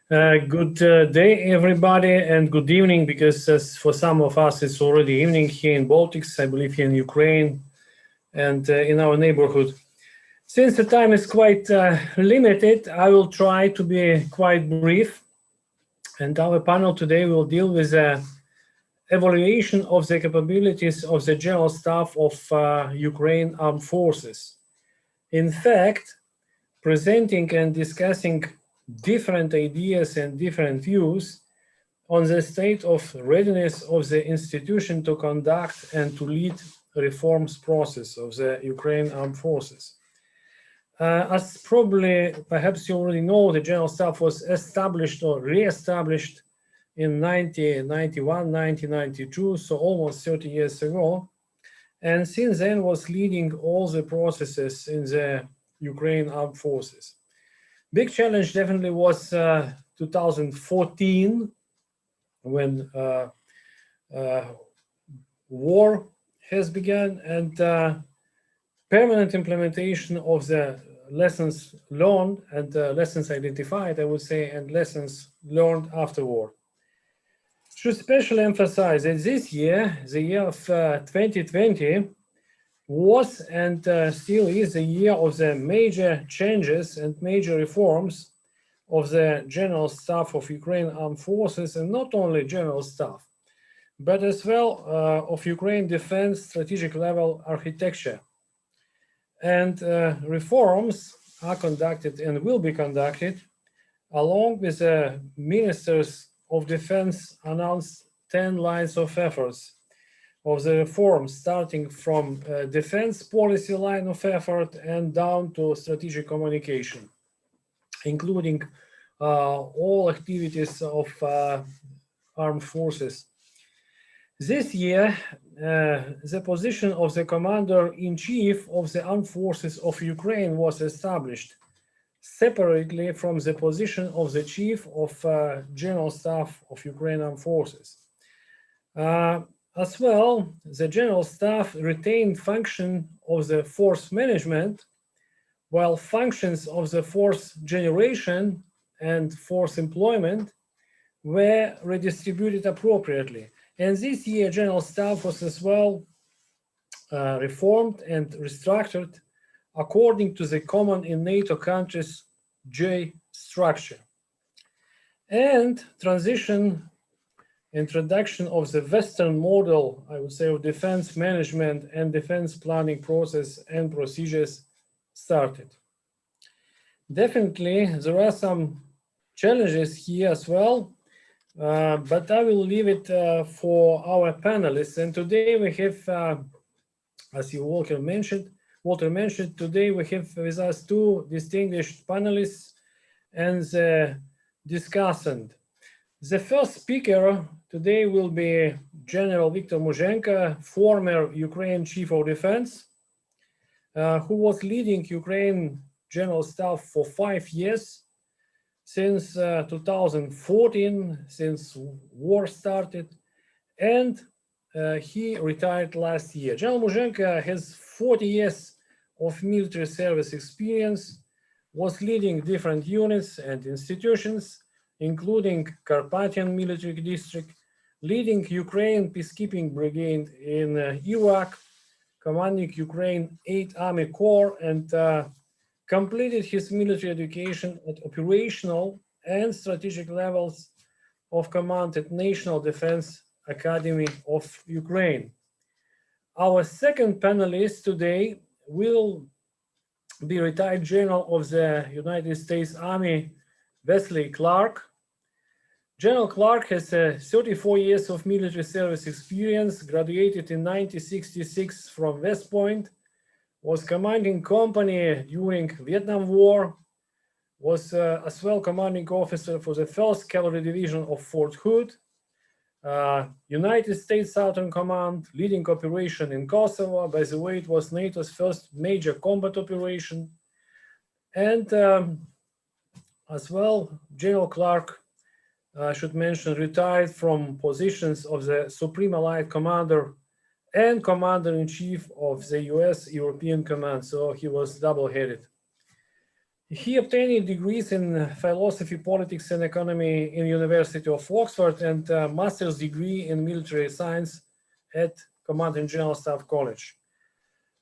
Good day, everybody, and good evening, because for some of us, it's already evening here in Baltics, I believe here in Ukraine and in our neighborhood. Since the time is quite limited, I will try to be quite brief. And our panel today will deal with the evaluation of the capabilities of the General Staff of Ukraine Armed Forces. In fact, presenting and discussing different ideas and different views on the state of readiness of the institution to conduct and to lead reforms process of the Ukraine Armed Forces. As probably, perhaps you already know, the General Staff was established or re-established in 1991, 1992, so almost 30 years ago. And since then was leading all the processes in the Ukraine Armed Forces. Big challenge definitely was 2014, when war has begun, and permanent implementation of the lessons learned and lessons identified, I would say, and lessons learned after war. Should especially emphasize that this year, the year of 2020, was and still is a year of the major changes and major reforms of the General Staff of Ukraine Armed Forces, and not only General Staff, but as well of Ukraine defense strategic level architecture. And reforms are conducted and will be conducted along with the Ministers of Defense announced 10 lines of efforts of the reforms, starting from defense policy line of effort and down to strategic communication, including all activities of armed forces. This year, the position of the Commander-in-Chief of the Armed Forces of Ukraine was established separately from the position of the Chief of General Staff of Ukraine Armed Forces. As well, the General Staff retained function of the force management, while functions of the force generation and force employment were redistributed appropriately. And this year, General Staff was as well reformed and restructured according to the common in NATO countries J structure. And introduction of the Western model, I would say, of defense management and defense planning process and procedures started. Definitely, there are some challenges here as well, but I will leave it for our panelists. And today we have, as Walter mentioned, today we have with us two distinguished panelists and the discussant. The first speaker today will be General Viktor Muzhenko, former Ukraine Chief of Defense, who was leading Ukraine General Staff for 5 years, since 2014, since war started, and he retired last year. General Muzhenko has 40 years of military service experience, was leading different units and institutions, including Carpathian Military District, leading Ukraine Peacekeeping Brigade in Iraq, commanding Ukraine 8th Army Corps, and completed his military education at operational and strategic levels of command at National Defense Academy of Ukraine. Our second panelist today will be retired General of the United States Army, Wesley Clark. General Clark has 34 years of military service experience, graduated in 1966 from West Point, was commanding company during Vietnam War, was as well commanding officer for the 1st Cavalry Division of Fort Hood, United States Southern Command, leading operation in Kosovo. By the way, it was NATO's first major combat operation. And as well, General Clark, I should mention, retired from positions of the Supreme Allied Commander and Commander-in-Chief of the US European Command, so he was double-headed. He obtained degrees in philosophy, politics, and economy in University of Oxford and a master's degree in military science at Command and General Staff College.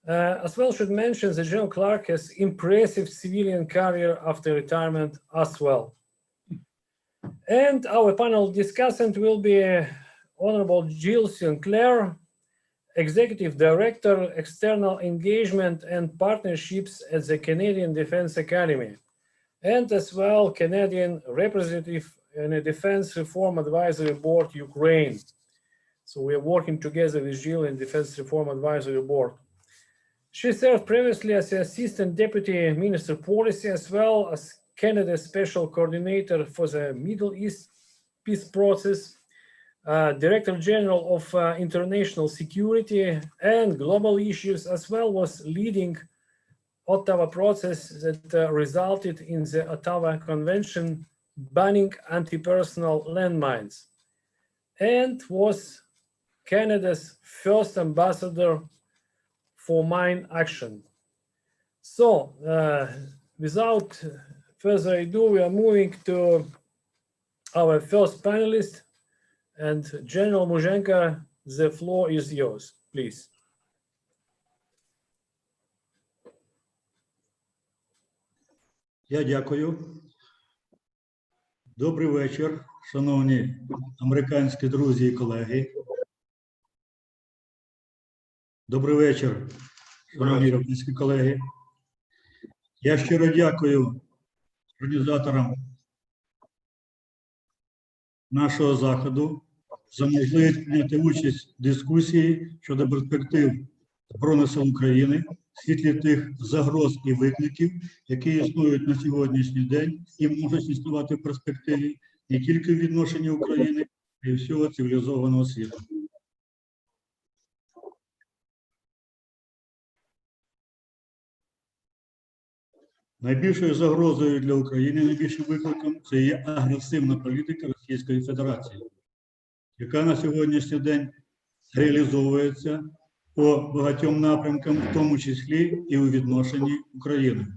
As well, should mention that General Clark has impressive civilian career after retirement as well. And our panel discussant will be Honorable Jill Sinclair, Executive Director, External Engagement and Partnerships at the Canadian Defense Academy, and as well Canadian Representative in the Defense Reform Advisory Board, Ukraine. So we are working together with Jill in Defense Reform Advisory Board. She served previously as the Assistant Deputy Minister Policy, as well as Canada's Special Coordinator for the Middle East Peace Process, Director General of International Security and Global Issues, as well was leading Ottawa process that resulted in the Ottawa Convention banning anti-personnel landmines, and was Canada's first ambassador for mine action. So without further ado, we are moving to our first panelist. And General Muzhenko, the floor is yours, please. Я дякую. Добрий вечір, шановні американські друзі і колеги. Добрий вечір, шановні європейські колеги. Я щиро дякую організаторам нашого заходу за можливість прийняти участь в дискусії щодо перспектив Збройних сил України в світлі тих загроз і викликів, які існують на сьогоднішній день і можуть існувати в перспективі не тільки в відношенні України, а й всього цивілізованого світу. Найбільшою загрозою для України, найбільшим викликом – це є агресивна політика Російської Федерації, яка на сьогоднішній день реалізовується по багатьом напрямкам, в тому числі і у відношенні України.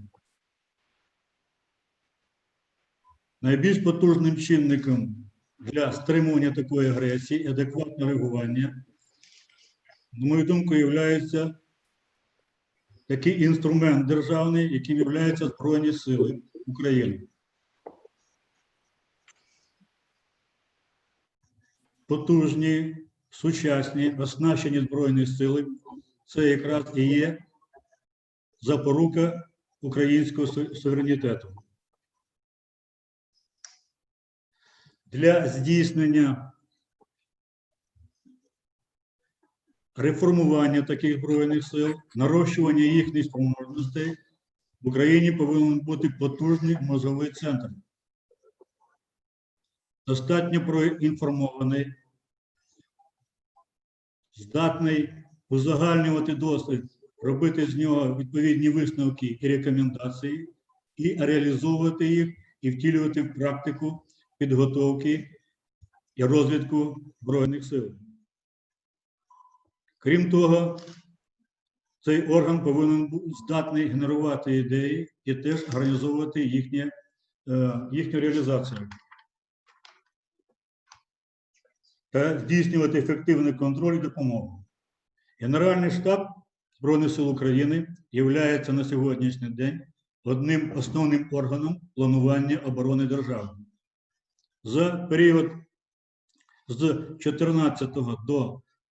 Найбільш потужним чинником для стримування такої агресії і адекватного реагування, на мою думку, є такий інструмент державний, яким є Збройні Сили України. Потужні, сучасні, оснащені Збройні Сили – це якраз і є запорука українського суверенітету. Для здійснення реформування таких Збройних сил, нарощування їхніх спроможностей в Україні повинен бути потужний мозговий центр. Достатньо проінформований, здатний узагальнювати досвід, робити з нього відповідні висновки і рекомендації, і реалізовувати їх, і втілювати в практику підготовки і розвитку Збройних сил. Крім того, цей орган повинен бути здатний генерувати ідеї і теж організовувати їхню реалізацію. Та здійснювати ефективний контроль і допомогу. Генеральний штаб Збройних сил України є на сьогоднішній день одним основним органом планування оборони держави. За період з 2014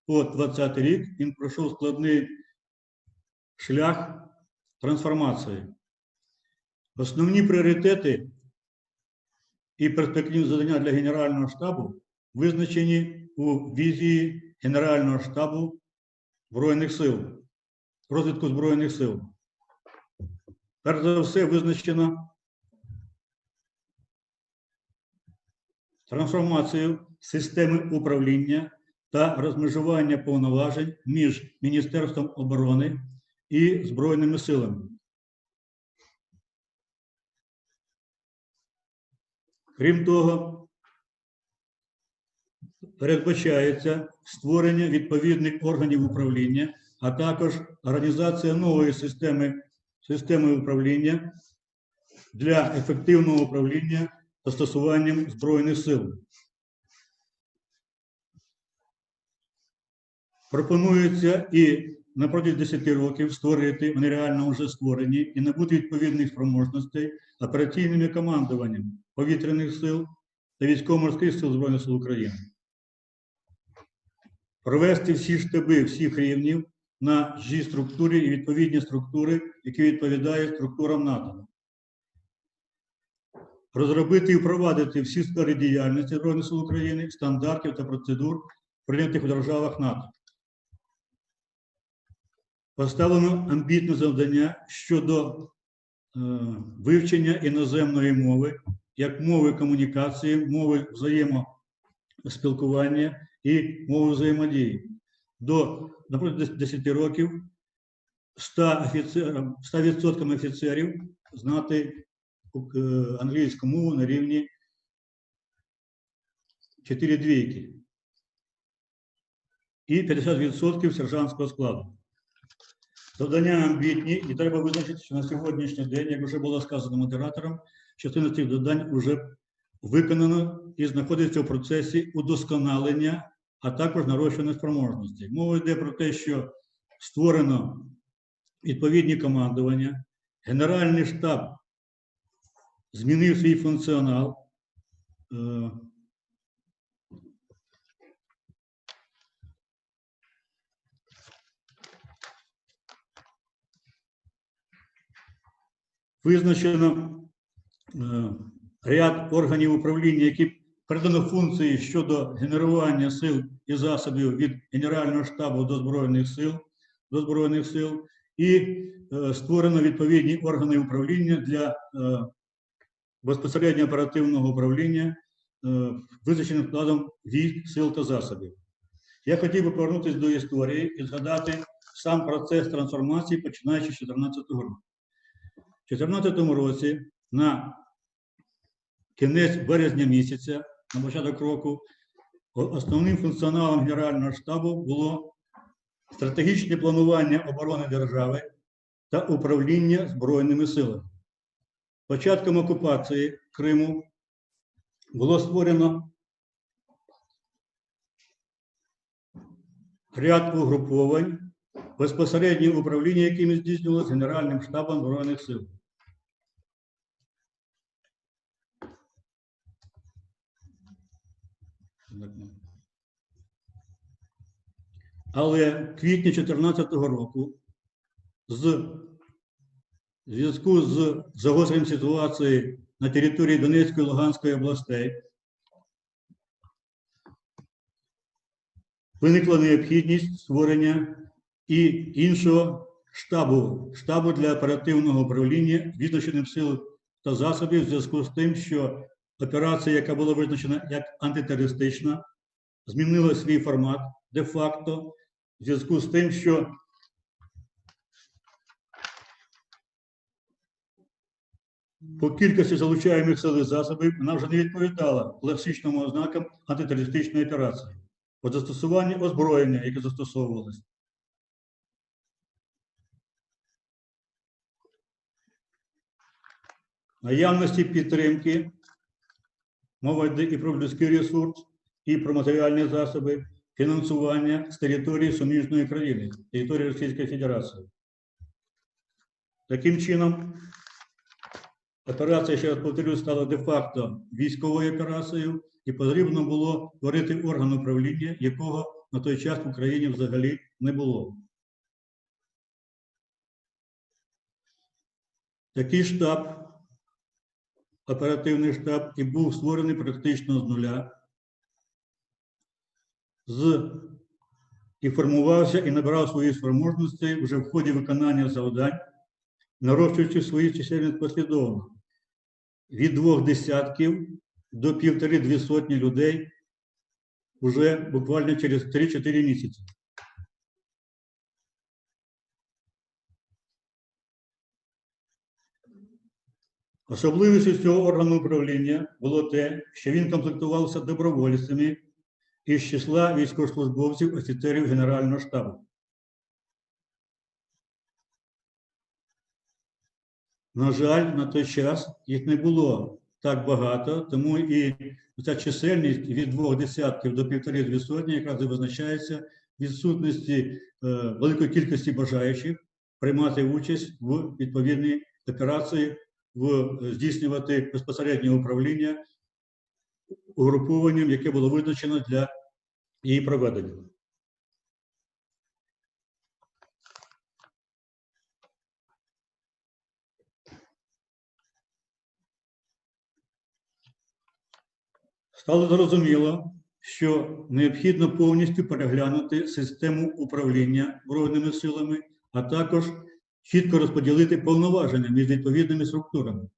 по 2020 рік він пройшов складний шлях трансформації. Основні пріоритети і перспективні завдання для Генерального штабу визначені у візії Генерального штабу Збройних сил, розвитку Збройних сил. Перш за все визначено трансформацію системи управління та розмежування повноважень між Міністерством оборони і Збройними силами. Крім того, передбачається створення відповідних органів управління, а також організація нової системи управління для ефективного управління застосуванням Збройних сил. Пропонується і на протязі 10 років створити, вони реально вже створені, і набути відповідних спроможностей операційними командуванням повітряних сил та військово-морських сил Збройних сил України. Провести всі штаби всіх рівнів на G-структурі і відповідні структури, які відповідають структурам НАТО. Розробити і впровадити всі сфери діяльності Збройних сил України, стандартів та процедур, прийнятих у державах НАТО. Поставлено амбітне завдання щодо вивчення іноземної мови, як мови комунікації, мови взаємоспілкування і мови взаємодії. Напроти 10 років 100% офіцерів знати англійську мову на рівні 4 двійки і 50% сержантського складу. Завдання амбітні, і треба визначити, що на сьогоднішній день, як вже було сказано модератором, частина цих завдань вже виконано і знаходиться в процесі удосконалення, а також нарощування спроможності. Мова йде про те, що створено відповідні командування, Генеральний штаб змінив свій функціонал. Визначено ряд органів управління, які передано функції щодо генерування сил і засобів від Генерального штабу до Збройних сил, і створено відповідні органи управління для безпосередньо оперативного управління визначеним складом військ, сил та засобів. Я хотів би повернутися до історії і згадати сам процес трансформації, починаючи з 2014 року. У 2014 році, на кінець березня місяця, на початок року, основним функціоналом Генерального штабу було стратегічне планування оборони держави та управління Збройними силами. Початком окупації Криму було створено ряд угруповань, безпосереднє управління, якими здійснювалося Генеральним штабом Збройних сил. Але в квітні 2014 року в зв'язку з загостренням ситуації на території Донецької і Луганської областей виникла необхідність створення і іншого штабу для оперативного управління визначеним сил та засобів в зв'язку з тим, що операція, яка була визначена як антитерористична, змінила свій формат де-факто в зв'язку з тим, що по кількості залучаємих сил і засобів вона вже не відповідала класичним ознакам антитерористичної операції по застосуванню озброєння, яке застосовувалося. Наявності підтримки, мова йде і про людський ресурс, і про матеріальні засоби, фінансування з території суміжної країни, території Російської Федерації. Таким чином, операція, ще раз повторюю, стала де-факто військовою операцією, і потрібно було створити орган управління, якого на той час в Україні взагалі не було. Такий штаб, оперативний штаб, і був створений практично з нуля, і формувався, і набирав свої спроможності вже в ході виконання завдань, нарощуючи свою чисельність послідовно. Від 2 десятків до 1,5-2 сотні людей вже буквально через 3-4 місяці. Особливістю цього органу управління було те, що він комплектувався добровольцями із числа військовослужбовців, офіцерів Генерального штабу. На жаль, на той час їх не було так багато, тому і ця чисельність від 2 десятків до 1,5-2 сотні якраз і визначається відсутності великої кількості бажаючих приймати участь в відповідній операції, здійснювати безпосереднє управління угрупованням, яке було визначено для її проведення. Стало зрозуміло, що необхідно повністю переглянути систему управління Збройними силами, а також чітко розподілити повноваження між відповідними структурами.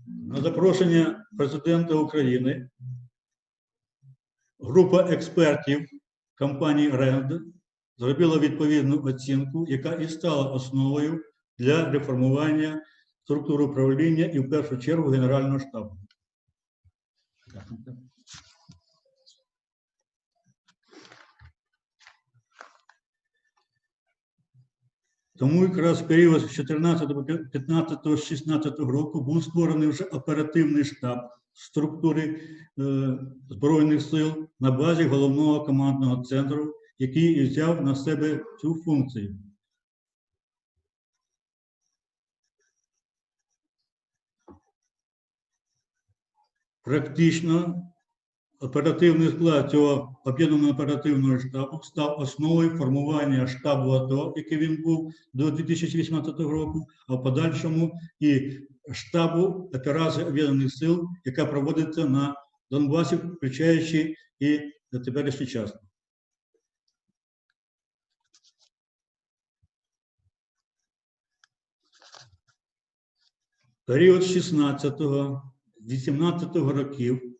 На запрошення президента України група експертів компанії Rand зробила відповідну оцінку, яка і стала основою для реформування структури управління і в першу чергу Генерального штабу. Тому якраз в період з 14, 15, 16 року був створений вже оперативний штаб структури Збройних сил на базі головного командного центру, який і взяв на себе цю функцію. Практично оперативний склад цього об'єднаного оперативного штабу став основою формування штабу АТО, який він був до 2018 року, а в подальшому і штабу операції Об'єднаних сил, яка проводиться на Донбасі, включаючи і на теперішній час. Період 16-18 років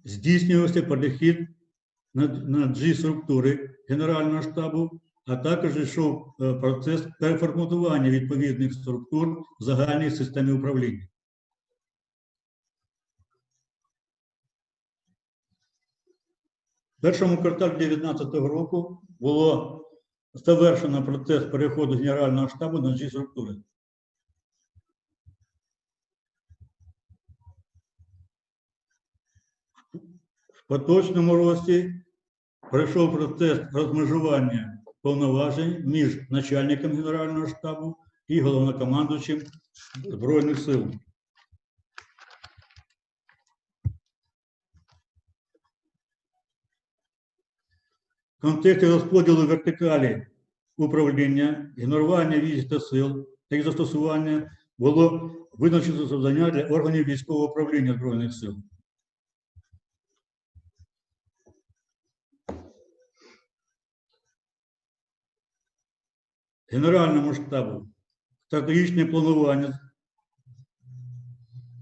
здійснювався перехід на G-структури Генерального штабу, а також йшов процес переформатування відповідних структур в загальній системі управління. В першому кварталі 2019 року було завершено процес переходу Генерального штабу на G-структури. В поточному році пройшов процес розмежування повноважень між начальником Генерального штабу і головнокомандуючим Збройних сил. В контексті розподілу вертикалі управління, генерування військ та сил та їх застосування було визначено завдання для органів військового управління Збройних сил. Генеральному штабу стратегічне планування,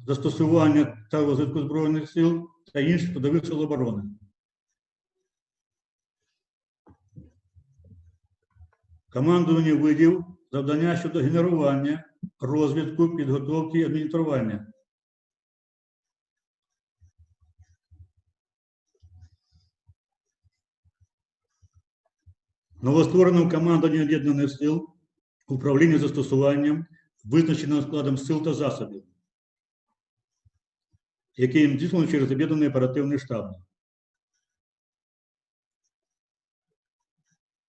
застосування та розвитку Збройних сил та інших складових сил оборони. Командуванню видів завдання щодо генерування, розвитку, підготовки і адміністрування. Новоствореному командуванню Об'єднаних сил управління застосуванням визначеним складом сил та засобів, який їм здійснено через Об'єднаний оперативний штаб.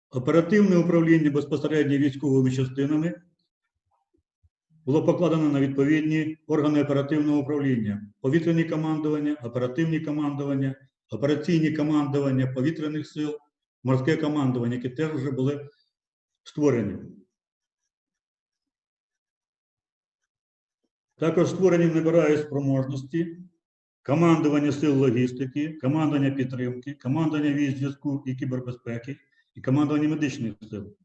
Оперативне управління безпосередньо військовими частинами було покладено на відповідні органи оперативного управління: повітряні командування, оперативні командування, операційні командування повітряних сил, морське командування, які теж вже були створені. Також створені набирають спроможності командування сил логістики, командування підтримки, командування військ зв'язку і кібербезпеки і командування медичних сил.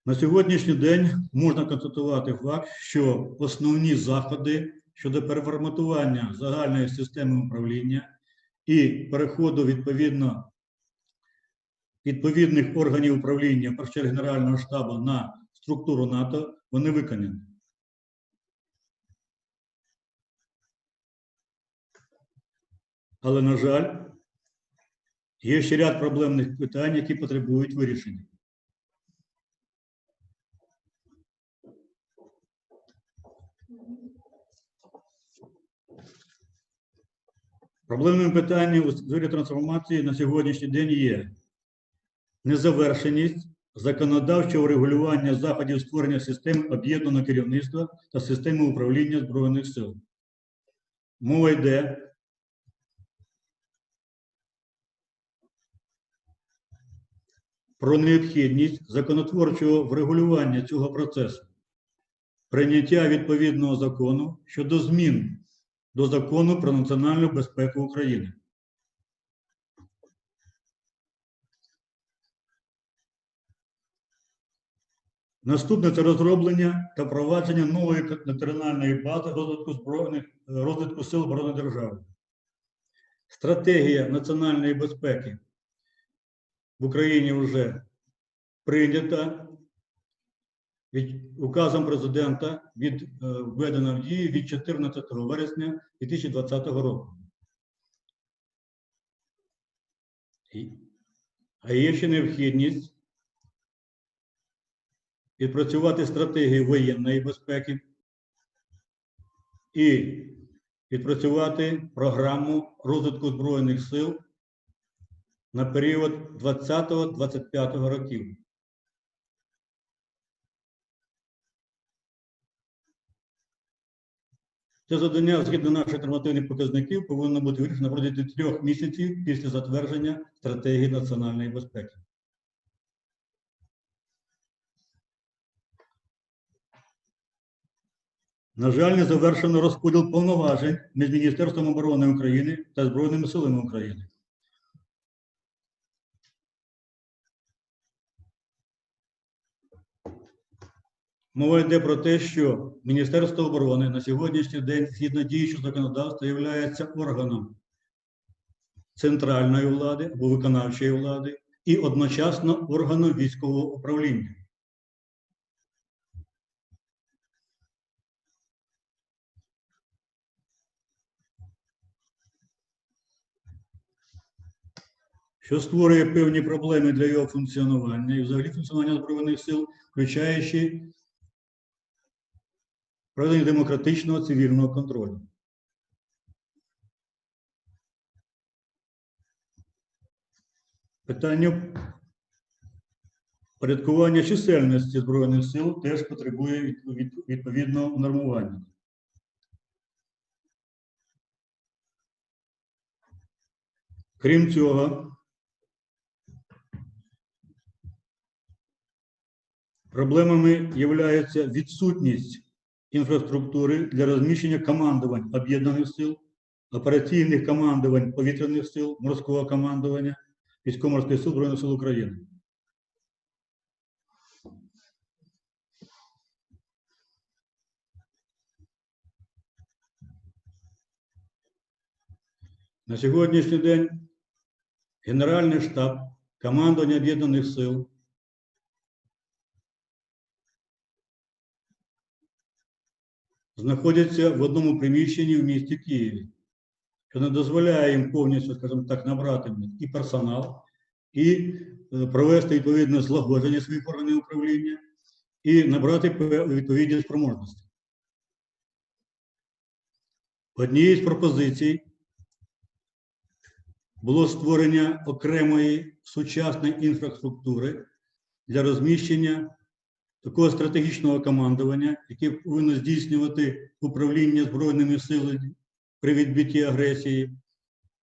На сьогоднішній день можна констатувати факт, що основні заходи щодо переформатування загальної системи управління і переходу відповідних органів управління, в першу чергу Генерального штабу, на структуру НАТО, вони виконані. Але, на жаль, є ще ряд проблемних питань, які потребують вирішення. Проблемним питанням у сфері трансформації на сьогоднішній день є незавершеність законодавчого регулювання заходів створення системи об'єднаного керівництва та системи управління Збройних сил. Мова йде про необхідність законотворчого врегулювання цього процесу, прийняття відповідного закону щодо змін до Закону про національну безпеку України. Наступне – це розроблення та впровадження нової національної бази розвитку сил оборони держави. Стратегія національної безпеки в Україні вже прийнята указом президента, введена в дію від 14 вересня 2020 року. А є ще необхідність відпрацювати стратегію воєнної безпеки і відпрацювати програму розвитку Збройних сил на період 20-25 років. Це завдання, згідно наших нормативних показників, повинно бути вирішено протягом 3 місяців після затвердження стратегії національної безпеки. На жаль, не завершено розподіл повноважень між Міністерством оборони України та Збройними силами України. Мова йде про те, що Міністерство оборони на сьогоднішній день, згідно діючого законодавства, є органом центральної влади або виконавчої влади і одночасно органом військового управління. Що створює певні проблеми для його функціонування і взагалі функціонування Збройних сил, включаючи проведення демократичного цивільного контролю. Питання порядкування чисельності Збройних сил теж потребує відповідного нормування. Крім цього, проблемами є відсутність інфраструктури для розміщення командувань об'єднаних сил, операційних командувань повітряних сил, морського командування, військово-морських сил Збройних сил України. На сьогоднішній день Генеральний штаб, командування об'єднаних сил знаходяться в одному приміщенні в місті Києві, що не дозволяє їм повністю, скажімо так, набрати і персонал, і провести відповідне злагодження своїх органів управління, і набрати відповідні спроможності. Однією з пропозицій було створення окремої сучасної інфраструктури для розміщення такого стратегічного командування, яке повинно здійснювати управління Збройними силами при відбитті агресії,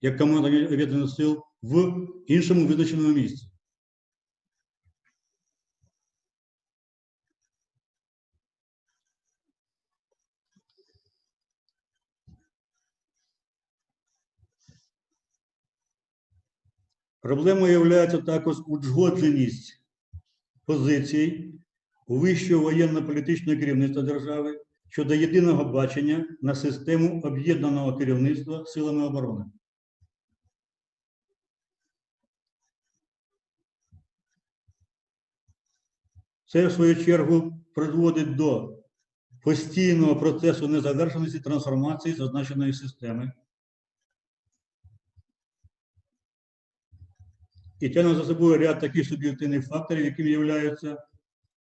як командування об'єднаних сил в іншому визначеному місці. Проблемою є також узгодженість позицій у вищого воєнно-політичного керівництва держави щодо єдиного бачення на систему об'єднаного керівництва силами оборони. Це, в свою чергу, призводить до постійного процесу незавершеності трансформації зазначеної системи і тягне за собою ряд таких суб'єктивних факторів, якими являються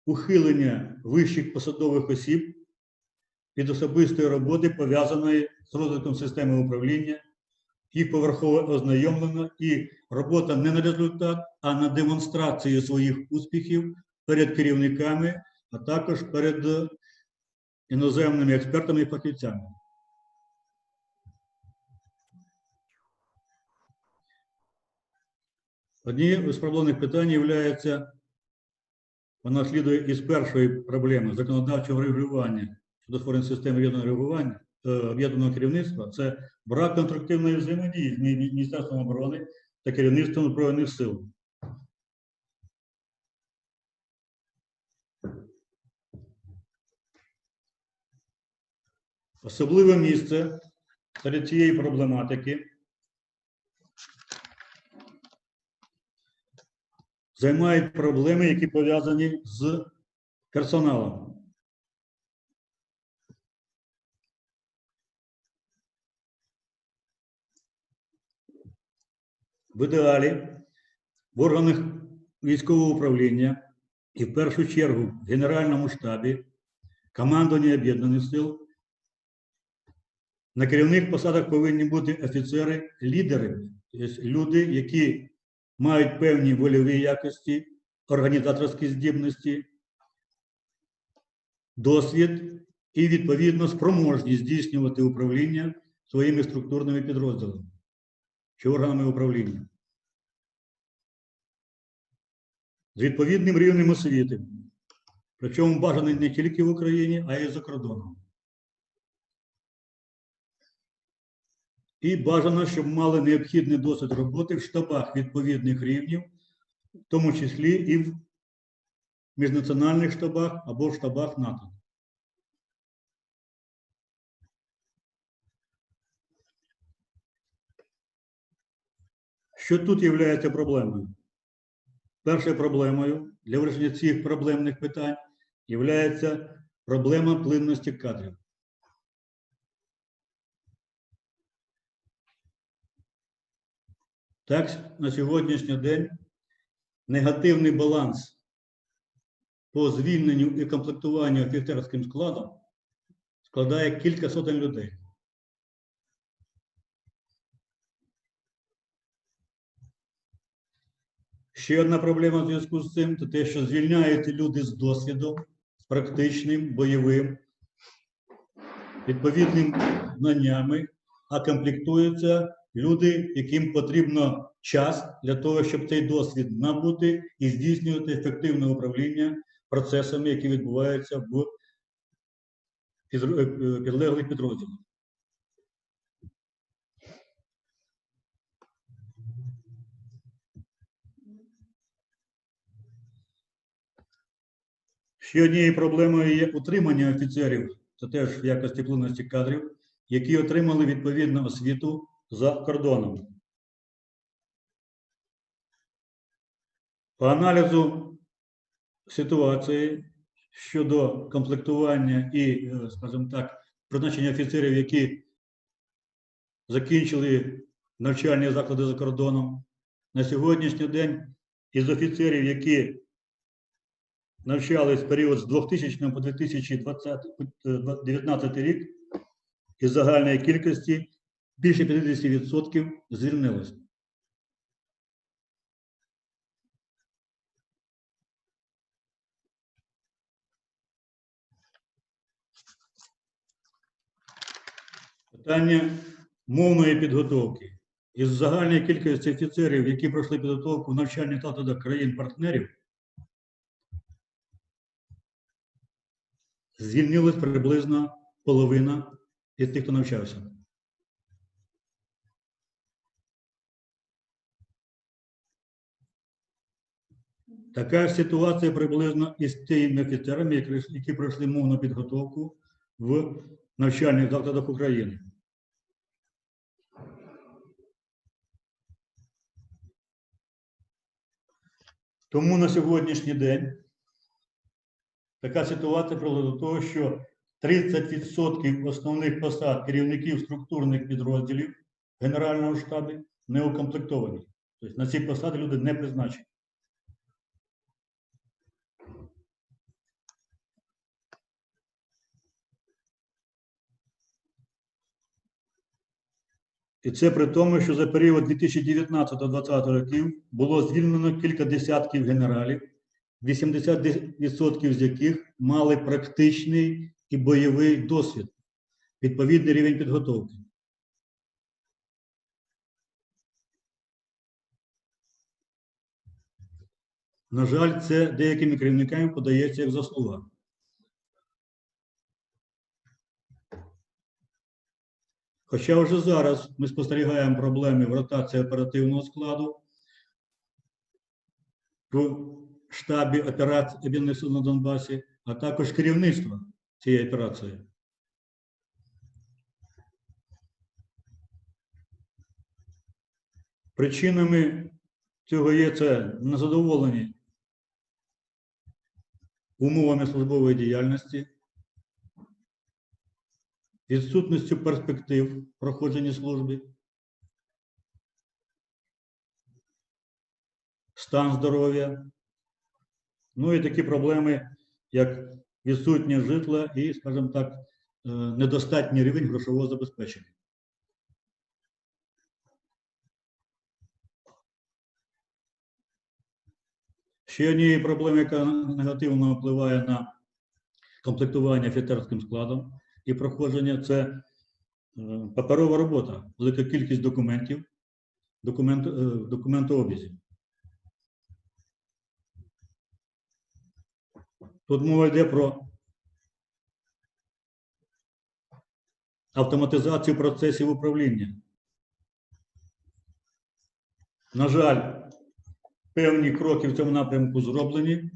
ухилення вищих посадових осіб від особистої роботи, пов'язаної з розвитком системи управління, їх поверхове ознайомлення і робота не на результат, а на демонстрацію своїх успіхів перед керівниками, а також перед іноземними експертами і фахівцями. Однією з проблемних питань є, вона слідує із першої проблеми законодавчого регулювання щодо створення системи об'єднаного керівництва, це брак конструктивної взаємодії з Міністерством оборони та керівництвом Збройних сил. Особливе місце серед цієї проблематики займають проблеми, які пов'язані з персоналом. В ідеалі в органах військового управління і в першу чергу в Генеральному штабі, командуванні об'єднаних сил на керівних посадах повинні бути офіцери-лідери, тобто люди, які мають певні вольові якості, організаторські здібності, досвід і, відповідно, спроможність здійснювати управління своїми структурними підрозділами чи органами управління. З відповідним рівнем освіти, причому бажаний не тільки в Україні, а й за кордоном. І бажано, щоб мали необхідний досвід роботи в штабах відповідних рівнів, в тому числі і в міжнаціональних штабах або в штабах НАТО. Що тут є проблемою? Першою проблемою для вирішення цих проблемних питань є проблема плинності кадрів. Так, на сьогоднішній день негативний баланс по звільненню і комплектуванню офіцерським складом складає кілька сотень людей. Ще одна проблема в зв'язку з цим – це те, що звільняються люди з досвідом, з практичним, бойовим, відповідним знаннями, а комплектуються люди, яким потрібно час для того, щоб цей досвід набути і здійснювати ефективне управління процесами, які відбуваються в підлеглих підрозділах. Ще однією проблемою є утримання офіцерів, це теж в якості плинності кадрів, які отримали відповідну освіту за кордоном. По аналізу ситуації щодо комплектування і, скажімо так, призначення офіцерів, які закінчили навчальні заклади за кордоном, на сьогоднішній день із офіцерів, які навчались в період з 2000 по 2019 рік, із загальної кількості більше 50% звільнилось. Питання мовної підготовки. Із загальної кількості офіцерів, які пройшли підготовку в навчальних закладах країн-партнерів, звільнилось приблизно половина із тих, хто навчався. Така ситуація приблизно із тими офіцерами, які пройшли мовну підготовку в навчальних закладах України. Тому на сьогоднішній день така ситуація привела до того, що 30% основних посад керівників структурних підрозділів Генерального штабу не укомплектовані. Тобто на ці посади люди не призначені. І це при тому, що за період 2019-2020 років було звільнено кілька десятків генералів, 80% з яких мали практичний і бойовий досвід, відповідний рівень підготовки. На жаль, це деякими керівниками подається як заслуга. Хоча вже зараз ми спостерігаємо проблеми в ротації оперативного складу, в штабі операції об'єднаних сил на Донбасі, а також керівництва цієї операції. Причинами цього є це незадоволені умовами службової діяльності, відсутністю перспектив проходження служби, стан здоров'я, ну і такі проблеми, як відсутність житла і, скажімо так, недостатній рівень грошового забезпечення. Ще однією проблемою, яка негативно впливає на комплектування офіцерським складом і проходження, це паперова робота, велика кількість документів, документообігів. Тут мова йде про автоматизацію процесів управління. На жаль, певні кроки в цьому напрямку зроблені,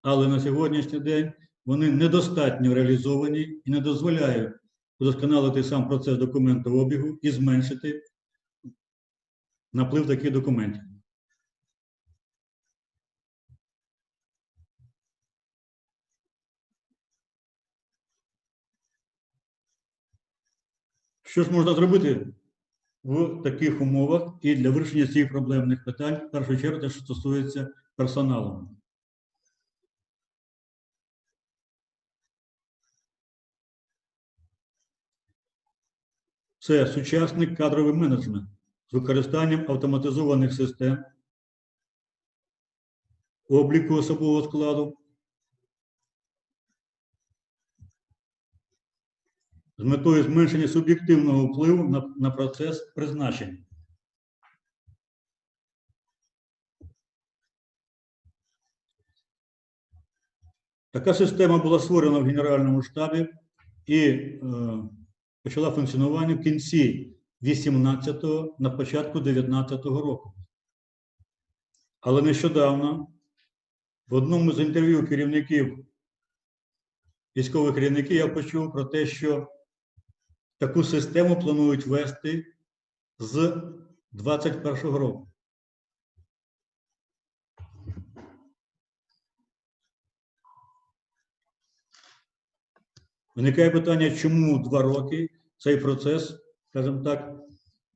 але на сьогоднішній день вони недостатньо реалізовані і не дозволяють удосконалити сам процес документообігу і зменшити наплив таких документів. Що ж можна зробити в таких умовах і для вирішення цих проблемних питань, в першу чергу, те, що стосується персоналу? Це сучасний кадровий менеджмент з використанням автоматизованих систем, обліку особового складу, з метою зменшення суб'єктивного впливу на процес призначення. Така система була створена в Генеральному штабі і почала функціонування в кінці 18-го, на початку 19-го року. Але нещодавно в одному з інтерв'ю військових керівників я почув про те, що таку систему планують ввести з 21-го року. Виникає питання, чому 2 роки цей процес, скажімо так,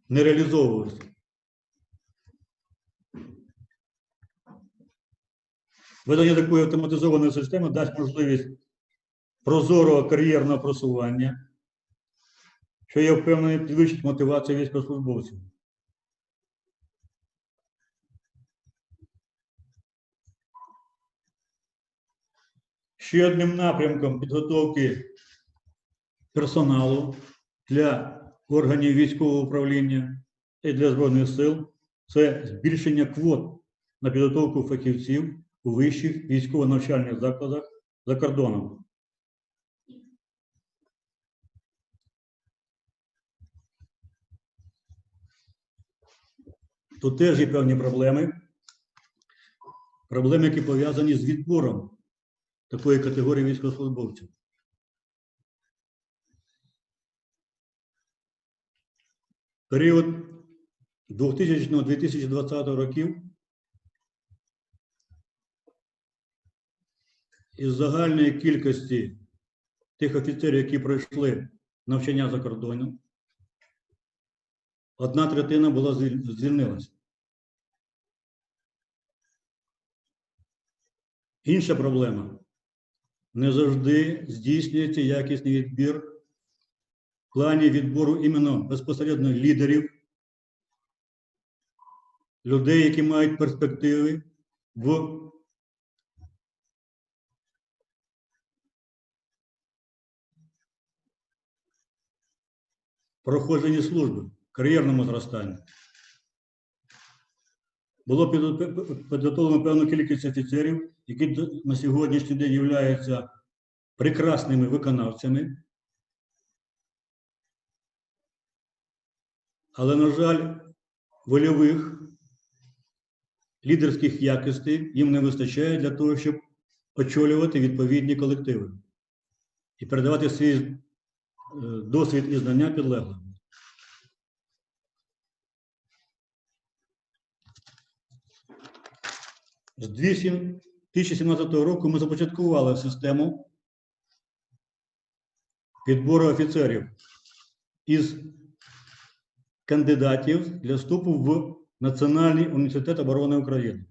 не реалізовувався. Введення такої автоматизованої системи дасть можливість прозорого кар'єрного просування, що я впевнений підвищить мотивацію військовослужбовців. Ще одним напрямком підготовки персоналу для органів військового управління і для Збройних сил – це збільшення квот на підготовку фахівців у вищих військово-навчальних закладах за кордоном. Тут теж є певні проблеми, які пов'язані з відбором такої категорії військовослужбовців. Період 2000-2020 років із загальної кількості тих офіцерів, які пройшли навчання за кордоном, 1/3 була звільнилася. Інша проблема. Не завжди здійснюється якісний відбір в плані відбору іменно безпосередньо лідерів, людей, які мають перспективи в проходженні служби, в кар'єрному зростанні. Було підготовлено певну кількість офіцерів, які на сьогоднішній день являються прекрасними виконавцями. Але, на жаль, вольових, лідерських якостей їм не вистачає для того, щоб очолювати відповідні колективи і передавати свій досвід і знання підлеглим. З 2017 року ми започаткували систему підбору офіцерів із кандидатів для вступу в Національний університет оборони України.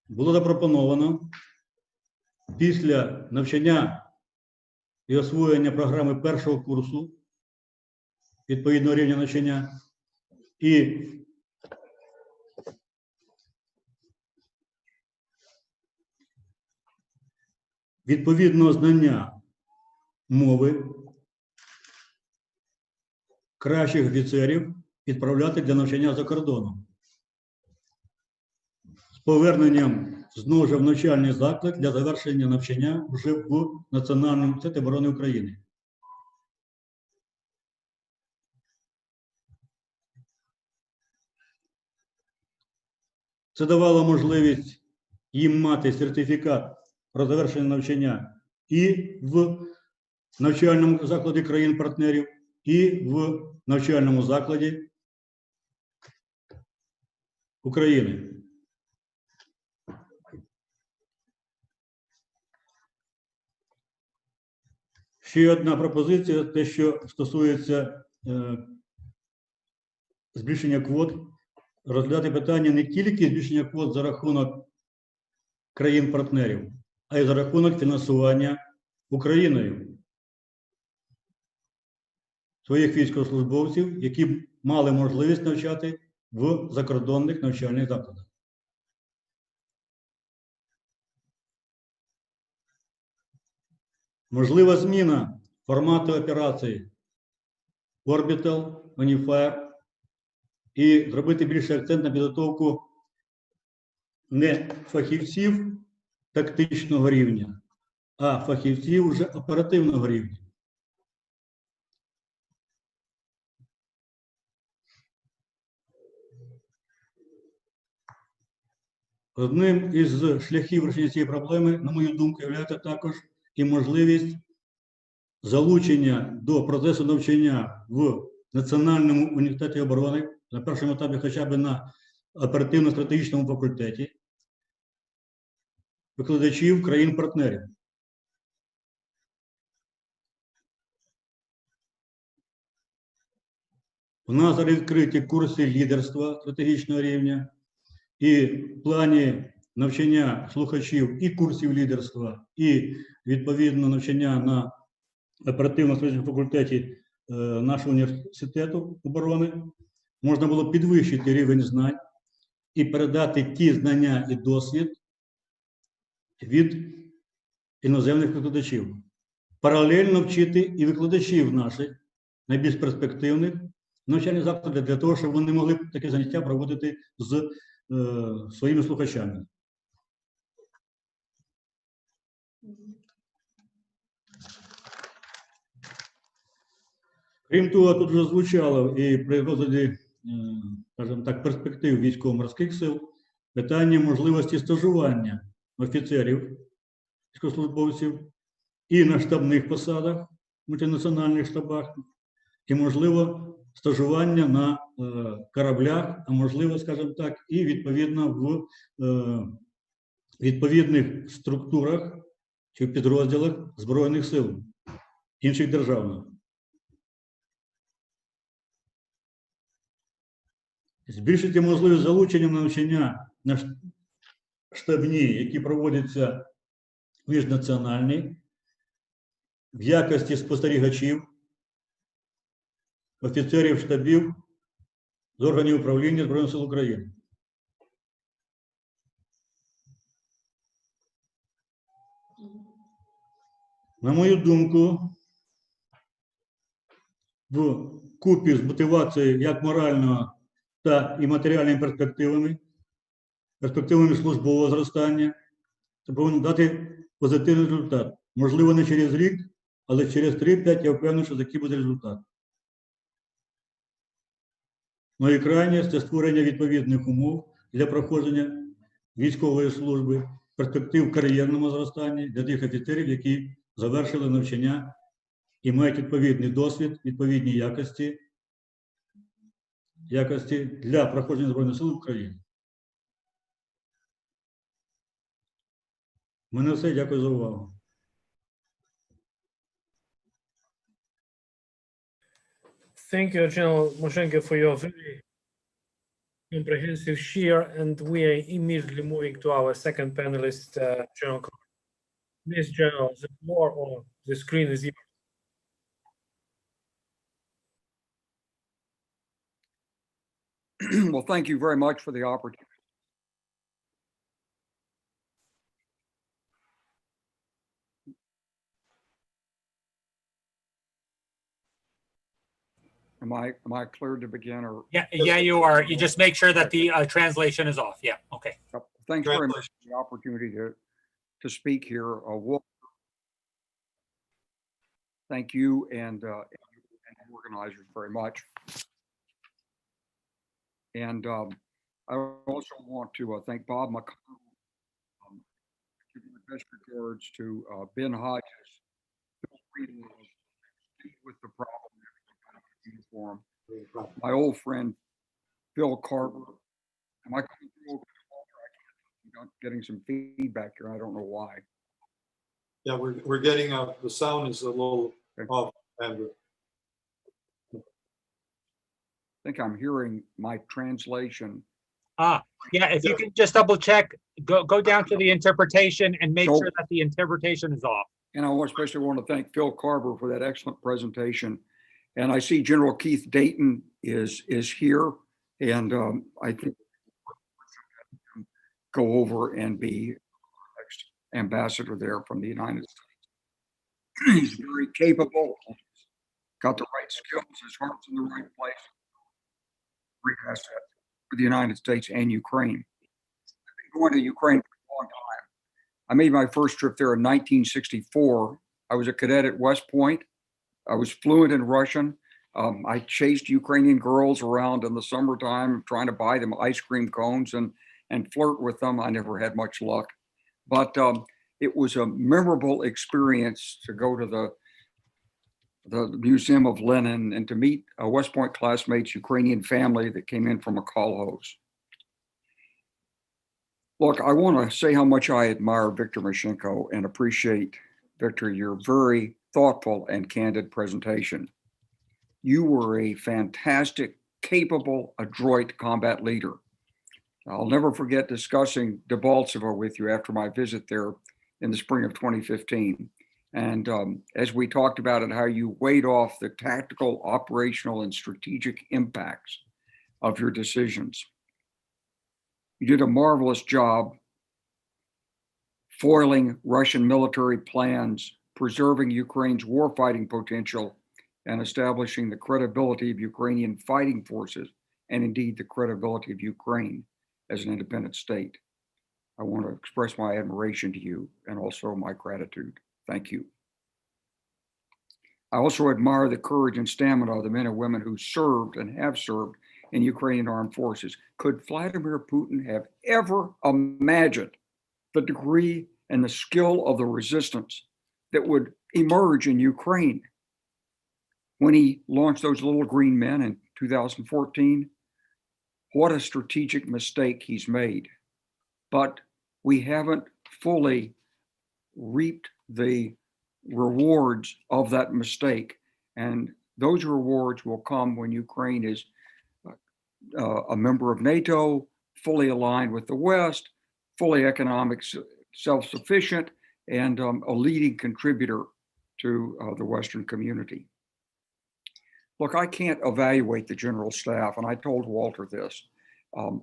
Було запропоновано після навчання і освоєння програми першого курсу відповідного рівня навчання і відповідного знання мови, кращих офіцерів відправляти для навчання за кордоном. З поверненням знову ж в навчальний заклад для завершення навчання вже в Національному університеті оборони України. Це давало можливість їм мати сертифікат про завершення навчання і в навчальному закладі країн-партнерів, і в навчальному закладі України. Ще одна пропозиція, те, що стосується збільшення квот, розглядати питання не тільки збільшення квот за рахунок країн-партнерів, а й за рахунок фінансування Україною своїх військовослужбовців, які мали можливість навчати в закордонних навчальних закладах. Можлива зміна формату операції Orbital, Unifier і зробити більший акцент на підготовку не фахівців тактичного рівня, а фахівців вже оперативного рівня. Одним із шляхів вирішення цієї проблеми, на мою думку, є також і можливість залучення до процесу навчання в Національному університеті оборони, на першому етапі хоча б на оперативно-стратегічному факультеті, викладачів країн-партнерів. У нас зараз відкриті курси лідерства стратегічного рівня, і в плані навчання слухачів і курсів лідерства, і відповідно навчання на оперативно-стратегічному факультеті нашого університету оборони можна було підвищити рівень знань і передати ті знання і досвід від іноземних викладачів. Паралельно вчити і викладачів наших найбільш перспективних навчальних закладів для того, щоб вони могли таке заняття проводити з своїми слухачами. Крім того, тут вже звучало і при розгляді, скажімо так, перспектив військово-морських сил питання можливості стажування офіцерів, військовослужбовців і на штабних посадах, мультинаціональних штабах, і, можливо, стажування на кораблях, а можливо, скажімо так, і відповідно в відповідних структурах чи в підрозділах Збройних сил інших держав. Збільшити можливість залучення на навчання на штабні, які проводяться міжнаціональні, в якості спостерігачів, офіцерів штабів з органів управління Збройних сил України. На мою думку, в купі з мотивацією як морального та і матеріальними перспективами службового зростання, це повинно дати позитивний результат. Можливо, не через рік, але через 3-5 я впевнений, що такий буде результат. Ну і крайнє – це створення відповідних умов для проходження військової служби, перспектив кар'єрного зростання для тих офіцерів, які завершили навчання і мають відповідний досвід, відповідні якості для проходження Збройних сил України. У мене все. Дякую за увагу. Thank you, General Moshenko, for your very comprehensive share, and we are immediately moving to our second panelist, General. Please, General, the floor or the screen is yours. Well, thank you very much for the opportunity. Am I cleared to begin or? Yeah, you are. You just make sure that the translation is off. Yeah, okay. Thanks very much for the opportunity to speak here. Thank you and organizers very much. And I also want to thank Bob McConnell. Give my best regards to Ben Hodges, Phil Friedel, with the problem for him. My old friend Phil Carver. Am I coming through okay, Walter? I'm getting some feedback here. I don't know why. Yeah, we're getting the sound is a little off, Andrew. I think I'm hearing my translation. Yeah, if you can just double check, go down to the interpretation and make sure that the interpretation is off. And I especially want to thank Phil Carver for that excellent presentation. And I see General Keith Dayton is here, and I think go over and be next ambassador there from the United States. He's very capable, got the right skills, his heart's in the right place. Great asset for the United States and Ukraine. I've been going to Ukraine for a long time. I made my first trip there in 1964. I was a cadet at West Point. I was fluent in Russian. I chased Ukrainian girls around in the summertime, trying to buy them ice cream cones and flirt with them. I never had much luck, but it was a memorable experience to go to the Museum of Lenin and to meet a West Point classmates, Ukrainian family that came in from a kolkhoz. Look, I want to say how much I admire Viktor Mashenko and appreciate, Victor, your very thoughtful and candid presentation. You were a fantastic, capable, adroit combat leader. I'll never forget discussing Debaltseve with you after my visit there in the spring of 2015. And as we talked about it, how you weighed off the tactical, operational, and strategic impacts of your decisions. You did a marvelous job foiling Russian military plans, preserving Ukraine's warfighting potential, and establishing the credibility of Ukrainian fighting forces, and indeed the credibility of Ukraine as an independent state. I want to express my admiration to you and also my gratitude. Thank you. I also admire the courage and stamina of the men and women who served and have served in Ukrainian armed forces. Could Vladimir Putin have ever imagined the degree and the skill of the resistance that would emerge in Ukraine when he launched those little green men in 2014? What a strategic mistake he's made. But we haven't fully reaped the rewards of that mistake. And those rewards will come when Ukraine is a member of NATO, fully aligned with the West, fully economic self-sufficient, and a leading contributor to the Western community. Look, I can't evaluate the general staff, and I told Walter this.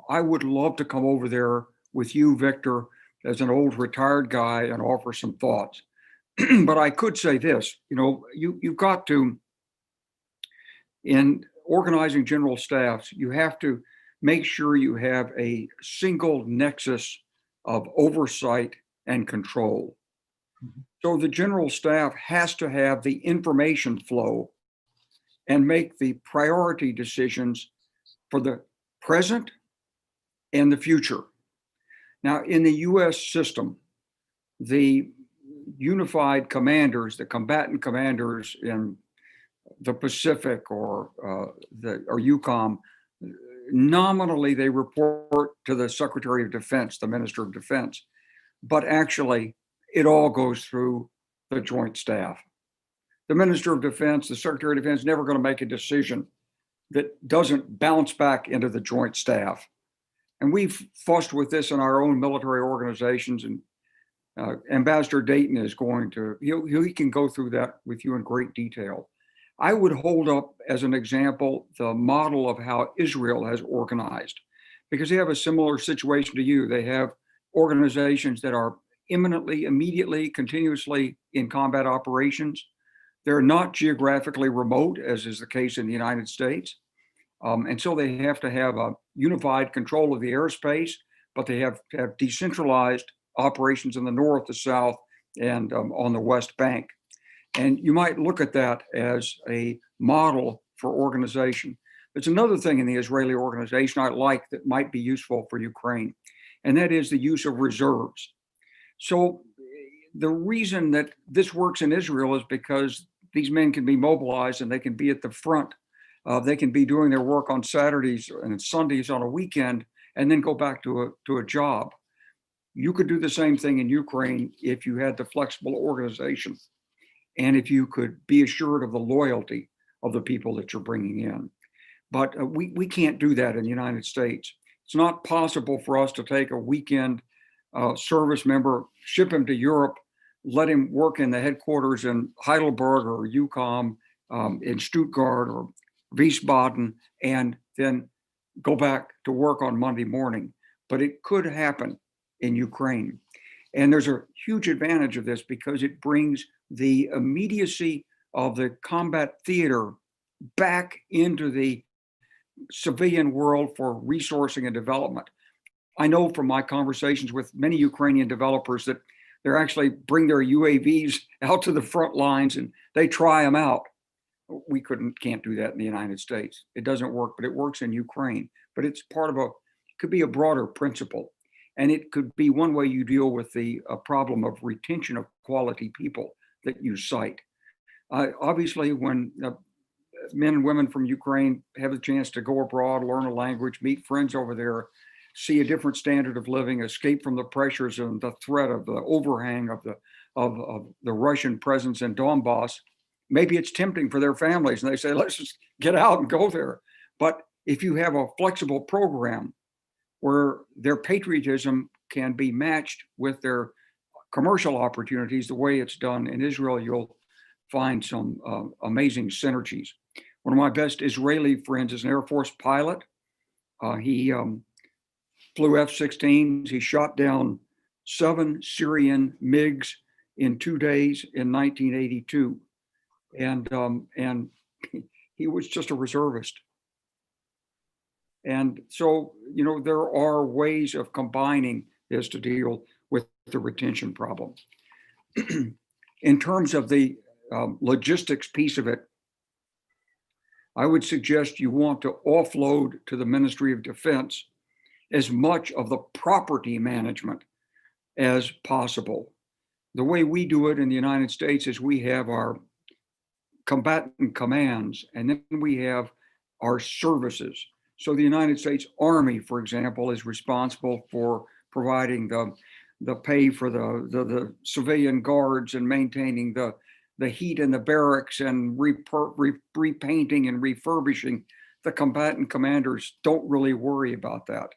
I would love to come over there with you, Victor, as an old retired guy and offer some thoughts. But I could say this, you've got to, in organizing general staffs, you have to make sure you have a single nexus of oversight and control. Mm-hmm. So the general staff has to have the information flow and make the priority decisions for the present and the future. Now, in the US system, the unified commanders, the combatant commanders in the Pacific or EUCOM, nominally they report to the Secretary of Defense, the Minister of Defense, but actually it all goes through the Joint Staff. The Minister of Defense, the Secretary of Defense, never going to make a decision that doesn't bounce back into the Joint Staff. And we've fussed with this in our own military organizations, and Ambassador Dayton is going to, he can go through that with you in great detail. I would hold up as an example the model of how Israel has organized, because they have a similar situation to you. They have organizations that are imminently, immediately, continuously in combat operations. They're not geographically remote, as is the case in the United States. And so they have to have a unified control of the airspace, but they have to have decentralized operations in the north, the south, and on the West Bank. And you might look at that as a model for organization. There's another thing in the Israeli organization I like that might be useful for Ukraine, and that is the use of reserves. So the reason that this works in Israel is because these men can be mobilized and they can be at the front. They can be doing their work on Saturdays and Sundays on a weekend and then go back to a job. You could do the same thing in Ukraine if you had the flexible organization and if you could be assured of the loyalty of the people that you're bringing in. But we can't do that in the United States. It's not possible for us to take a weekend service member, ship him to Europe, let him work in the headquarters in Heidelberg or UCOM, in Stuttgart or Wiesbaden, and then go back to work on Monday morning. But it could happen in Ukraine. And there's a huge advantage of this because it brings the immediacy of the combat theater back into the civilian world for resourcing and development. I know from my conversations with many Ukrainian developers that they're actually bring their UAVs out to the front lines and they try them out. We can't do that in the United States. It doesn't work, but it works in Ukraine. But it's part of could be a broader principle. And it could be one way you deal with the problem of retention of quality people that you cite. Obviously, when men and women from Ukraine have the chance to go abroad, learn a language, meet friends over there, see a different standard of living, escape from the pressures and the threat of the overhang of the Russian presence in Donbas, maybe it's tempting for their families and they say, let's just get out and go there. But if you have a flexible program where their patriotism can be matched with their commercial opportunities, the way it's done in Israel, you'll find some amazing synergies. One of my best Israeli friends is an Air Force pilot. He flew F-16s. He shot down 7 Syrian MiGs in 2 days in 1982. And he was just a reservist. And so, there are ways of combining this to deal with the retention problem. In terms of the logistics piece of it, I would suggest you want to offload to the Ministry of Defense as much of the property management as possible. The way we do it in the United States is we have our combatant commands, and then we have our services. So the United States Army, for example, is responsible for providing the pay for the civilian guards and maintaining the heat in the barracks and repainting and refurbishing. The combatant commanders don't really worry about that.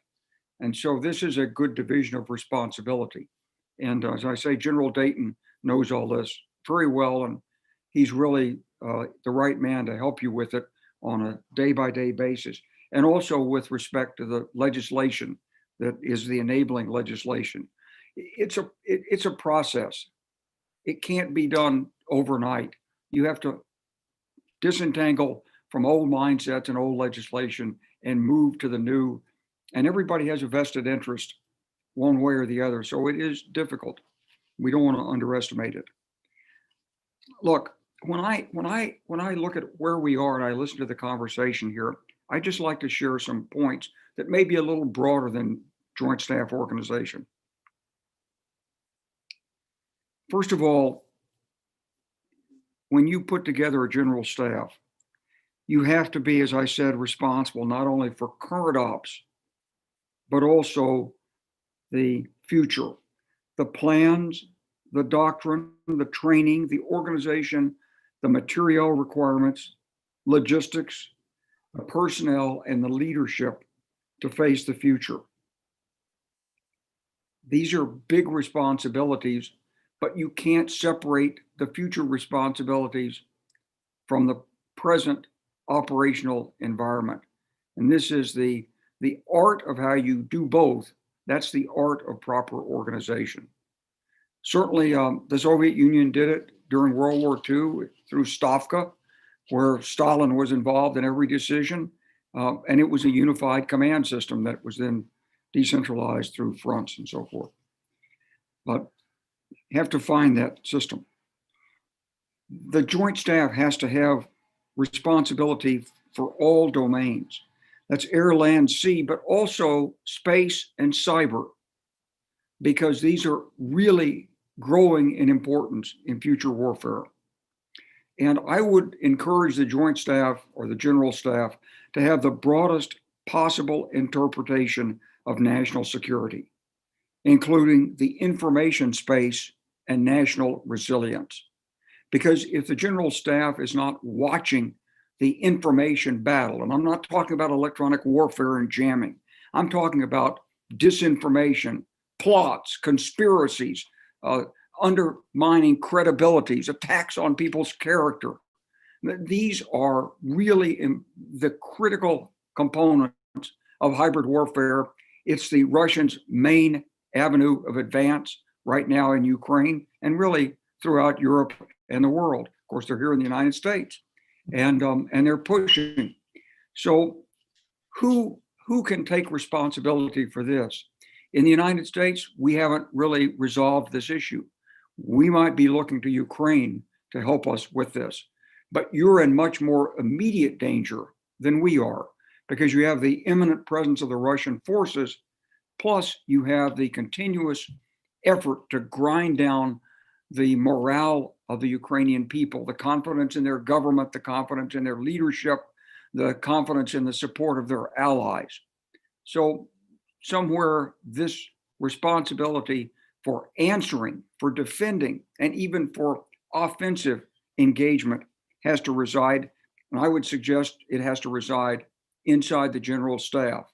And so this is a good division of responsibility. And as I say, General Dayton knows all this very well, and he's really the right man to help you with it on a day-by-day basis. And also with respect to the legislation that is the enabling legislation. It's a process. It can't be done overnight. You have to disentangle from old mindsets and old legislation and move to the new. And everybody has a vested interest one way or the other. So it is difficult. We don't want to underestimate it. Look, when I look at where we are and I listen to the conversation here, I just like to share some points that may be a little broader than Joint Staff Organization. First of all, when you put together a general staff, you have to be, as I said, responsible not only for current ops, but also the future, the plans, the doctrine, the training, the organization, the material requirements, logistics, the personnel, and the leadership to face the future. These are big responsibilities, but you can't separate the future responsibilities from the present operational environment. And this is the art of how you do both. That's the art of proper organization. Certainly, the Soviet Union did it during World War II through Stavka, where Stalin was involved in every decision. And it was a unified command system that was then decentralized through fronts and so forth. But you have to find that system. The Joint Staff has to have responsibility for all domains. That's air, land, sea, but also space and cyber, because these are really growing in importance in future warfare. And I would encourage the Joint Staff or the General Staff to have the broadest possible interpretation of national security, including the information space and national resilience. Because if the General Staff is not watching the information battle, and I'm not talking about electronic warfare and jamming, I'm talking about disinformation, plots, conspiracies, undermining credibilities, attacks on people's character. These are really the critical components of hybrid warfare. It's the Russians' main avenue of advance right now in Ukraine and really throughout Europe and the world. Of course, they're here in the United States, and they're pushing. So who can take responsibility for this? In the United States, we haven't really resolved this issue. We might be looking to Ukraine to help us with this, but you're in much more immediate danger than we are, because you have the imminent presence of the Russian forces, plus you have the continuous effort to grind down the morale of the Ukrainian people, the confidence in their government, the confidence in their leadership, the confidence in the support of their allies. So somewhere this responsibility for answering, for defending, and even for offensive engagement has to reside, and I would suggest it has to reside inside the General Staff.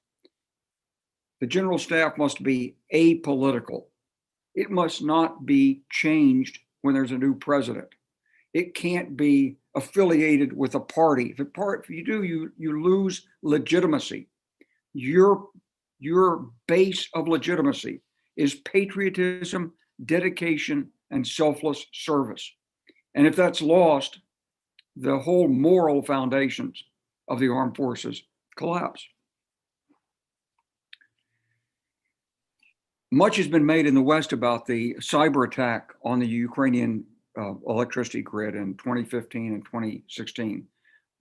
The General Staff must be apolitical. It must not be changed when there's a new president. It can't be affiliated with a party. If you do, you lose legitimacy. Your base of legitimacy is patriotism, dedication, and selfless service. And if that's lost, the whole moral foundations of the armed forces collapse. Much has been made in the West about the cyber attack on the Ukrainian electricity grid in 2015 and 2016.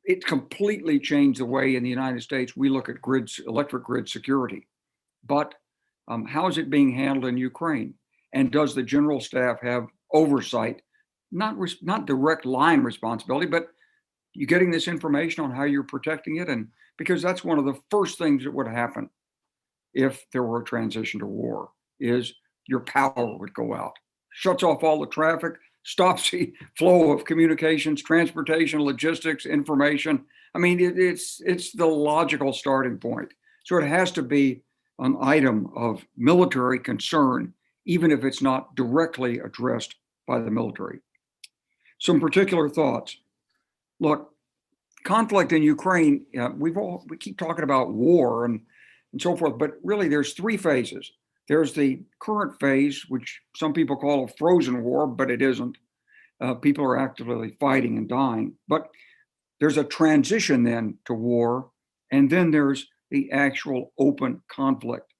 It completely changed the way in the United States we look at electric grid security. But how is it being handled in Ukraine? And does the General Staff have oversight, not direct line responsibility, but you getting this information on how you're protecting it? And because that's one of the first things that would happen if there were a transition to war, is your power would go out, shuts off all the traffic, stops the flow of communications, transportation, logistics, information. I mean, it's the logical starting point. So it has to be an item of military concern, even if it's not directly addressed by the military. Some particular thoughts. Look, conflict in Ukraine, we keep talking about war and so forth, but really there's three phases. There's the current phase, which some people call a frozen war, but it isn't. People are actively fighting and dying. But there's a transition then to war, and then there's the actual open conflict.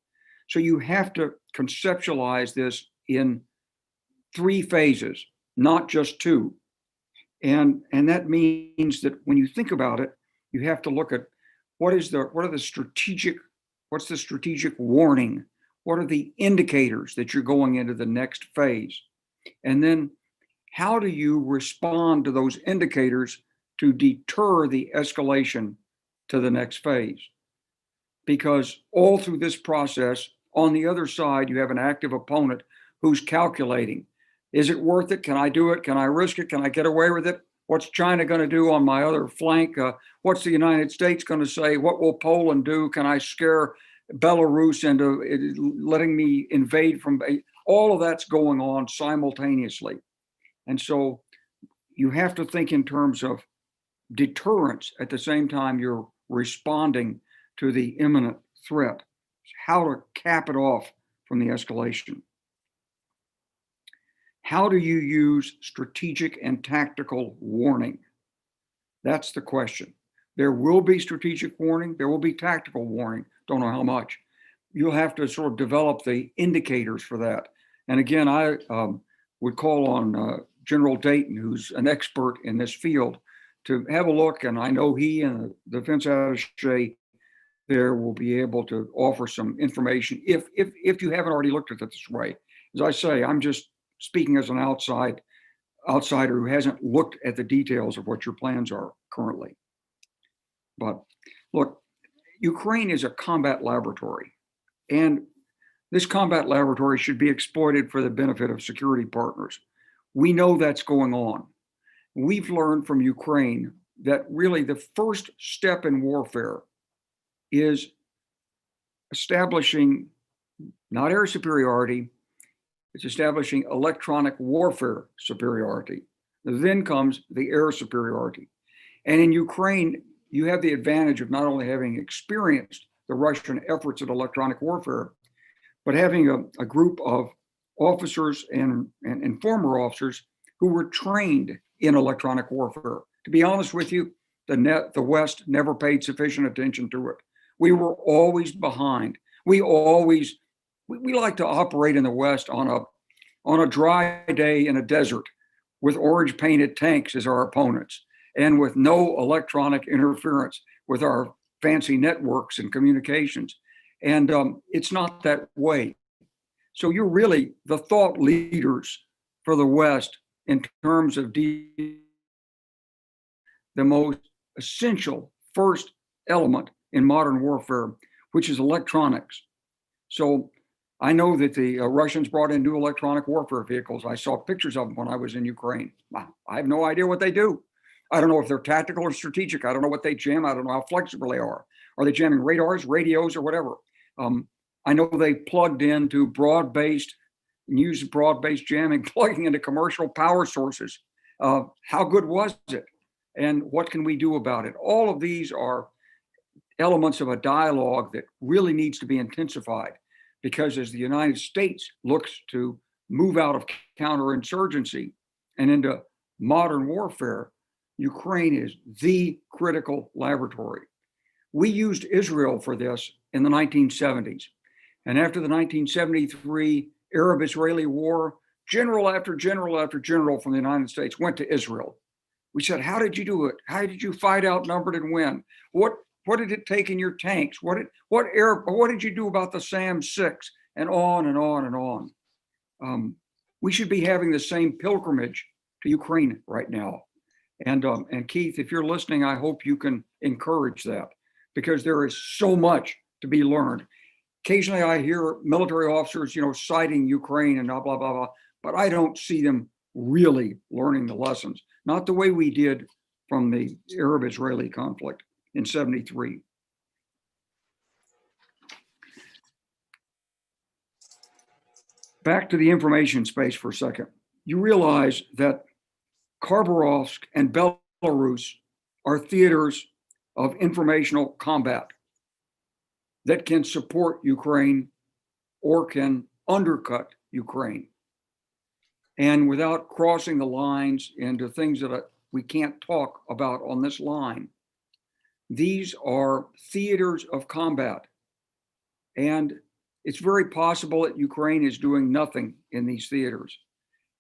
So you have to conceptualize this in three phases, not just two. And that means that when you think about it, you have to look at what's the strategic warning? What are the indicators that you're going into the next phase? And then how do you respond to those indicators to deter the escalation to the next phase? Because all through this process, on the other side, you have an active opponent who's calculating. Is it worth it? Can I do it? Can I risk it? Can I get away with it? What's China going to do on my other flank? What's the United States going to say? What will Poland do? Can I scare Belarus into letting me invade from? All of that's going on simultaneously. And so you have to think in terms of deterrence at the same time you're responding to the imminent threat, how to cap it off from the escalation. How do you use strategic and tactical warning? That's the question. There will be strategic warning. There will be tactical warning. Don't know how much. You'll have to sort of develop the indicators for that. And again, I would call on General Dayton, who's an expert in this field, to have a look. And I know he and the defense attaché there will be able to offer some information if you haven't already looked at it this way. As I say, I'm just speaking as an outsider who hasn't looked at the details of what your plans are currently. But look, Ukraine is a combat laboratory, and this combat laboratory should be exploited for the benefit of security partners. We know that's going on. We've learned from Ukraine that really the first step in warfare is establishing not air superiority, it's establishing electronic warfare superiority. Then comes the air superiority. And in Ukraine, you have the advantage of not only having experienced the Russian efforts at electronic warfare, but having a group of officers and former officers who were trained in electronic warfare. To be honest with you, the West never paid sufficient attention to it. We were always behind. We like to operate in the West on a dry day in a desert with orange painted tanks as our opponents and with no electronic interference with our fancy networks and communications. And it's not that way. So you're really the thought leaders for the West in terms of the most essential first element in modern warfare, which is electronics. So I know that the Russians brought in new electronic warfare vehicles. I saw pictures of them when I was in Ukraine. I have no idea what they do. I don't know if they're tactical or strategic. I don't know what they jam. I don't know how flexible they are. Are they jamming radars, radios, or whatever? I know they plugged into broad-based and used broad-based jamming, plugging into commercial power sources. How good was it? And what can we do about it? All of these are elements of a dialogue that really needs to be intensified, because as the United States looks to move out of counterinsurgency and into modern warfare, Ukraine is the critical laboratory. We used Israel for this in the 1970s. And after the 1973 Arab-Israeli war, general after general after general from the United States went to Israel. We said, how did you do it? How did you fight outnumbered and win? What did it take in your tanks? What did you do about the SAM-6? And on and on and on. We should be having the same pilgrimage to Ukraine right now. And Keith, if you're listening, I hope you can encourage that, because there is so much to be learned. Occasionally I hear military officers, citing Ukraine and blah, blah, blah, blah, but I don't see them really learning the lessons, not the way we did from the Arab-Israeli conflict in '73. Back to the information space for a second. You realize that Khabarovsk and Belarus are theaters of informational combat that can support Ukraine or can undercut Ukraine. And without crossing the lines into things that we can't talk about on this line, these are theaters of combat. And it's very possible that Ukraine is doing nothing in these theaters.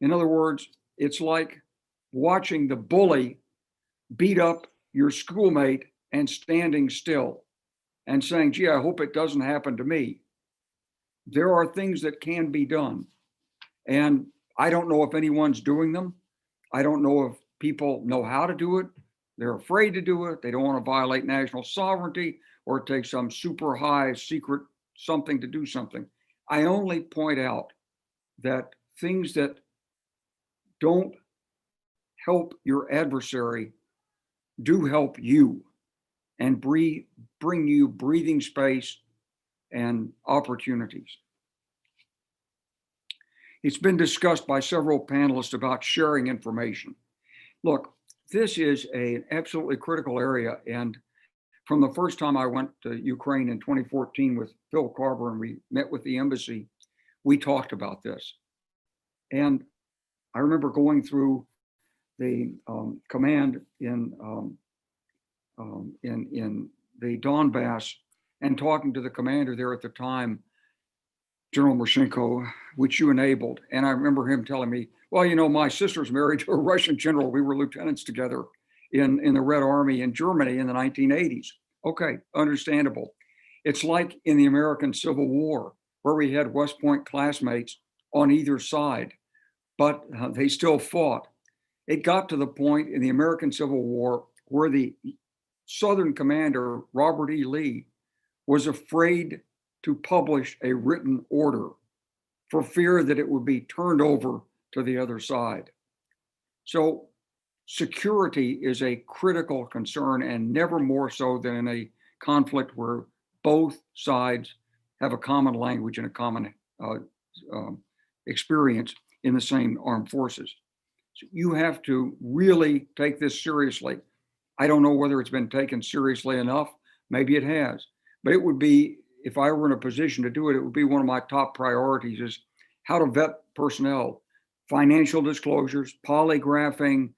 In other words, it's like watching the bully beat up your schoolmate and standing still and saying, gee, I hope it doesn't happen to me. There are things that can be done. And I don't know if anyone's doing them. I don't know if people know how to do it. They're afraid to do it. They don't want to violate national sovereignty or take some super high secret something to do something. I only point out that things that don't help your adversary do help you and bring you breathing space and opportunities. It's been discussed by several panelists about sharing information. Look, this is an absolutely critical area. And from the first time I went to Ukraine in 2014 with Phil Carver and we met with the embassy, we talked about this. And I remember going through the command in the Donbas and talking to the commander there at the time, General Marchenko, which you enabled. And I remember him telling me, well, you know, my sister's married to a Russian general. We were lieutenants together in the Red Army in Germany in the 1980s. Okay, understandable. It's like in the American Civil War, where we had West Point classmates on either side, but they still fought. It got to the point in the American Civil War where the Southern commander, Robert E. Lee, was afraid to publish a written order for fear that it would be turned over to the other side. So security is a critical concern, and never more so than in a conflict where both sides have a common language and a common experience in the same armed forces. So you have to really take this seriously. I don't know whether it's been taken seriously enough. Maybe it has, but it would be, if I were in a position to do it, it would be one of my top priorities is how to vet personnel, financial disclosures, polygraphing,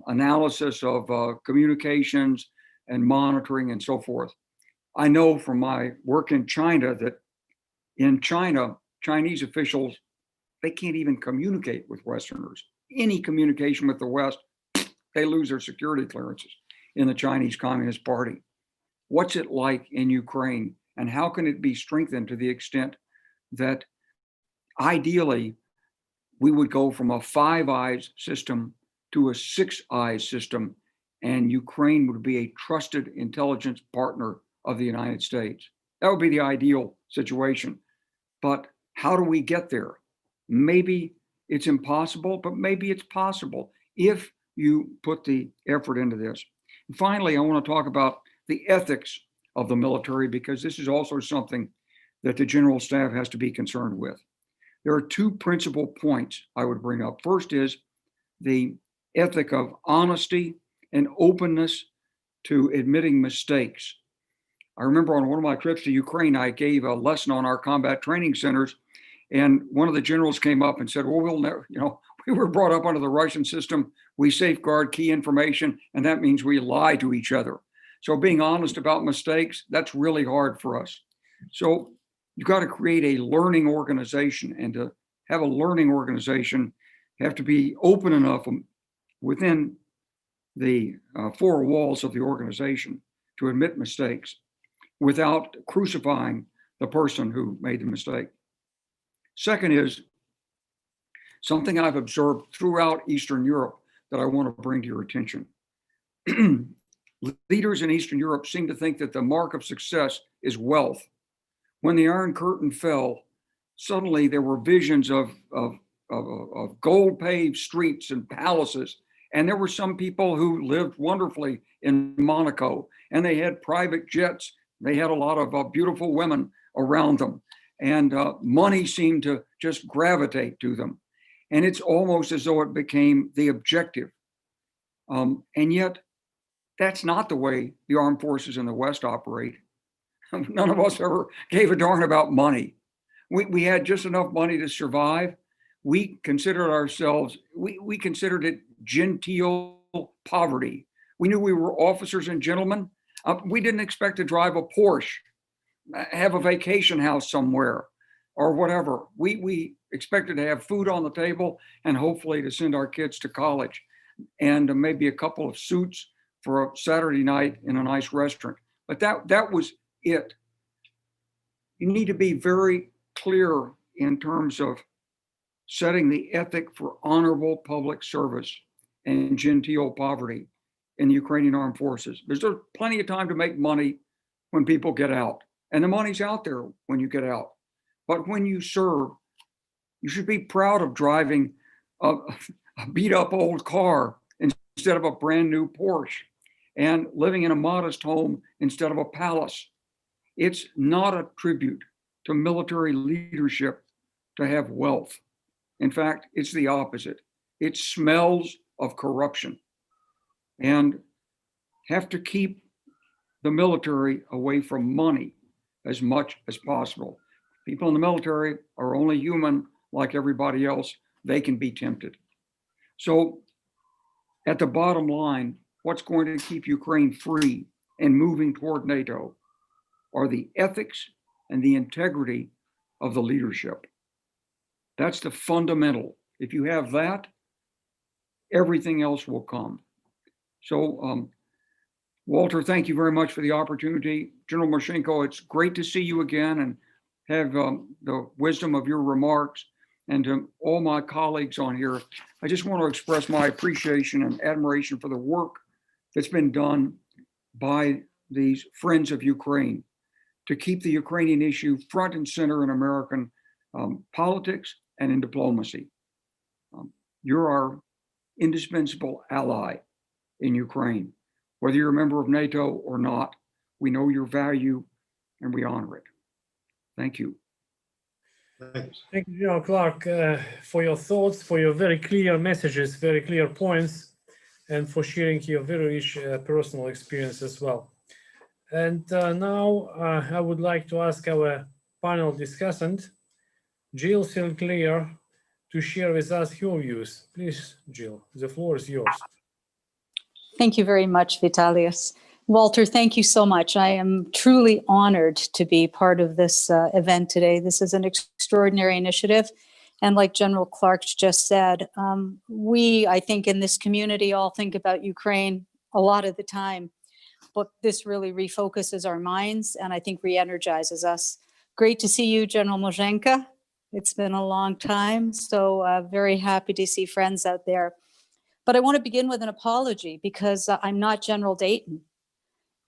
analysis of communications and monitoring and so forth. I know from my work in China that in China, Chinese officials, they can't even communicate with Westerners. Any communication with the West, they lose their security clearances in the Chinese Communist Party. What's it like in Ukraine, and how can it be strengthened to the extent that ideally we would go from a Five Eyes system to a Six Eyes system, and Ukraine would be a trusted intelligence partner of the United States? That would be the ideal situation. But how do we get there? Maybe it's impossible, but maybe it's possible if you put the effort into this. And finally, I want to talk about the ethics of the military, because this is also something that the General Staff has to be concerned with. There are two principal points I would bring up. First is the ethic of honesty and openness to admitting mistakes. I remember on one of my trips to Ukraine, I gave a lesson on our combat training centers, and one of the generals came up and said, well, we'll never, you know, we were brought up under the Russian system. We safeguard key information, and that means we lie to each other. So being honest about mistakes, that's really hard for us. So you've got to create a learning organization, and to have a learning organization, you have to be open enough within the four walls of the organization to admit mistakes without crucifying the person who made the mistake. Second is something I've observed throughout Eastern Europe that I want to bring to your attention. Leaders in Eastern Europe seem to think that the mark of success is wealth. When the Iron Curtain fell, suddenly there were visions of gold-paved streets and palaces. And there were some people who lived wonderfully in Monaco, and they had private jets. They had a lot of beautiful women around them, and money seemed to just gravitate to them. And it's almost as though it became the objective. And yet, that's not the way the armed forces in the West operate. None of us ever gave a darn about money. We had just enough money to survive. We considered ourselves, we considered it genteel poverty. We knew we were officers and gentlemen. We didn't expect to drive a Porsche, have a vacation house somewhere, or whatever. We expected to have food on the table and hopefully to send our kids to college, and maybe a couple of suits for a Saturday night in a nice restaurant. But that was it. You need to be very clear in terms of setting the ethic for honorable public service and genteel poverty in the Ukrainian armed forces. There's plenty of time to make money when people get out, and the money's out there when you get out. But when you serve, you should be proud of driving a beat up old car instead of a brand new Porsche, and living in a modest home instead of a palace. It's not a tribute to military leadership to have wealth. In fact, it's the opposite. It smells of corruption, and have to keep the military away from money as much as possible. People in the military are only human like everybody else. They can be tempted. So at the bottom line, what's going to keep Ukraine free and moving toward NATO are the ethics and the integrity of the leadership. That's the fundamental. If you have that, everything else will come. So, Walter, thank you very much for the opportunity. General Moshenko, it's great to see you again and have the wisdom of your remarks. And to all my colleagues on here, I just want to express my appreciation and admiration for the work that's been done by these friends of Ukraine to keep the Ukrainian issue front and center in American politics and in diplomacy. You're our indispensable ally in Ukraine. Whether you're a member of NATO or not, we know your value and we honor it. Thank you. Thank you, General Clark, for your thoughts, for your very clear messages, very clear points, and for sharing your very rich personal experience as well. And now I would like to ask our panel discussant, Jill Sinclair, to share with us her views. Please, Jill, the floor is yours. Thank you very much, Vitalius. Walter, thank you so much. I am truly honored to be part of this event today. This is an extraordinary initiative. And like General Clark just said, we, I think in this community, all think about Ukraine a lot of the time, but this really refocuses our minds and I think re-energizes us. Great to see you, General Moshenko. It's been a long time, so very happy to see friends out there. But I want to begin with an apology because I'm not General Dayton.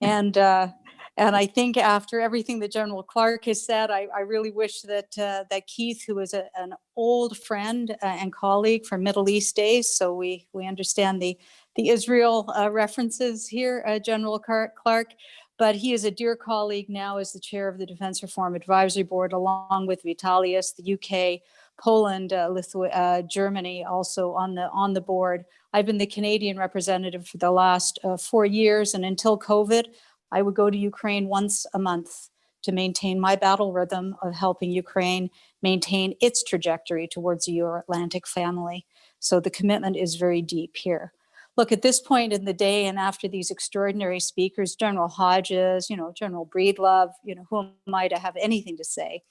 And I think after everything that General Clark has said, I really wish that that Keith, who is an old friend and colleague from Middle East days, so we understand the Israel references here, General Clark, but he is a dear colleague now as the chair of the Defense Reform Advisory Board, along with Vitalius, the UK, Poland, Germany, also on the board. I've been the Canadian representative for the last 4 years, and until COVID, I would go to Ukraine once a month to maintain my battle rhythm of helping Ukraine maintain its trajectory towards the Euro-Atlantic family. So the commitment is very deep here. Look, at this point in the day and after these extraordinary speakers, General Hodges, General Breedlove, who am I to have anything to say?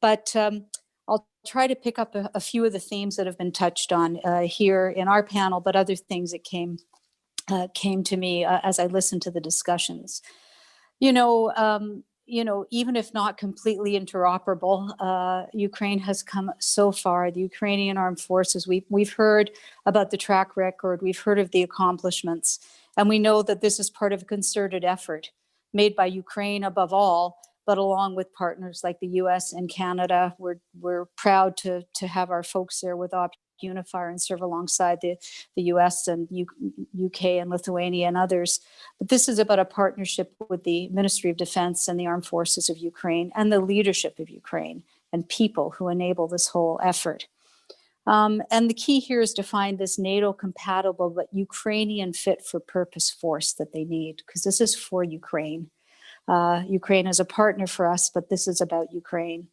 But I'll try to pick up a few of the themes that have been touched on here in our panel, but other things that came to me as I listened to the discussions. Even if not completely interoperable, Ukraine has come so far. The Ukrainian armed forces, we've heard about the track record, we've heard of the accomplishments, and we know that this is part of a concerted effort made by Ukraine above all, but along with partners like the US and Canada. We're proud to have our folks there with Unifier and serve alongside the US and UK and Lithuania and others. But this is about a partnership with the Ministry of Defense and the Armed Forces of Ukraine and the leadership of Ukraine and people who enable this whole effort. And the key here is to find this NATO compatible but Ukrainian fit for purpose force that they need, because this is for Ukraine. Ukraine is a partner for us, but this is about Ukraine.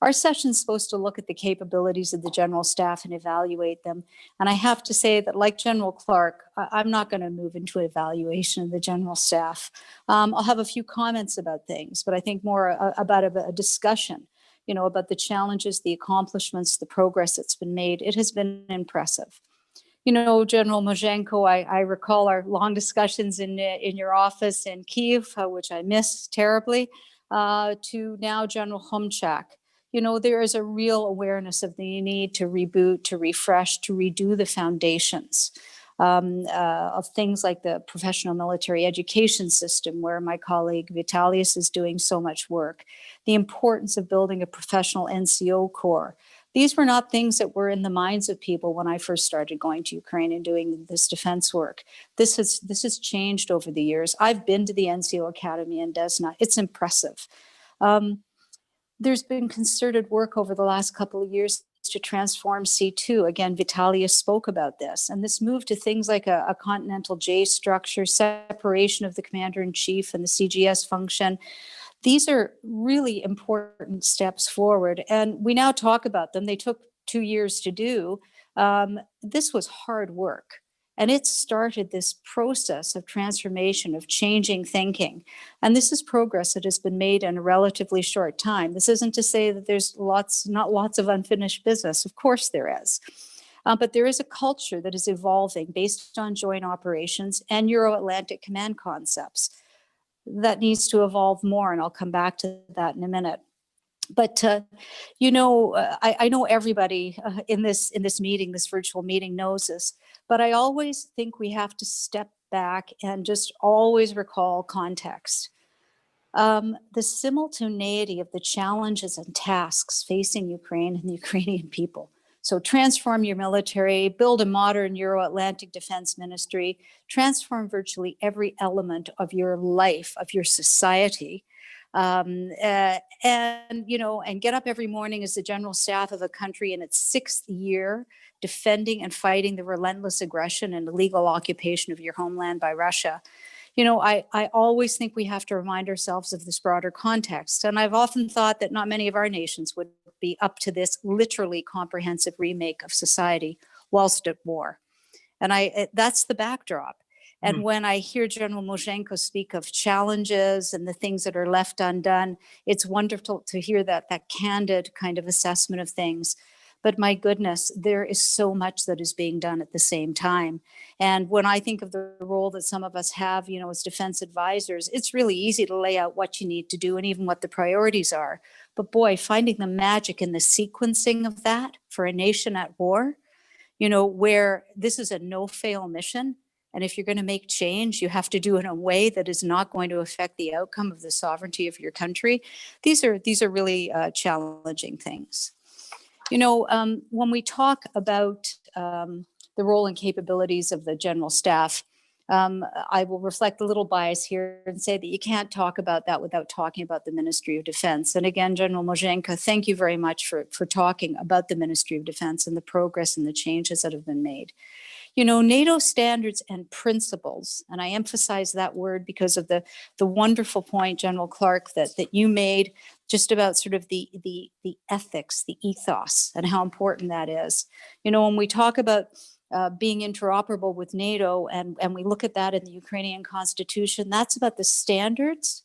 Our session is supposed to look at the capabilities of the General Staff and evaluate them. And I have to say that, like General Clark, I'm not going to move into an evaluation of the General Staff. I'll have a few comments about things, but I think more about a discussion, about the challenges, the accomplishments, the progress that's been made. It has been impressive. General Moshenko, I recall our long discussions in your office in Kyiv, which I miss terribly, to now General Homchak. There is a real awareness of the need to reboot, to refresh, to redo the foundations of things like the professional military education system, where my colleague Vitalius is doing so much work, the importance of building a professional NCO corps. These were not things that were in the minds of people when I first started going to Ukraine and doing this defense work. This has changed over the years. I've been to the NCO Academy in Desna. It's impressive. There's been concerted work over the last couple of years to transform C2. Again, Vitalius spoke about this. And this move to things like a continental J structure, separation of the commander-in-chief and the CGS function. These are really important steps forward. And we now talk about them. They took 2 years to do, This was hard work. And it started this process of transformation, of changing thinking. And this is progress that has been made in a relatively short time. This isn't to say that there's not lots of unfinished business. Of course there is. But there is a culture that is evolving based on joint operations and Euro-Atlantic command concepts that needs to evolve more. And I'll come back to that in a minute. But, I know everybody in this meeting, this virtual meeting knows this, but I always think we have to step back and just always recall context. The simultaneity of the challenges and tasks facing Ukraine and the Ukrainian people. So transform your military, build a modern Euro-Atlantic defense ministry, transform virtually every element of your life, of your society, and get up every morning as the general staff of a country in its 6th year, defending and fighting the relentless aggression and illegal occupation of your homeland by Russia. I always think we have to remind ourselves of this broader context. And I've often thought that not many of our nations would be up to this literally comprehensive remake of society whilst at war. And that's the backdrop. And when I hear General Moshenko speak of challenges and the things that are left undone, it's wonderful to hear that candid kind of assessment of things. But my goodness, there is so much that is being done at the same time. And when I think of the role that some of us have, as defense advisors, it's really easy to lay out what you need to do and even what the priorities are. But boy, finding the magic in the sequencing of that for a nation at war, where this is a no-fail mission. And if you're going to make change, you have to do it in a way that is not going to affect the outcome of the sovereignty of your country. These are really challenging things. When we talk about the role and capabilities of the general staff, I will reflect a little bias here and say that you can't talk about that without talking about the Ministry of Defense. And again, General Moshenko, thank you very much for talking about the Ministry of Defense and the progress and the changes that have been made. NATO standards and principles, and I emphasize that word because of the wonderful point, General Clark, that you made just about sort of the ethics, the ethos, and how important that is. When we talk about being interoperable with NATO, and we look at that in the Ukrainian constitution, that's about the standards,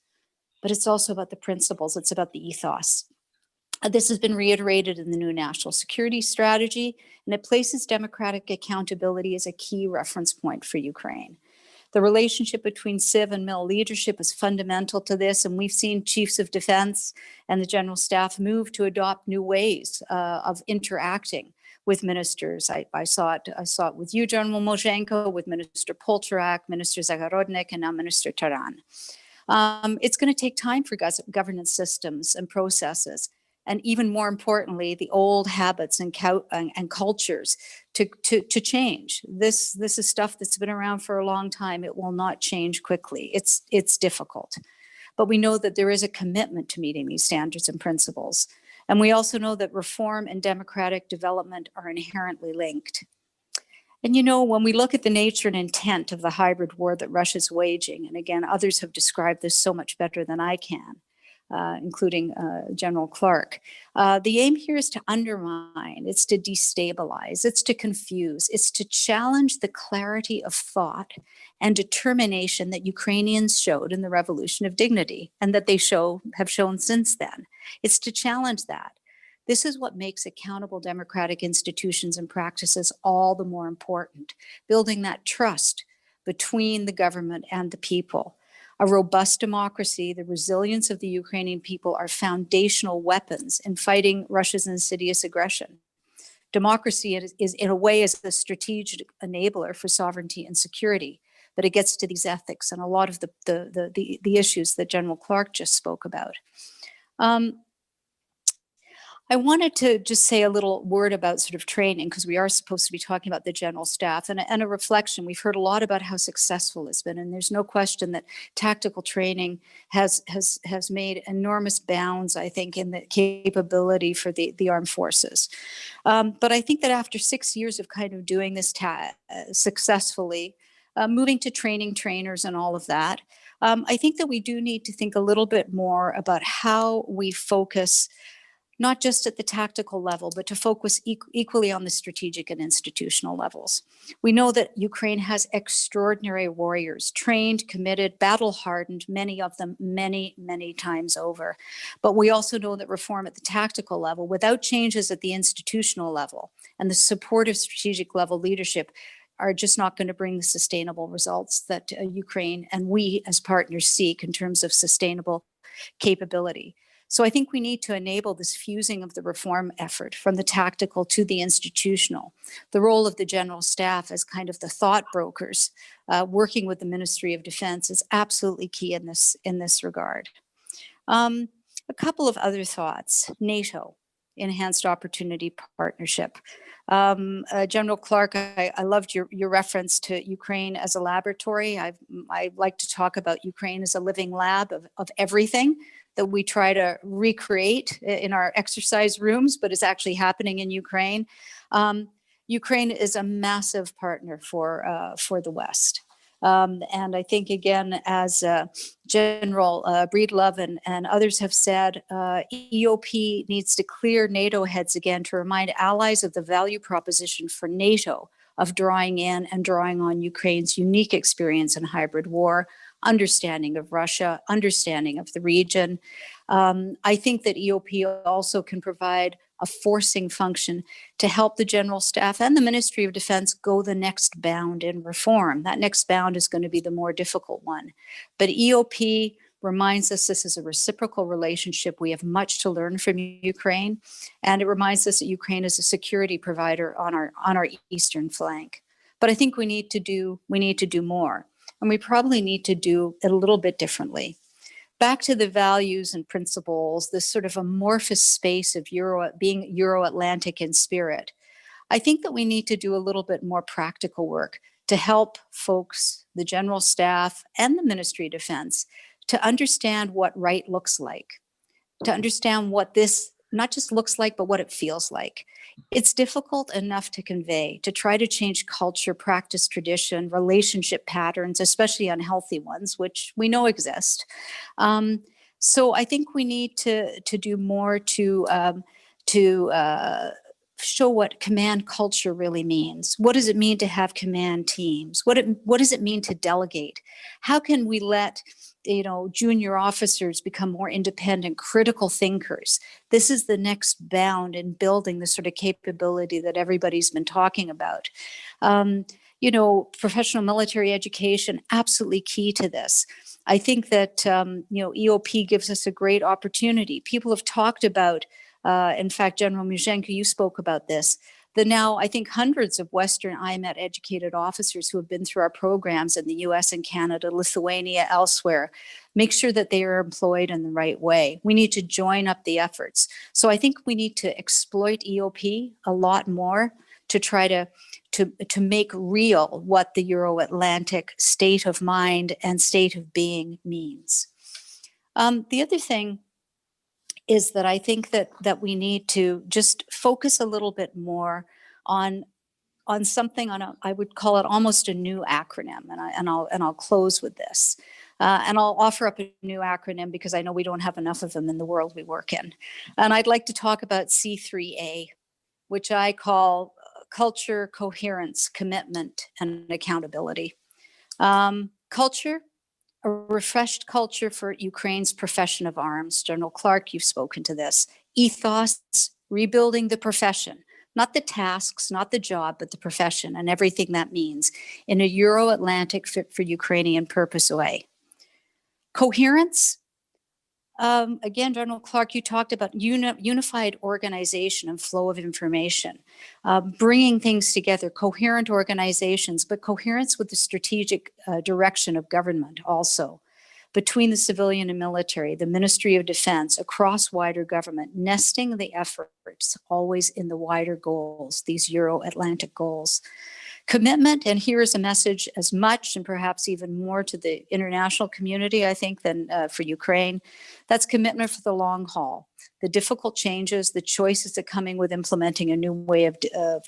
but it's also about the principles. It's about the ethos. This has been reiterated in the new national security strategy, and it places democratic accountability as a key reference point for Ukraine. The relationship between civ and mil leadership is fundamental to this, and we've seen chiefs of defense and the general staff move to adopt new ways of interacting with ministers. I saw it with you, General Moshenko, with Minister Polcharak, Minister Zagorodnik, and now Minister Taran. It's going to take time for governance systems and processes, and even more importantly, the old habits and cultures to change. This is stuff that's been around for a long time. It will not change quickly. It's difficult. But we know that there is a commitment to meeting these standards and principles. And we also know that reform and democratic development are inherently linked. And when we look at the nature and intent of the hybrid war that Russia's waging, and again, others have described this so much better than I can, including General Clark. The aim here is to undermine, it's to destabilize, it's to confuse, it's to challenge the clarity of thought and determination that Ukrainians showed in the Revolution of Dignity and that they have shown since then. It's to challenge that. This is what makes accountable democratic institutions and practices all the more important, building that trust between the government and the people. A robust democracy, the resilience of the Ukrainian people are foundational weapons in fighting Russia's insidious aggression. Democracy is in a way is the strategic enabler for sovereignty and security, but it gets to these ethics and a lot of the issues that General Clark just spoke about. I wanted to just say a little word about sort of training, because we are supposed to be talking about the general staff, and a reflection. We've heard a lot about how successful it's been, and there's no question that tactical training has made enormous bounds, I think, in the capability for the armed forces. But I think that after 6 years of kind of doing this successfully, moving to training trainers and all of that, I think that we do need to think a little bit more about how we focus not just at the tactical level, but to focus equally on the strategic and institutional levels. We know that Ukraine has extraordinary warriors, trained, committed, battle-hardened, many of them many, many times over. But we also know that reform at the tactical level, without changes at the institutional level and the supportive strategic level leadership, are just not going to bring the sustainable results that Ukraine and we as partners seek in terms of sustainable capability. So I think we need to enable this fusing of the reform effort from the tactical to the institutional. The role of the General Staff as kind of the thought brokers working with the Ministry of Defense is absolutely key in this regard. A couple of other thoughts. NATO, Enhanced Opportunity Partnership. General Clark, I loved your reference to Ukraine as a laboratory. I like to talk about Ukraine as a living lab of everything that we try to recreate in our exercise rooms, but is actually happening in Ukraine. Ukraine is a massive partner for the West. And I think, again, as General Breedlove and others have said, EOP needs to clear NATO heads again to remind allies of the value proposition for NATO of drawing in and drawing on Ukraine's unique experience in hybrid war, understanding of Russia, understanding of the region. I think that EOP also can provide a forcing function to help the General Staff and the Ministry of Defense go the next bound in reform. That next bound is going to be the more difficult one. But EOP reminds us this is a reciprocal relationship. We have much to learn from Ukraine, and it reminds us that Ukraine is a security provider on our eastern flank. But I think we need to do more, and we probably need to do it a little bit differently. Back to the values and principles, this sort of amorphous space of being Euro-Atlantic in spirit. I think that we need to do a little bit more practical work to help folks, the General Staff and the Ministry of Defense, to understand what right looks like, to understand what this not just looks like, but what it feels like. It's difficult enough to convey, to try to change culture, practice, tradition, relationship patterns, especially unhealthy ones, which we know exist. So I think we need to do more to show what command culture really means. What does it mean to have command teams? What does it mean to delegate? How can we let junior officers become more independent, critical thinkers? This is the next bound in building the sort of capability that everybody's been talking about. Professional military education, absolutely key to this. I think that, EOP gives us a great opportunity. People have talked about, in fact, General Muzhenko, you spoke about this, the now, I think, hundreds of Western IMET educated officers who have been through our programs in the US and Canada, Lithuania, elsewhere, make sure that they are employed in the right way. We need to join up the efforts. So I think we need to exploit EOP a lot more to try to make real what the Euro-Atlantic state of mind and state of being means. The other thing is that I think that we need to just focus a little bit more on something I would call it almost a new acronym, and I'll close with this, and I'll offer up a new acronym because I know we don't have enough of them in the world we work in, and I'd like to talk about C3A, which I call culture, coherence, commitment, and accountability. Culture. A refreshed culture for Ukraine's profession of arms. General Clark, you've spoken to this. Ethos, rebuilding the profession, not the tasks, not the job, but the profession and everything that means in a Euro-Atlantic fit for Ukrainian purpose way. Coherence, again, General Clark, you talked about unified organization and flow of information, bringing things together, coherent organizations, but coherence with the strategic direction of government also, between the civilian and military, the Ministry of Defense, across wider government, nesting the efforts always in the wider goals, these Euro-Atlantic goals. Commitment, and here is a message as much and perhaps even more to the international community, I think, than for Ukraine. That's commitment for the long haul. The difficult changes, the choices that coming with implementing a new way of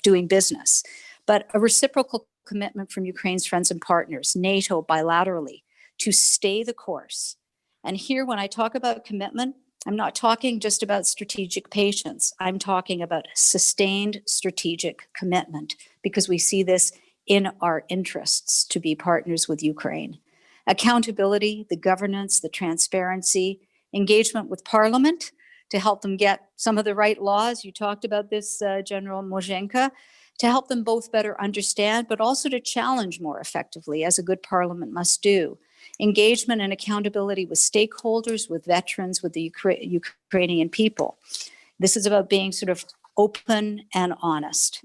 doing business, but a reciprocal commitment from Ukraine's friends and partners, NATO bilaterally, to stay the course. And here, when I talk about commitment, I'm not talking just about strategic patience. I'm talking about sustained strategic commitment, because we see this in our interests to be partners with Ukraine. Accountability, the governance, the transparency, engagement with Parliament to help them get some of the right laws. You talked about this, General Moshenko, to help them both better understand, but also to challenge more effectively, as a good Parliament must do. Engagement and accountability with stakeholders, with veterans, with the Ukrainian people. This is about being sort of open and honest.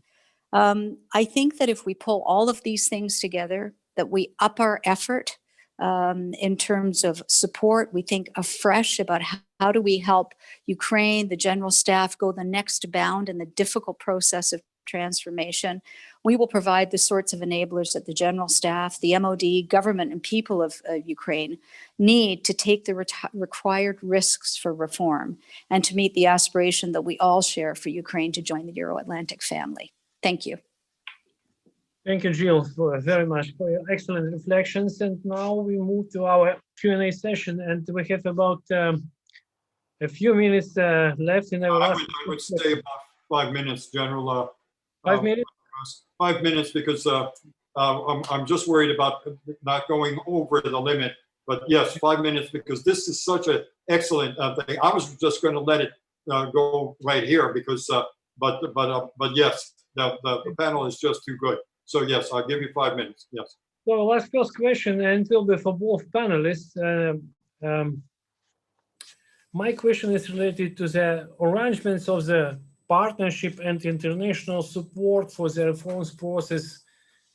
I think that if we pull all of these things together, that we up our effort in terms of support, we think afresh about how do we help Ukraine, the general staff, go the next bound in the difficult process of transformation. We will provide the sorts of enablers that the general staff, the MOD, government, and people of Ukraine need to take the required risks for reform and to meet the aspiration that we all share for Ukraine to join the Euro-Atlantic family. Thank you. Thank you, Jill, very much for your excellent reflections. And now we move to our Q&A session, and we have about a few minutes left in our last. I would say about 5 minutes, General. 5 minutes? 5 minutes, because I'm just worried about not going over the limit. But yes, 5 minutes, because this is such an excellent thing. I was just going to let it go right here, because but yes, the panel is just too good. So yes, I'll give you 5 minutes. Yes. So last first question, and it will be for both panelists. My question is related to the arrangements of the partnership and international support for the reforms process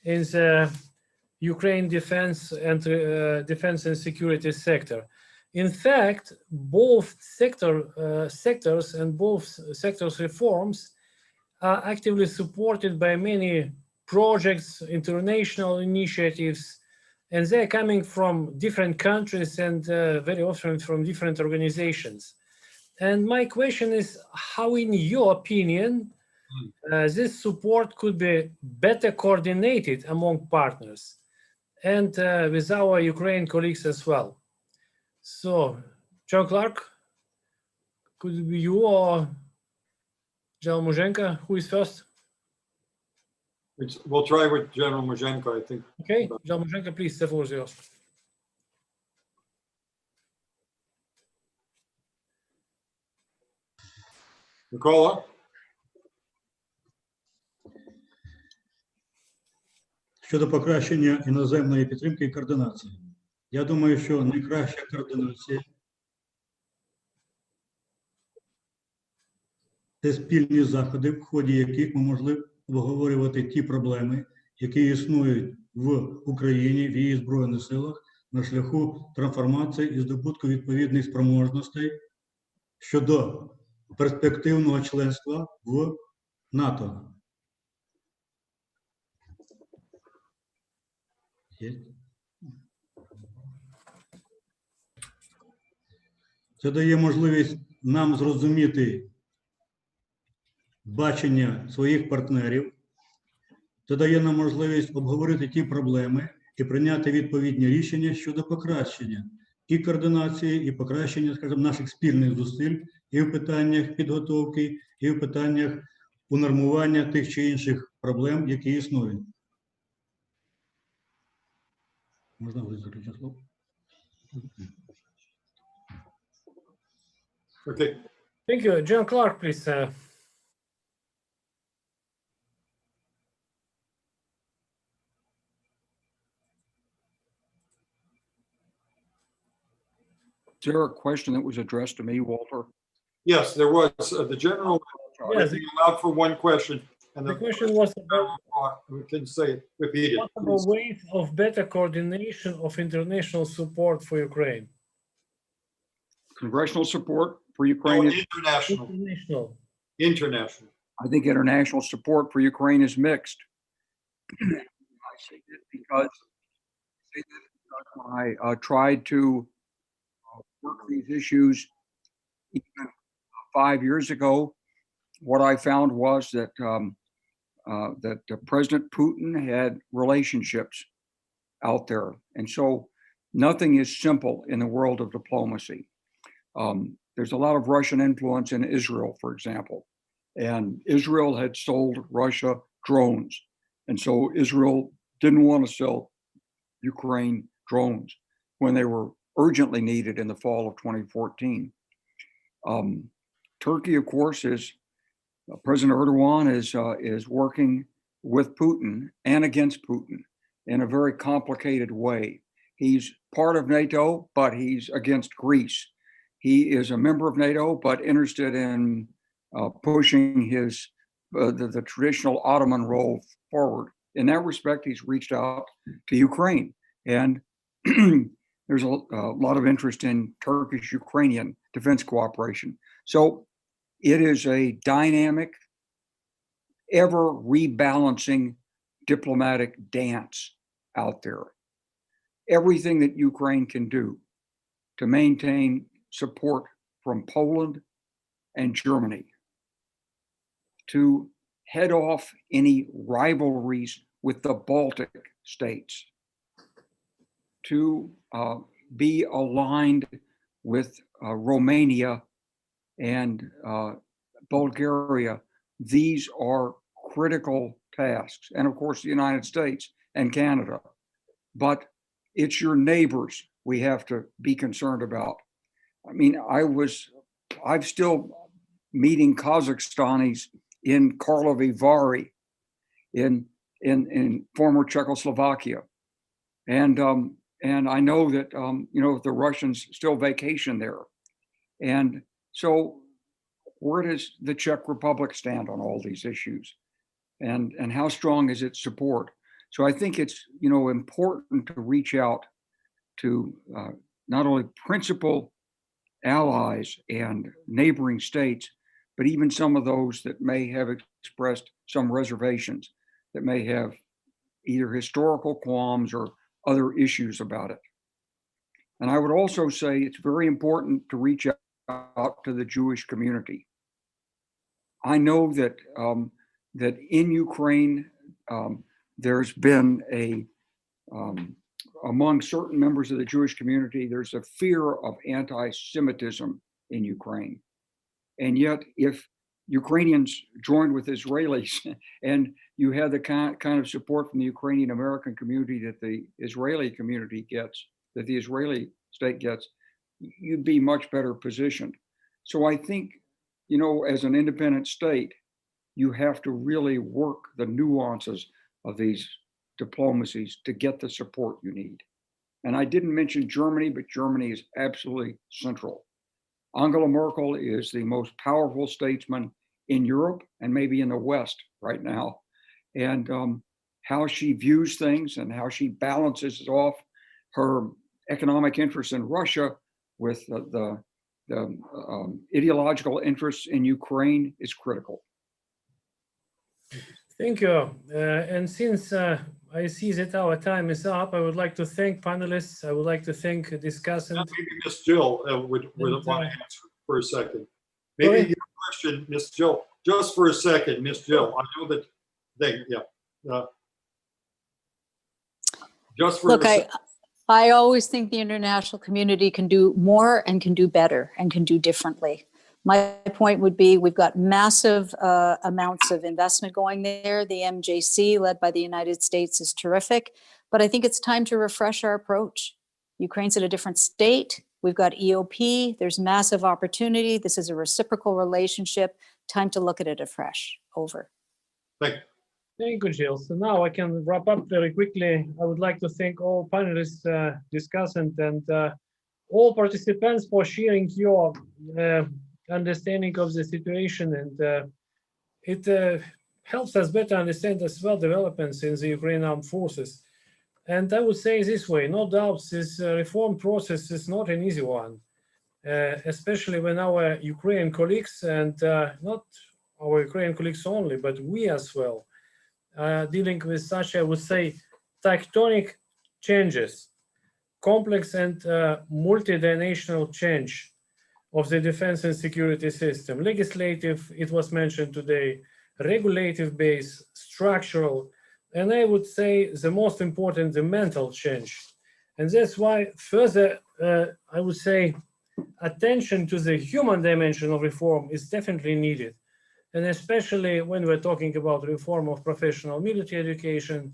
in the Ukraine defense and security sector. In fact, both sectors and both sectors reforms are actively supported by many projects, international initiatives, and they're coming from different countries and very often from different organizations. And my question is, how, in your opinion, this support could be better coordinated among partners and with our Ukraine colleagues as well? So, John Clark, could it be you or General Moshenko? Who is first? We'll try with General Moshenko, I think. Okay, General Moshenko, please, the floor is yours. Mikola? Щодо покращення іноземної підтримки і координації. Я думаю, що найкраща координація – це спільні заходи, в ході яких ми можемо обговорювати ті проблеми, які існують в Україні, в її Збройних силах на шляху трансформації і здобутку відповідних спроможностей щодо перспективного членства в НАТО. Це дає можливість нам зрозуміти бачення своїх партнерів. Це дає нам можливість обговорити ті проблеми і прийняти відповідні рішення щодо покращення і координації, і покращення, скажімо, наших спільних зусиль і в питаннях підготовки, і в питаннях унормування тих чи інших проблем, які існують. Можна визначити слово? Okay. Thank you. John Clark, please. Is there a question that was addressed to me, Walter? Yes, there was. The general Yes. allowed for one question. And The question was about we can say, repeat it. possible ways of better coordination of international support for Ukraine. Congressional support for Ukraine. No, is, international. International. I think international support for Ukraine is mixed. I say that because when I tried to work these issues even 5 years ago, what I found was that President Putin had relationships out there. And so nothing is simple in the world of diplomacy. there's a lot of Russian influence in Israel, for example. And Israel had sold Russia drones. And so Israel didn't want to sell Ukraine drones when they were urgently needed in the fall of 2014. Turkey, of course, President Erdogan is working with Putin and against Putin in a very complicated way. He's part of NATO, but he's against Greece. He is a member of NATO, but interested in pushing the traditional Ottoman role forward. In that respect, he's reached out to Ukraine, and there's a lot of interest in Turkish-Ukrainian defense cooperation. So it is a dynamic, ever rebalancing diplomatic dance out there. Everything that Ukraine can do to maintain support from Poland and Germany, to head off any rivalries with the Baltic states, to be aligned with Romania and Bulgaria. These are critical tasks. And of course, the United States and Canada. But it's your neighbors we have to be concerned about. I mean, I'm still meeting Kazakhstanis in Karlovy Vary in former Czechoslovakia. And I know that, the Russians still vacation there. And so where does the Czech Republic stand on all these issues? And how strong is its support? So I think it's, important to reach out to not only principal allies and neighboring states, but even some of those that may have expressed some reservations, that may have either historical qualms or other issues about it. And I would also say it's very important to reach out to the Jewish community. I know that that in Ukraine, there's been among certain members of the Jewish community, there's a fear of anti-Semitism in Ukraine. And yet, if Ukrainians joined with Israelis and you had the kind of support from the Ukrainian American community that the Israeli community gets, that the Israeli state gets, you'd be much better positioned. So I think, as an independent state, you have to really work the nuances of these diplomacies to get the support you need. And I didn't mention Germany, but Germany is absolutely central. Angela Merkel is the most powerful statesman in Europe and maybe in the West right now. And how she views things and how she balances off her economic interests in Russia with the ideological interests in Ukraine is critical. Thank you. And since I see that our time is up, I would like to thank panelists. I would like to thank discussants. Maybe Ms. Jill would want to answer for a second. Maybe your question, Ms. Jill, just for a second, Ms. Jill. I know that just for Look, I always think the international community can do more and can do better and can do differently. My point would be we've got massive amounts of investment going there. The MJC led by the United States is terrific, but I think it's time to refresh our approach. Ukraine's at a different state. We've got EOP. There's massive opportunity. This is a reciprocal relationship. Time to look at it afresh. Over. Thank you. Thank you, Jill. So now I can wrap up very quickly. I would like to thank all panelists, discussants, and all participants for sharing your understanding of the situation, and it helps us better understand as well developments in the Ukrainian armed forces. And I would say this way, no doubt this reform process is not an easy one, especially when our Ukrainian colleagues, and not our Ukrainian colleagues only, but we as well, dealing with such, I would say, tectonic changes, complex and multi-dimensional change of the defense and security system. Legislative, it was mentioned today, regulative base, structural, and I would say the most important, the mental change. And that's why further, I would say, attention to the human dimension of reform is definitely needed. And especially when we're talking about reform of professional military education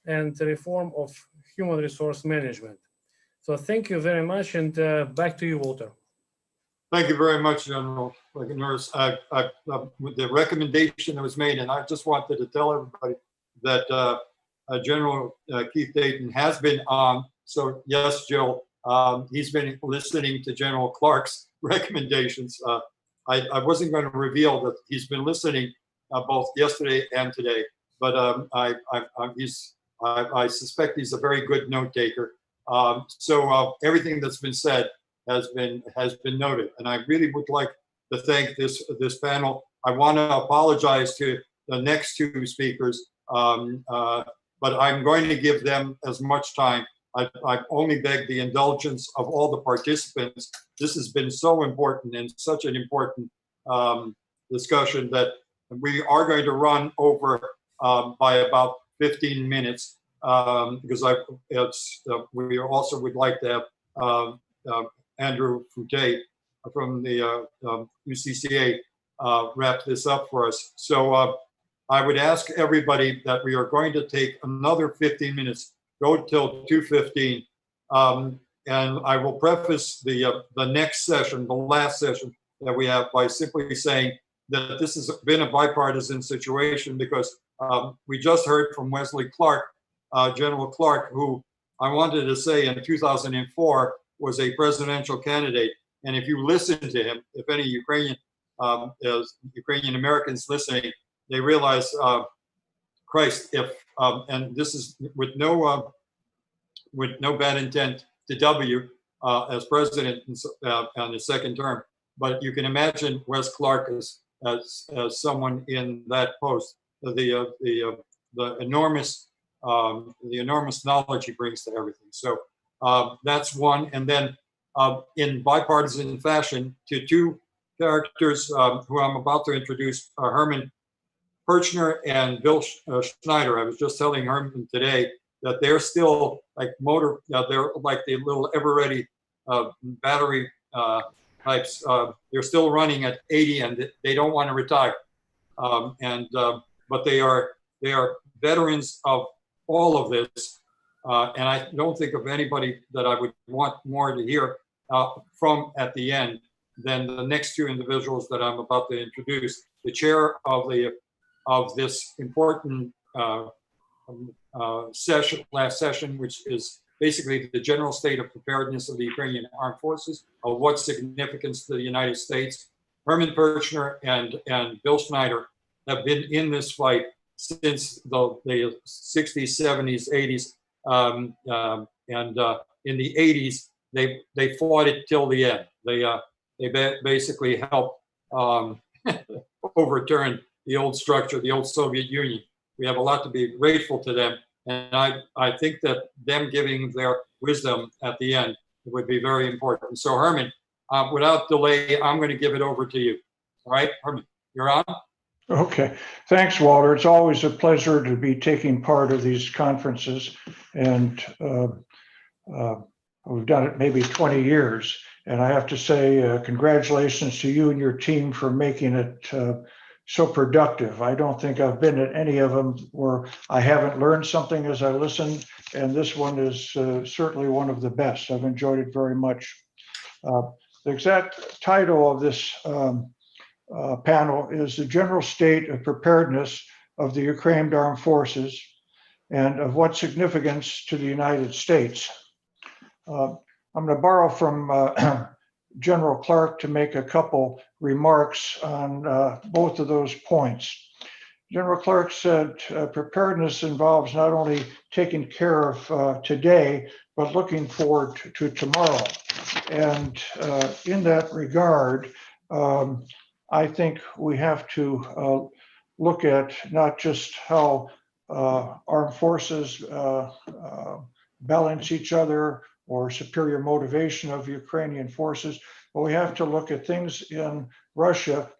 and the reform of human resource management. So thank you very much, and back to you, Walter. Thank you very much, General Nurse. The recommendation that was made, and I just wanted to tell everybody that General Keith Dayton has been on. So yes, Jill, he's been listening to General Clark's recommendations. I wasn't going to reveal that he's been listening both yesterday and today, but I suspect he's a very good note taker. So everything that's been said has been noted, and I really would like to thank this panel. I want to apologize to the next two speakers, but I'm going to give them as much time. I only beg the indulgence of all the participants. This has been so important and such an important discussion that we are going to run over by about 15 minutes because we also would like to have Andrew Fouté from the UCCA wrap this up for us. So I would ask everybody that we are going to take another 15 minutes, go till 2:15, and I will preface the next session, the last session that we have, by simply saying that this has been a bipartisan situation because we just heard from Wesley Clark, General Clark, who I wanted to say in 2004 was a presidential candidate. And if you listen to him, if any Ukrainian Americans listening, they realize, Christ, if and this is with no bad intent to W as president on his second term, but you can imagine Wes Clark as someone in that post, the enormous knowledge he brings to everything. So that's one, and then in bipartisan fashion, to two characters who I'm about to introduce, Herman Kirchner and Bill Schneider. I was just telling Herman today that they're still like they're like the little ever-ready battery types. They're still running at 80 and they don't want to retire. But they are veterans of all of this. And I don't think of anybody that I would want more to hear from at the end than the next two individuals that I'm about to introduce. The chair of this important last session, which is basically the general state of preparedness of the Ukrainian armed forces, of what significance to the United States. Herman Kirchner and Bill Schneider have been in this fight since the 60s, 70s, 80s, and in the 80s they fought it till the end. They basically helped overturn the old structure, the old Soviet Union. We have a lot to be grateful to them, and I think that them giving their wisdom at the end would be very important. So Herman, without delay, I'm going to give it over to you. All right, Herman, you're on. Okay, thanks, Walter. It's always a pleasure to be taking part of these conferences, and we've done it maybe 20 years. And I have to say, congratulations to you and your team for making it so productive. I don't think I've been at any of them where I haven't learned something as I listened, and this one is certainly one of the best. I've enjoyed it very much. The exact title of this panel is The General State of Preparedness of the Ukraine Armed Forces and of what significance to the United States. I'm going to borrow from General Clark to make a couple remarks on both of those points. General Clark said preparedness involves not only taking care of today, but looking forward to tomorrow. And in that regard, I think we have to look at not just how armed forces balance each other or superior motivation of Ukrainian forces, but we have to look at things in Russia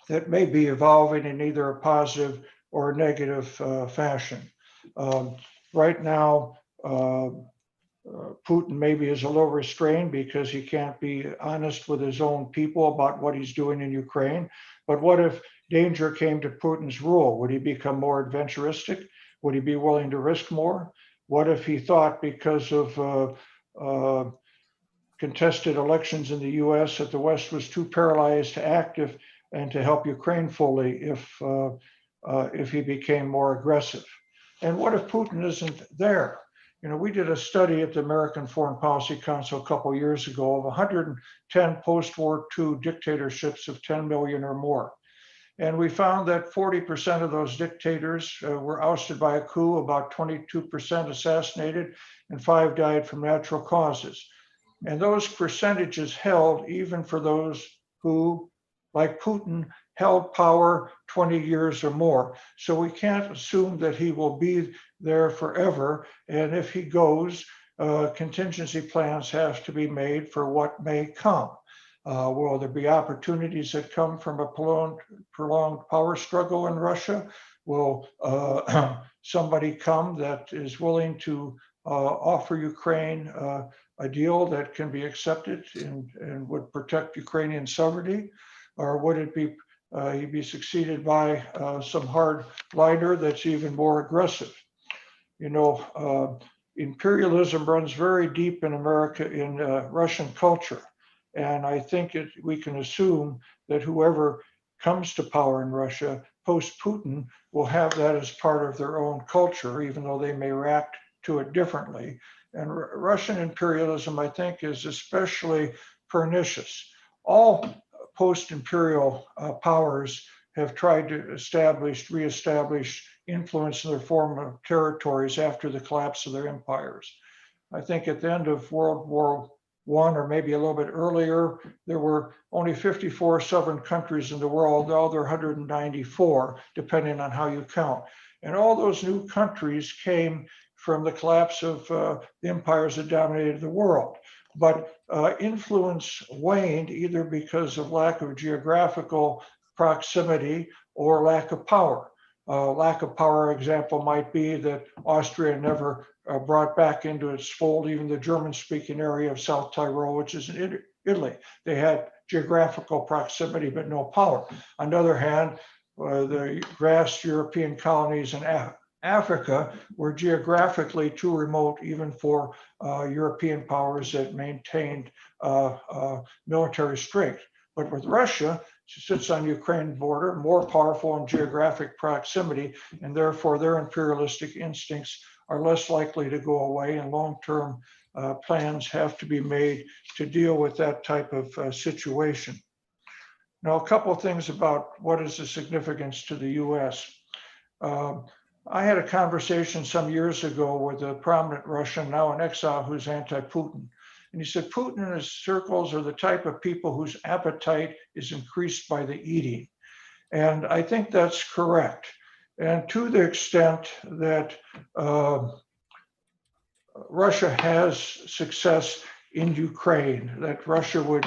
that may be evolving in either a positive or a negative fashion. Right now, Putin maybe is a little restrained because he can't be honest with his own people about what he's doing in Ukraine. But what if danger came to Putin's rule? Would he become more adventuristic? Would he be willing to risk more? What if he thought because of contested elections in the US that the West was too paralyzed to act and to help Ukraine fully if he became more aggressive? And what if Putin isn't there? You know, we did a study at the American Foreign Policy Council a couple of years ago of 110 post-war II dictatorships of 10 million or more. And we found that 40% of those dictators were ousted by a coup, about 22% assassinated, and 5 died from natural causes. And those percentages held even for those who, like Putin, held power 20 years or more. So we can't assume that he will be there forever. And if he goes, contingency plans have to be made for what may come. Will there be opportunities that come from a prolonged power struggle in Russia? Will somebody come that is willing to offer Ukraine a deal that can be accepted and would protect Ukrainian sovereignty? Or would it be he'd be succeeded by some hardliner that's even more aggressive? You know, imperialism runs very deep in America, in Russian culture. And I think we can assume that whoever comes to power in Russia post-Putin will have that as part of their own culture, even though they may react to it differently. And Russian imperialism, I think, is especially pernicious. All post-imperial powers have tried to reestablish influence in their former territories after the collapse of their empires. I think at the end of World War I, or maybe a little bit earlier, there were only 54 sovereign countries in the world. Now there are 194, depending on how you count. And all those new countries came from the collapse of the empires that dominated the world. But influence waned either because of lack of geographical proximity or lack of power. Lack of power example might be that Austria never brought back into its fold even the German-speaking area of South Tyrol, which is in Italy. They had geographical proximity, but no power. On the other hand, the vast European colonies in Africa were geographically too remote even for European powers that maintained military strength. But with Russia, it sits on Ukraine border, more powerful in geographic proximity, and therefore their imperialistic instincts are less likely to go away, and long-term plans have to be made to deal with that type of situation. Now, a couple of things about what is the significance to the US. I had a conversation some years ago with a prominent Russian, now in exile, who's anti-Putin. And he said, Putin and his circles are the type of people whose appetite is increased by the eating. And I think that's correct. And to the extent that Russia has success in Ukraine, that Russia would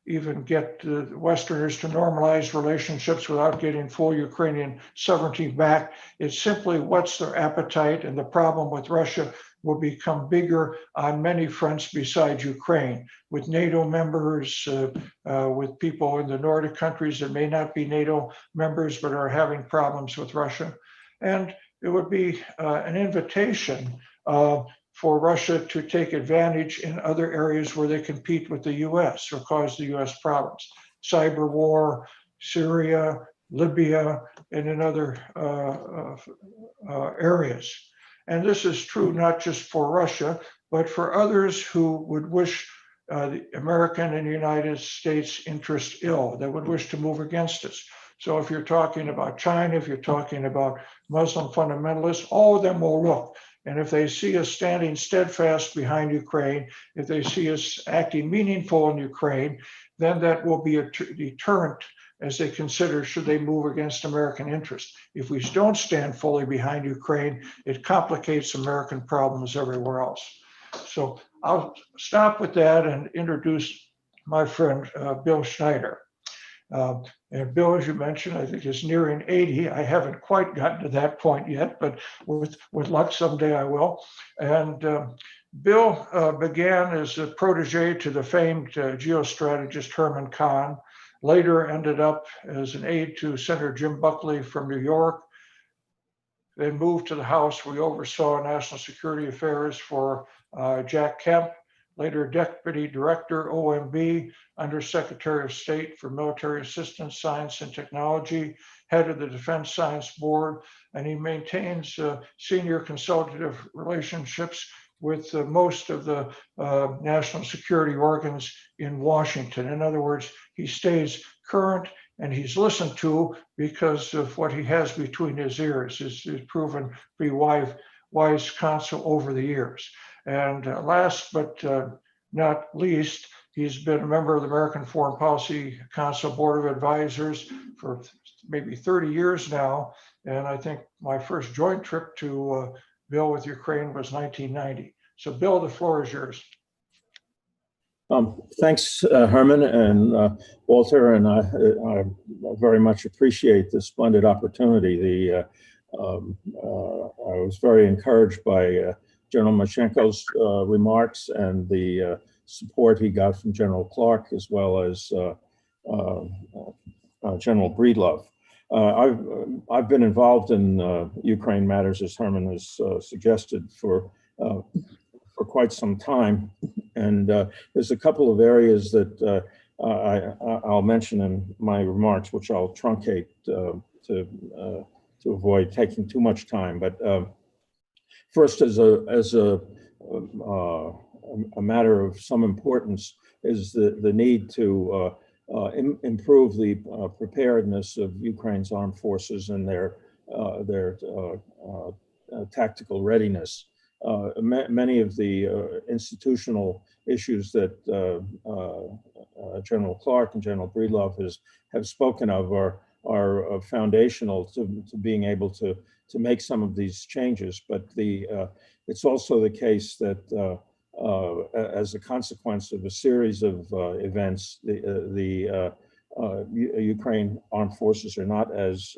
even get the Westerners to normalize relationships without getting full Ukrainian sovereignty back. It's simply what's their appetite, and the problem with Russia will become bigger on many fronts besides Ukraine, with NATO members, with people in the Nordic countries that may not be NATO members but are having problems with Russia. And it would be an invitation for Russia to take advantage in other areas where they compete with the US or cause the US problems. Cyber war, Syria, Libya, and in other areas. And this is true not just for Russia, but for others who would wish the American and United States interest ill, that would wish to move against us. So if you're talking about China, if you're talking about Muslim fundamentalists, all of them will look. And if they see us standing steadfast behind Ukraine, if they see us acting meaningful in Ukraine, then that will be a deterrent as they consider should they move against American interests. If we don't stand fully behind Ukraine, it complicates American problems everywhere else. So I'll stop with that and introduce my friend, Bill Schneider. And Bill, as you mentioned, I think is nearing 80. I haven't quite gotten to that point yet, but with luck, someday I will. And Bill began as a protege to the famed geostrategist Herman Kahn, later ended up as an aide to Senator Jim Buckley from New York, then moved to the House where he oversaw national security affairs for Jack Kemp, later Deputy Director, OMB, Undersecretary of State for Military Assistance, Science and Technology, head of the Defense Science Board, and he maintains senior consultative relationships with most of the national security organs in Washington. In other words, he stays current and he's listened to because of what he has between his ears. Is proven to be wise counsel over the years. And last but not least, he's been a member of the American Foreign Policy Council Board of Advisors for maybe 30 years now. And I think my first joint trip to Bill with Ukraine was 1990. So Bill, the floor is yours. Thanks, Herman and Walter, and I very much appreciate this splendid opportunity. I was very encouraged by General Mashenko's remarks and the support he got from General Clark, as well as General Breedlove. I've been involved in Ukraine matters, as Herman has suggested, for quite some time, and there's a couple of areas that I'll mention in my remarks, which I'll truncate to avoid taking too much time. But first, as a matter of some importance, is the need to improve the preparedness of Ukraine's armed forces and their tactical readiness. Many of the institutional issues that General Clark and General Breedlove have spoken of are foundational to being able to make some of these changes. But it's also the case that as a consequence of a series of events, the Ukraine armed forces are not as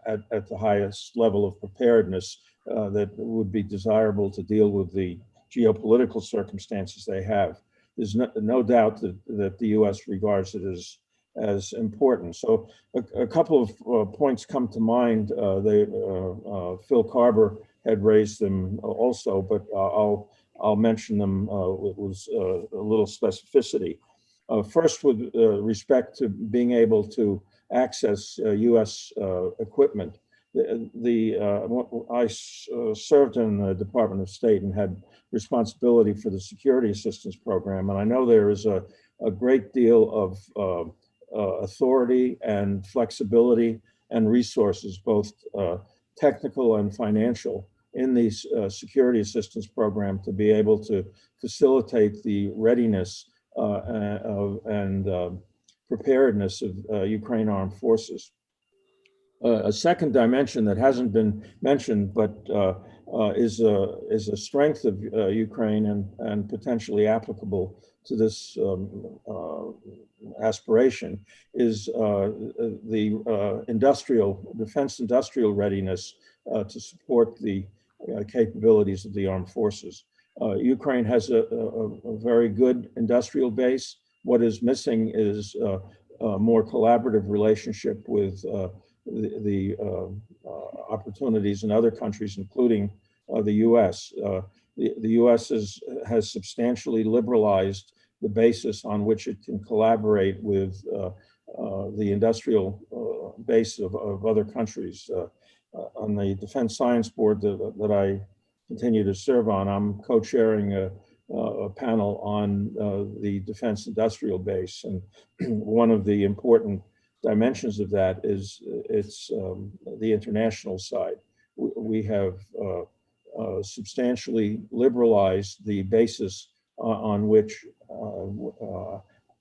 at the highest level of preparedness that would be desirable to deal with the geopolitical circumstances they have. There's no doubt that the U.S. regards it as important. So a couple of points come to mind. Phil Carver had raised them also, but I'll mention them with a little specificity. First, with respect to being able to access U.S. equipment. I served in the Department of State and had responsibility for the security assistance program, and I know there is a great deal of authority and flexibility and resources, both technical and financial, in the security assistance program to be able to facilitate the readiness and preparedness of Ukraine armed forces. A second dimension that hasn't been mentioned, but is a strength of Ukraine and potentially applicable to this aspiration, is the defense industrial readiness to support the capabilities of the armed forces. Ukraine has a very good industrial base. What is missing is a more collaborative relationship with the opportunities in other countries, including the U.S. The U.S. has substantially liberalized the basis on which it can collaborate with the industrial base of other countries. On the Defense Science Board that I continue to serve on, I'm co-chairing a panel on the defense industrial base, and one of the important dimensions of that is the international side. We have substantially liberalized the basis on which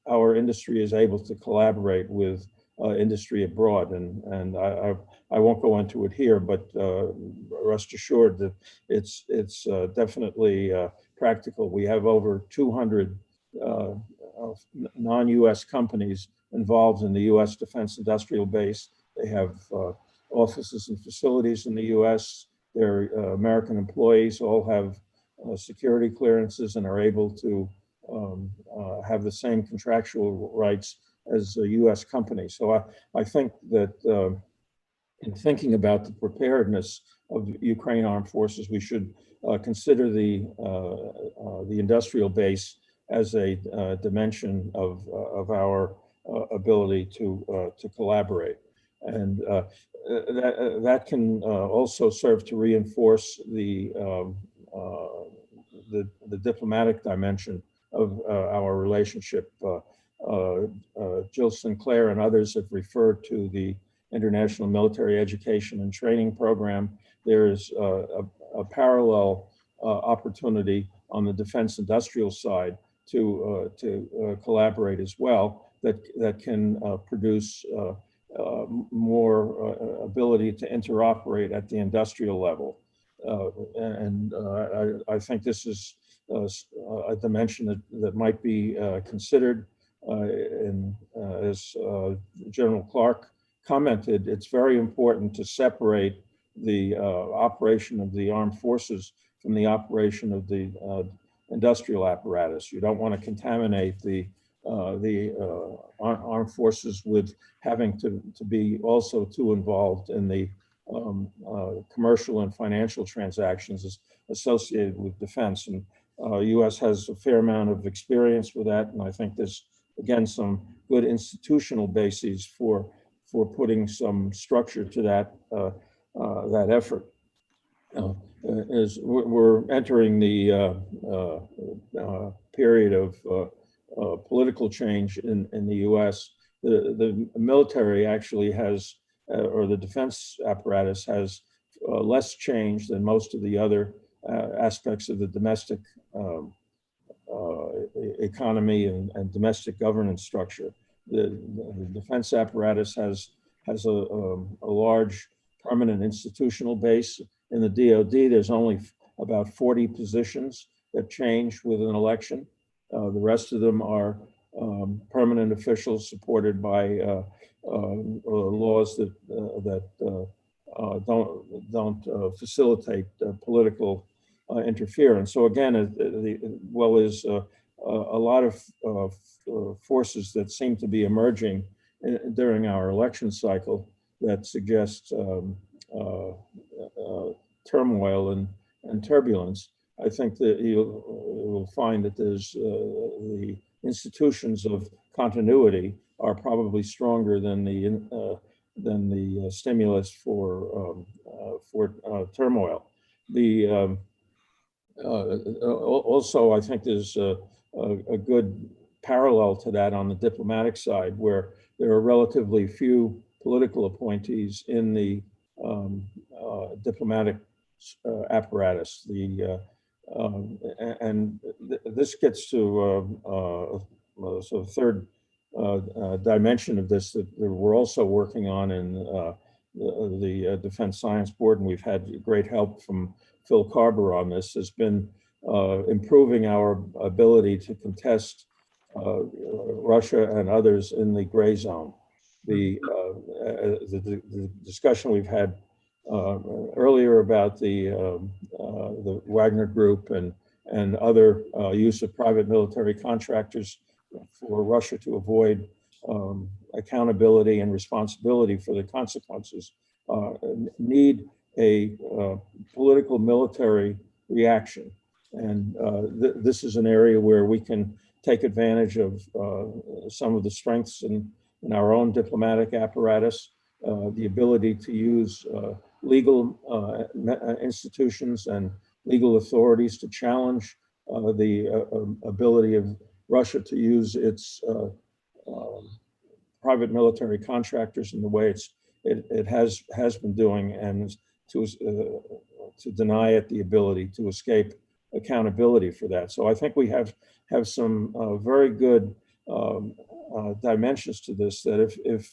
our industry is able to collaborate with industry abroad, and I won't go into it here, but rest assured that it's definitely practical. We have over 200 non-U.S. companies involved in the U.S. defense industrial base. They have offices and facilities in the U.S. Their American employees all have security clearances and are able to have the same contractual rights as a U.S. company. So I think that in thinking about the preparedness of Ukraine armed forces, we should consider the industrial base as a dimension of our ability to collaborate, and that can also serve to reinforce the diplomatic dimension of our relationship. Jill Sinclair and others have referred to the International Military Education and Training Program. There is a parallel opportunity on the defense industrial side to collaborate as well that can produce more ability to interoperate at the industrial level. I think this is a dimension that might be considered. And as General Clark commented, it's very important to separate the operation of the armed forces from the operation of the industrial apparatus. You don't want to contaminate the armed forces with having to be also too involved in the commercial and financial transactions associated with defense. And U.S. has a fair amount of experience with that, and I think there's again some good institutional bases for putting some structure to that that effort. As we're entering the period of political change in the U.S., the military actually has, or the defense apparatus has less change than most of the other aspects of the domestic economy and domestic governance structure. The defense apparatus has a large permanent institutional base. In the DoD, there's only about 40 positions that change with an election. The rest of them are permanent officials supported by laws that don't facilitate political interference. So again, there's a lot of forces that seem to be emerging during our election cycle that suggest turmoil and turbulence. I think that you'll find that there's the institutions of continuity are probably stronger than the stimulus for turmoil. Also, I think there's a good parallel to that on the diplomatic side, where there are relatively few political appointees in the diplomatic apparatus. This gets to sort of third dimension of this that we're also working on in the Defense Science Board, and we've had great help from Phil Carver on this, has been improving our ability to contest Russia and others in the gray zone. The discussion we've had earlier about the Wagner Group and other use of private military contractors for Russia to avoid accountability and responsibility for the consequences need a political military reaction. And this is an area where we can take advantage of some of the strengths in our own diplomatic apparatus, the ability to use legal institutions and legal authorities to challenge the ability of Russia to use its private military contractors in the way it has been doing, and to deny it the ability to escape accountability for that. So I think we have some very good dimensions to this, that if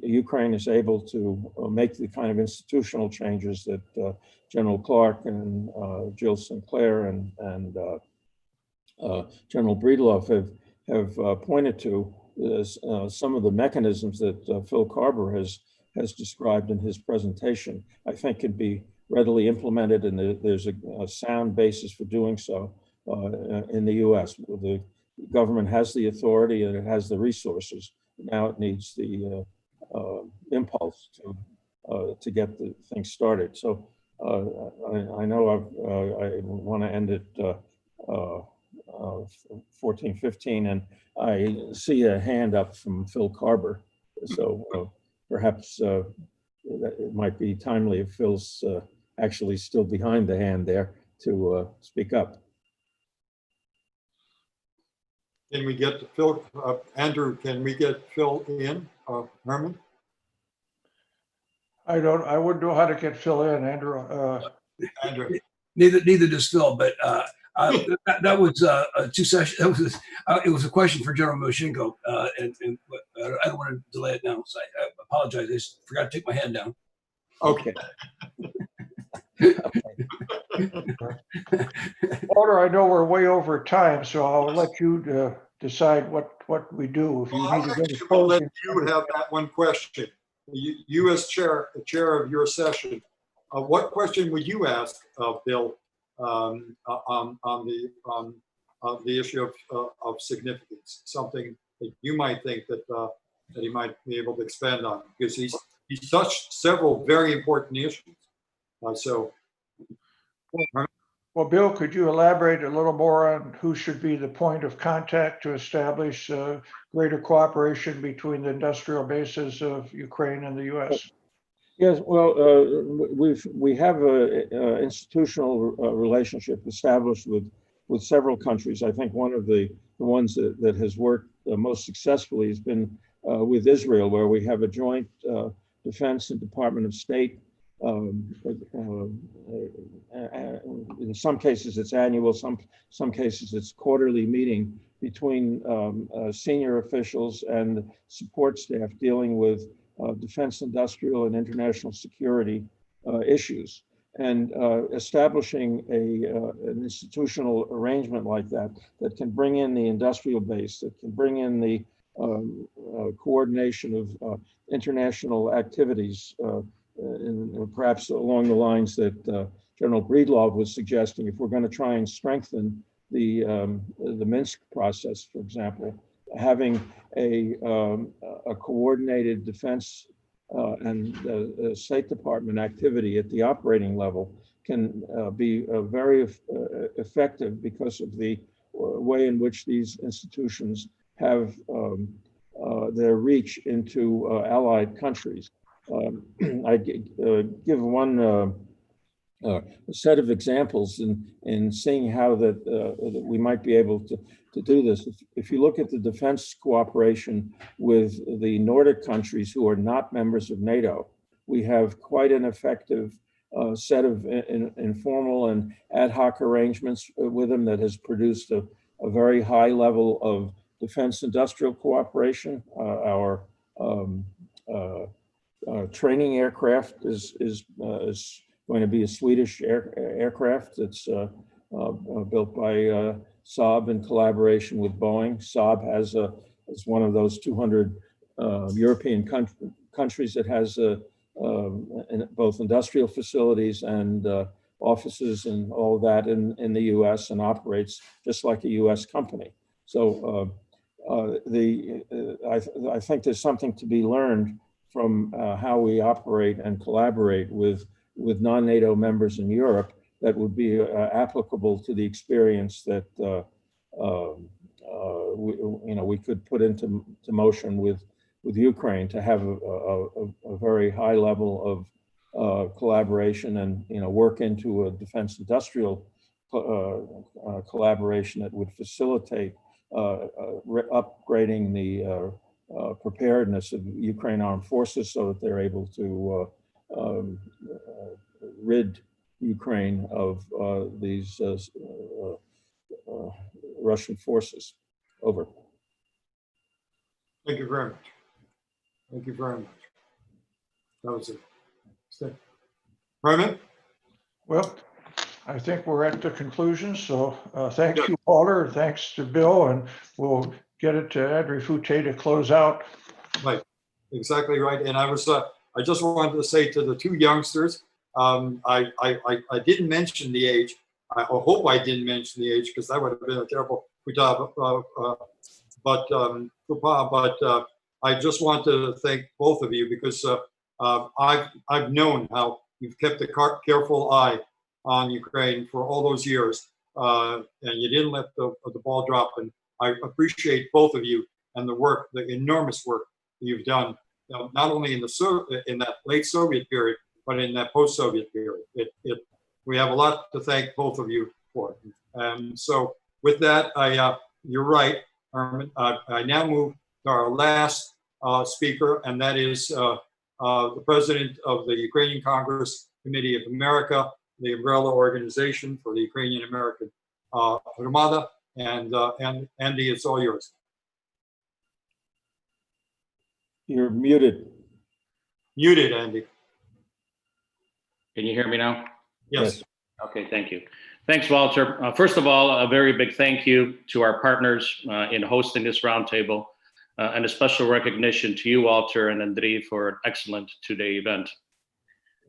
Ukraine is able to make the kind of institutional changes that General Clark and Jill Sinclair and General Breedlove have pointed to some of the mechanisms that Phil Carver has described in his presentation, I think can be readily implemented, and there's a sound basis for doing so in the U.S. The government has the authority and it has the resources. Now it needs the impulse to get the thing started. So I know I want to end at 14:15, and I see a hand up from Phil Carver. So perhaps it might be timely if Phil's actually still behind the hand there to speak up. Can we get Phil, Andrew, can we get Phil in, Herman? I wouldn't know how to get Phil in, Andrew. Andrew. Neither does Phil, but that was two sessions. It was a question for General Moshenko, and I don't want to delay it now, so I apologize. I just forgot to take my hand down. Okay. Walter, I know we're way over time, so I'll let you decide what we do. If you need to get I'll let you have that one question. You as the chair of your session, what question would you ask Bill on the issue of significance? Something that you might think that he might be able to expand on, because he's touched several very important issues. Well, Bill, could you elaborate a little more on who should be the point of contact to establish greater cooperation between the industrial bases of Ukraine and the U.S.? Yes, well, we have an institutional relationship established with several countries. I think one of the ones that has worked most successfully has been with Israel, where we have a joint Defense and Department of State. In some cases it's annual, some cases it's quarterly meeting between senior officials and support staff dealing with defense, industrial, and international security issues. And establishing an institutional arrangement like that can bring in the industrial base, that can bring in the coordination of international activities, and perhaps along the lines that General Breedlove was suggesting. If we're going to try and strengthen the Minsk process, for example, having a coordinated defense and State Department activity at the operating level can be very effective because of the way in which these institutions have their reach into allied countries. I give one set of examples in seeing how that we might be able to do this. If you look at the defense cooperation with the Nordic countries who are not members of NATO, we have quite an effective set of informal and ad hoc arrangements with them that has produced a very high level of defense industrial cooperation. Our training aircraft is going to be a Swedish aircraft that's built by Saab in collaboration with Boeing. Saab is one of those 200 European countries that has both industrial facilities and offices and all of that in the U.S. and operates just like a U.S. company. So I think there's something to be learned from how we operate and collaborate with non-NATO members in Europe that would be applicable to the experience that we could put into motion with Ukraine to have a very high level of collaboration and work into a defense industrial collaboration that would facilitate upgrading the preparedness of Ukraine armed forces so that they're able to rid Ukraine of these Russian forces. Over. Thank you very much. Thank you very much. That was it. Herman? Well, I think we're at the conclusion. So thank you, Walter. Thanks to Bill, and we'll get it to Adri Fute to close out. Right, exactly right. And I just wanted to say to the two youngsters, I didn't mention the age. I hope I didn't mention the age, because that would have been a terrible but I just want to thank both of you, because I've known how you've kept a careful eye on Ukraine for all those years, and you didn't let the ball drop. And I appreciate both of you and the work, the enormous work you've done, not only in that late Soviet period, but in that post-Soviet period. We have a lot to thank both of you for. So with that, you're right, Herman. I now move to our last speaker, and that is the president of the Ukrainian Congress Committee of America, the umbrella organization for the Ukrainian American Armada. And Andy, it's all yours. You're muted. Muted, Andy. Can you hear me now? Yes. Okay, thank you. Thanks, Walter. First of all, a very big thank you to our partners in hosting this roundtable, and a special recognition to you, Walter and Andriy, for an excellent two-day event.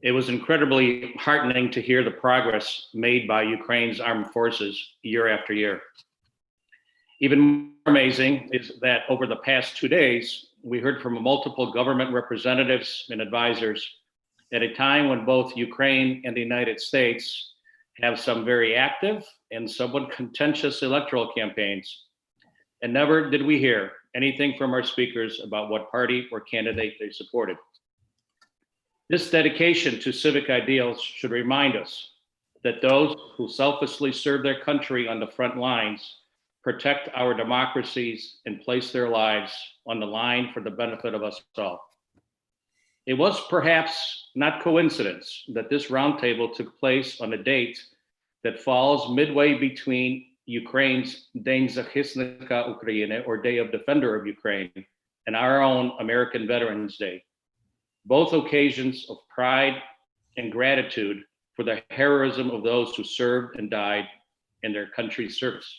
It was incredibly heartening to hear the progress made by Ukraine's armed forces year after year. Even more amazing is that over the past 2 days, we heard from multiple government representatives and advisors at a time when both Ukraine and the United States have some very active and somewhat contentious electoral campaigns. And never did we hear anything from our speakers about what party or candidate they supported. This dedication to civic ideals should remind us that those who selflessly serve their country on the front lines protect our democracies and place their lives on the line for the benefit of us all. It was perhaps not coincidence that this roundtable took place on a date that falls midway between Ukraine's День захисника України, or Day of Defender of Ukraine, and our own American Veterans Day. Both occasions of pride and gratitude for the heroism of those who served and died in their country's service.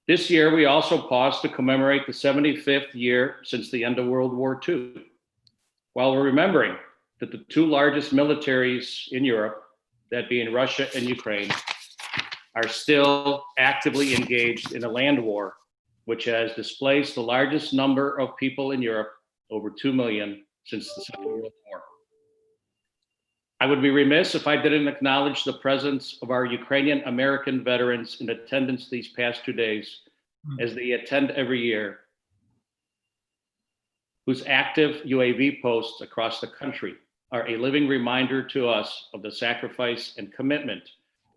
This year, we also paused to commemorate the 75th year since the end of World War II. While we're remembering that the two largest militaries in Europe, that being Russia and Ukraine, are still actively engaged in a land war, which has displaced the largest number of people in Europe, over 2 million, since the Second World War. I would be remiss if I didn't acknowledge the presence of our Ukrainian American veterans in attendance these past 2 days, as they attend every year, whose active UAV posts across the country are a living reminder to us of the sacrifice and commitment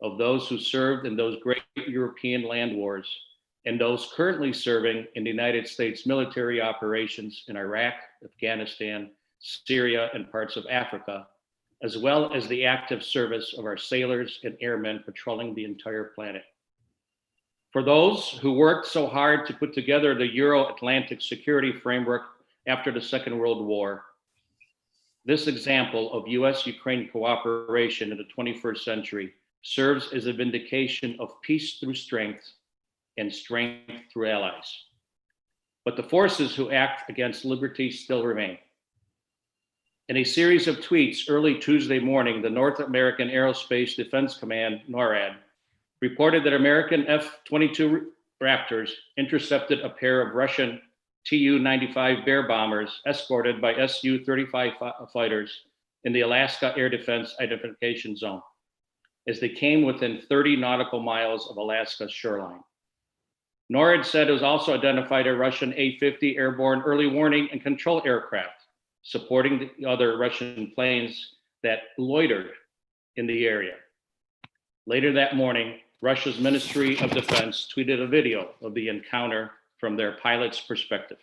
of those who served in those great European land wars and those currently serving in the United States military operations in Iraq, Afghanistan, Syria, and parts of Africa, as well as the active service of our sailors and airmen patrolling the entire planet. For those who worked so hard to put together the Euro-Atlantic security framework after the Second World War, this example of US-Ukraine cooperation in the 21st century serves as a vindication of peace through strength and strength through allies. But the forces who act against liberty still remain. In a series of tweets early Tuesday morning, the North American Aerospace Defense Command, NORAD, reported that American F-22 Raptors intercepted a pair of Russian Tu-95 Bear bombers escorted by Su-35 fighters in the Alaska Air Defense Identification Zone, as they came within 30 nautical miles of Alaska's shoreline. NORAD said it was also identified a Russian A-50 airborne early warning and control aircraft, supporting the other Russian planes that loitered in the area. Later that morning, Russia's Ministry of Defense tweeted a video of the encounter from their pilot's perspective.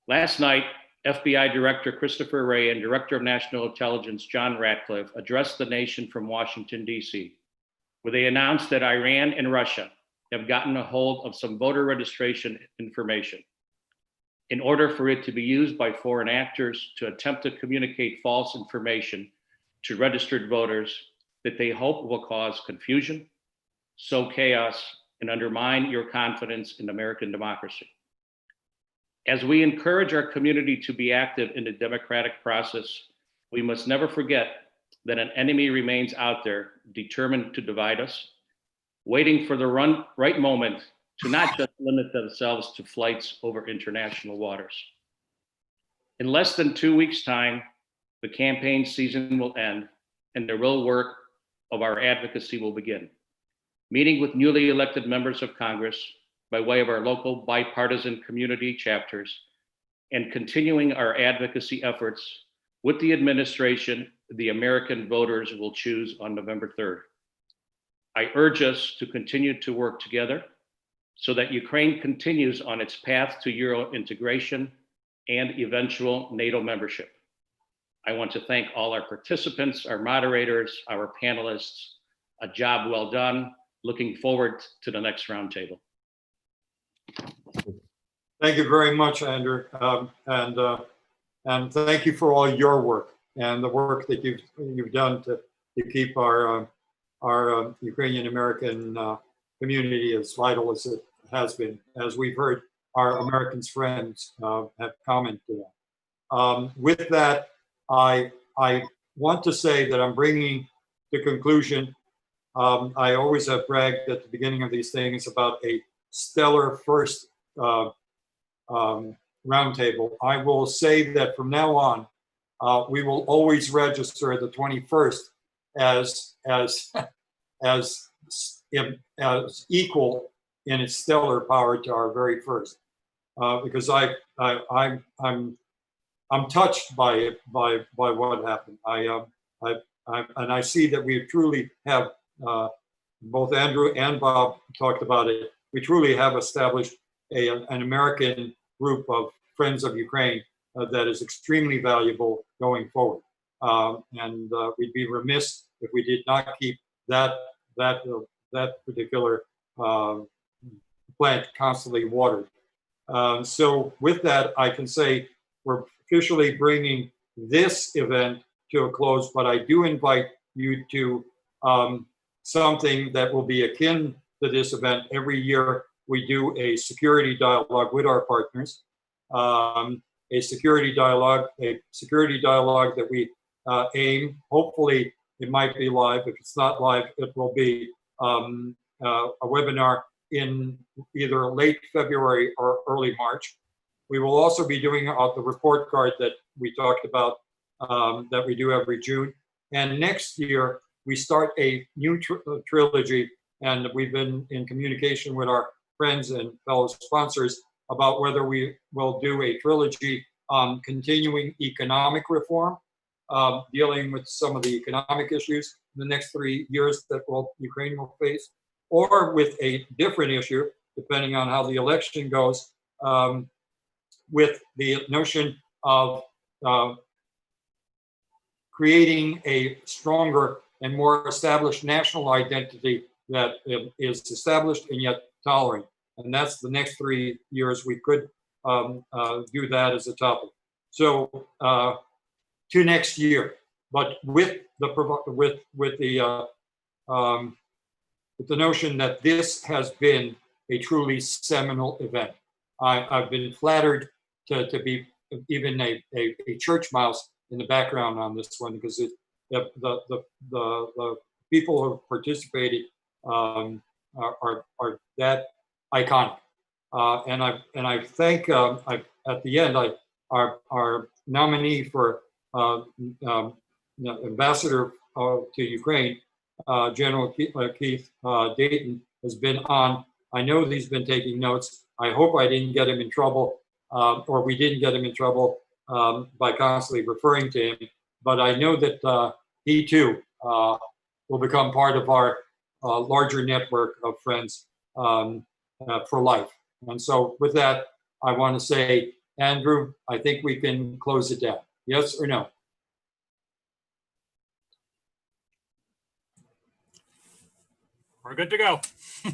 Last night, FBI Director Christopher Wray and Director of National Intelligence John Ratcliffe addressed the nation from Washington, D.C., where they announced that Iran and Russia have gotten a hold of some voter registration information in order for it to be used by foreign actors to attempt to communicate false information to registered voters that they hope will cause confusion, sow chaos, and undermine your confidence in American democracy. As we encourage our community to be active in the democratic process, we must never forget that an enemy remains out there determined to divide us, waiting for the right moment to not just limit themselves to flights over international waters. In less than 2 weeks' time, the campaign season will end and the real work of our advocacy will begin. Meeting with newly elected members of Congress by way of our local bipartisan community chapters and continuing our advocacy efforts with the administration the American voters will choose on November 3rd. I urge us to continue to work together so that Ukraine continues on its path to Euro integration and eventual NATO membership. I want to thank all our participants, our moderators, our panelists. A job well done. Looking forward to the next roundtable. Thank you very much, Andrew, and thank you for all your work and the work that you've done to keep our Ukrainian American community as vital as it has been. As we've heard, our American friends have commented on. With that, I want to say that I'm bringing to conclusion. I always have bragged at the beginning of these things about a stellar first roundtable. I will say that from now on, we will always register the 21st as equal in its stellar power to our very first, because I'm touched by what happened. And I see that we truly have, both Andrew and Bob talked about it, we truly have established an American group of friends of Ukraine that is extremely valuable going forward. And we'd be remiss if we did not keep that particular plant constantly watered. So with that, I can say we're officially bringing this event to a close, but I do invite you to something that will be akin to this event. Every year we do a security dialogue with our partners, a security dialogue that we aim, hopefully it might be live. If it's not live, it will be a webinar in either late February or early March. We will also be doing the report card that we talked about that we do every June. And next year, we start a new trilogy, and we've been in communication with our friends and fellow sponsors about whether we will do a trilogy on continuing economic reform, dealing with some of the economic issues in the next 3 years that Ukraine will face, or with a different issue, depending on how the election goes, with the notion of creating a stronger and more established national identity that is established and yet tolerant. And that's the next 3 years. We could do that as a topic. So to next year, but with the notion that this has been a truly seminal event. I've been flattered to be even a church mouse in the background on this one, because the people who have participated are that iconic. And I thank at the end our nominee for ambassador to Ukraine, General Keith Dayton, has been on. I know he's been taking notes. I hope I didn't get him in trouble, or we didn't get him in trouble by constantly referring to him. But I know that he too will become part of our larger network of friends for life. And so with that, I want to say, Andrew, I think we can close it down. Yes or no? We're good to go.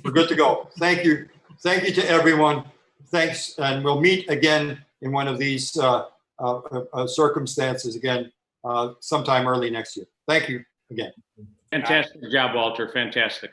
We're good to go. Thank you. Thank you to everyone. Thanks. And we'll meet again in one of these circumstances again sometime early next year. Thank you again. Fantastic job, Walter. Fantastic.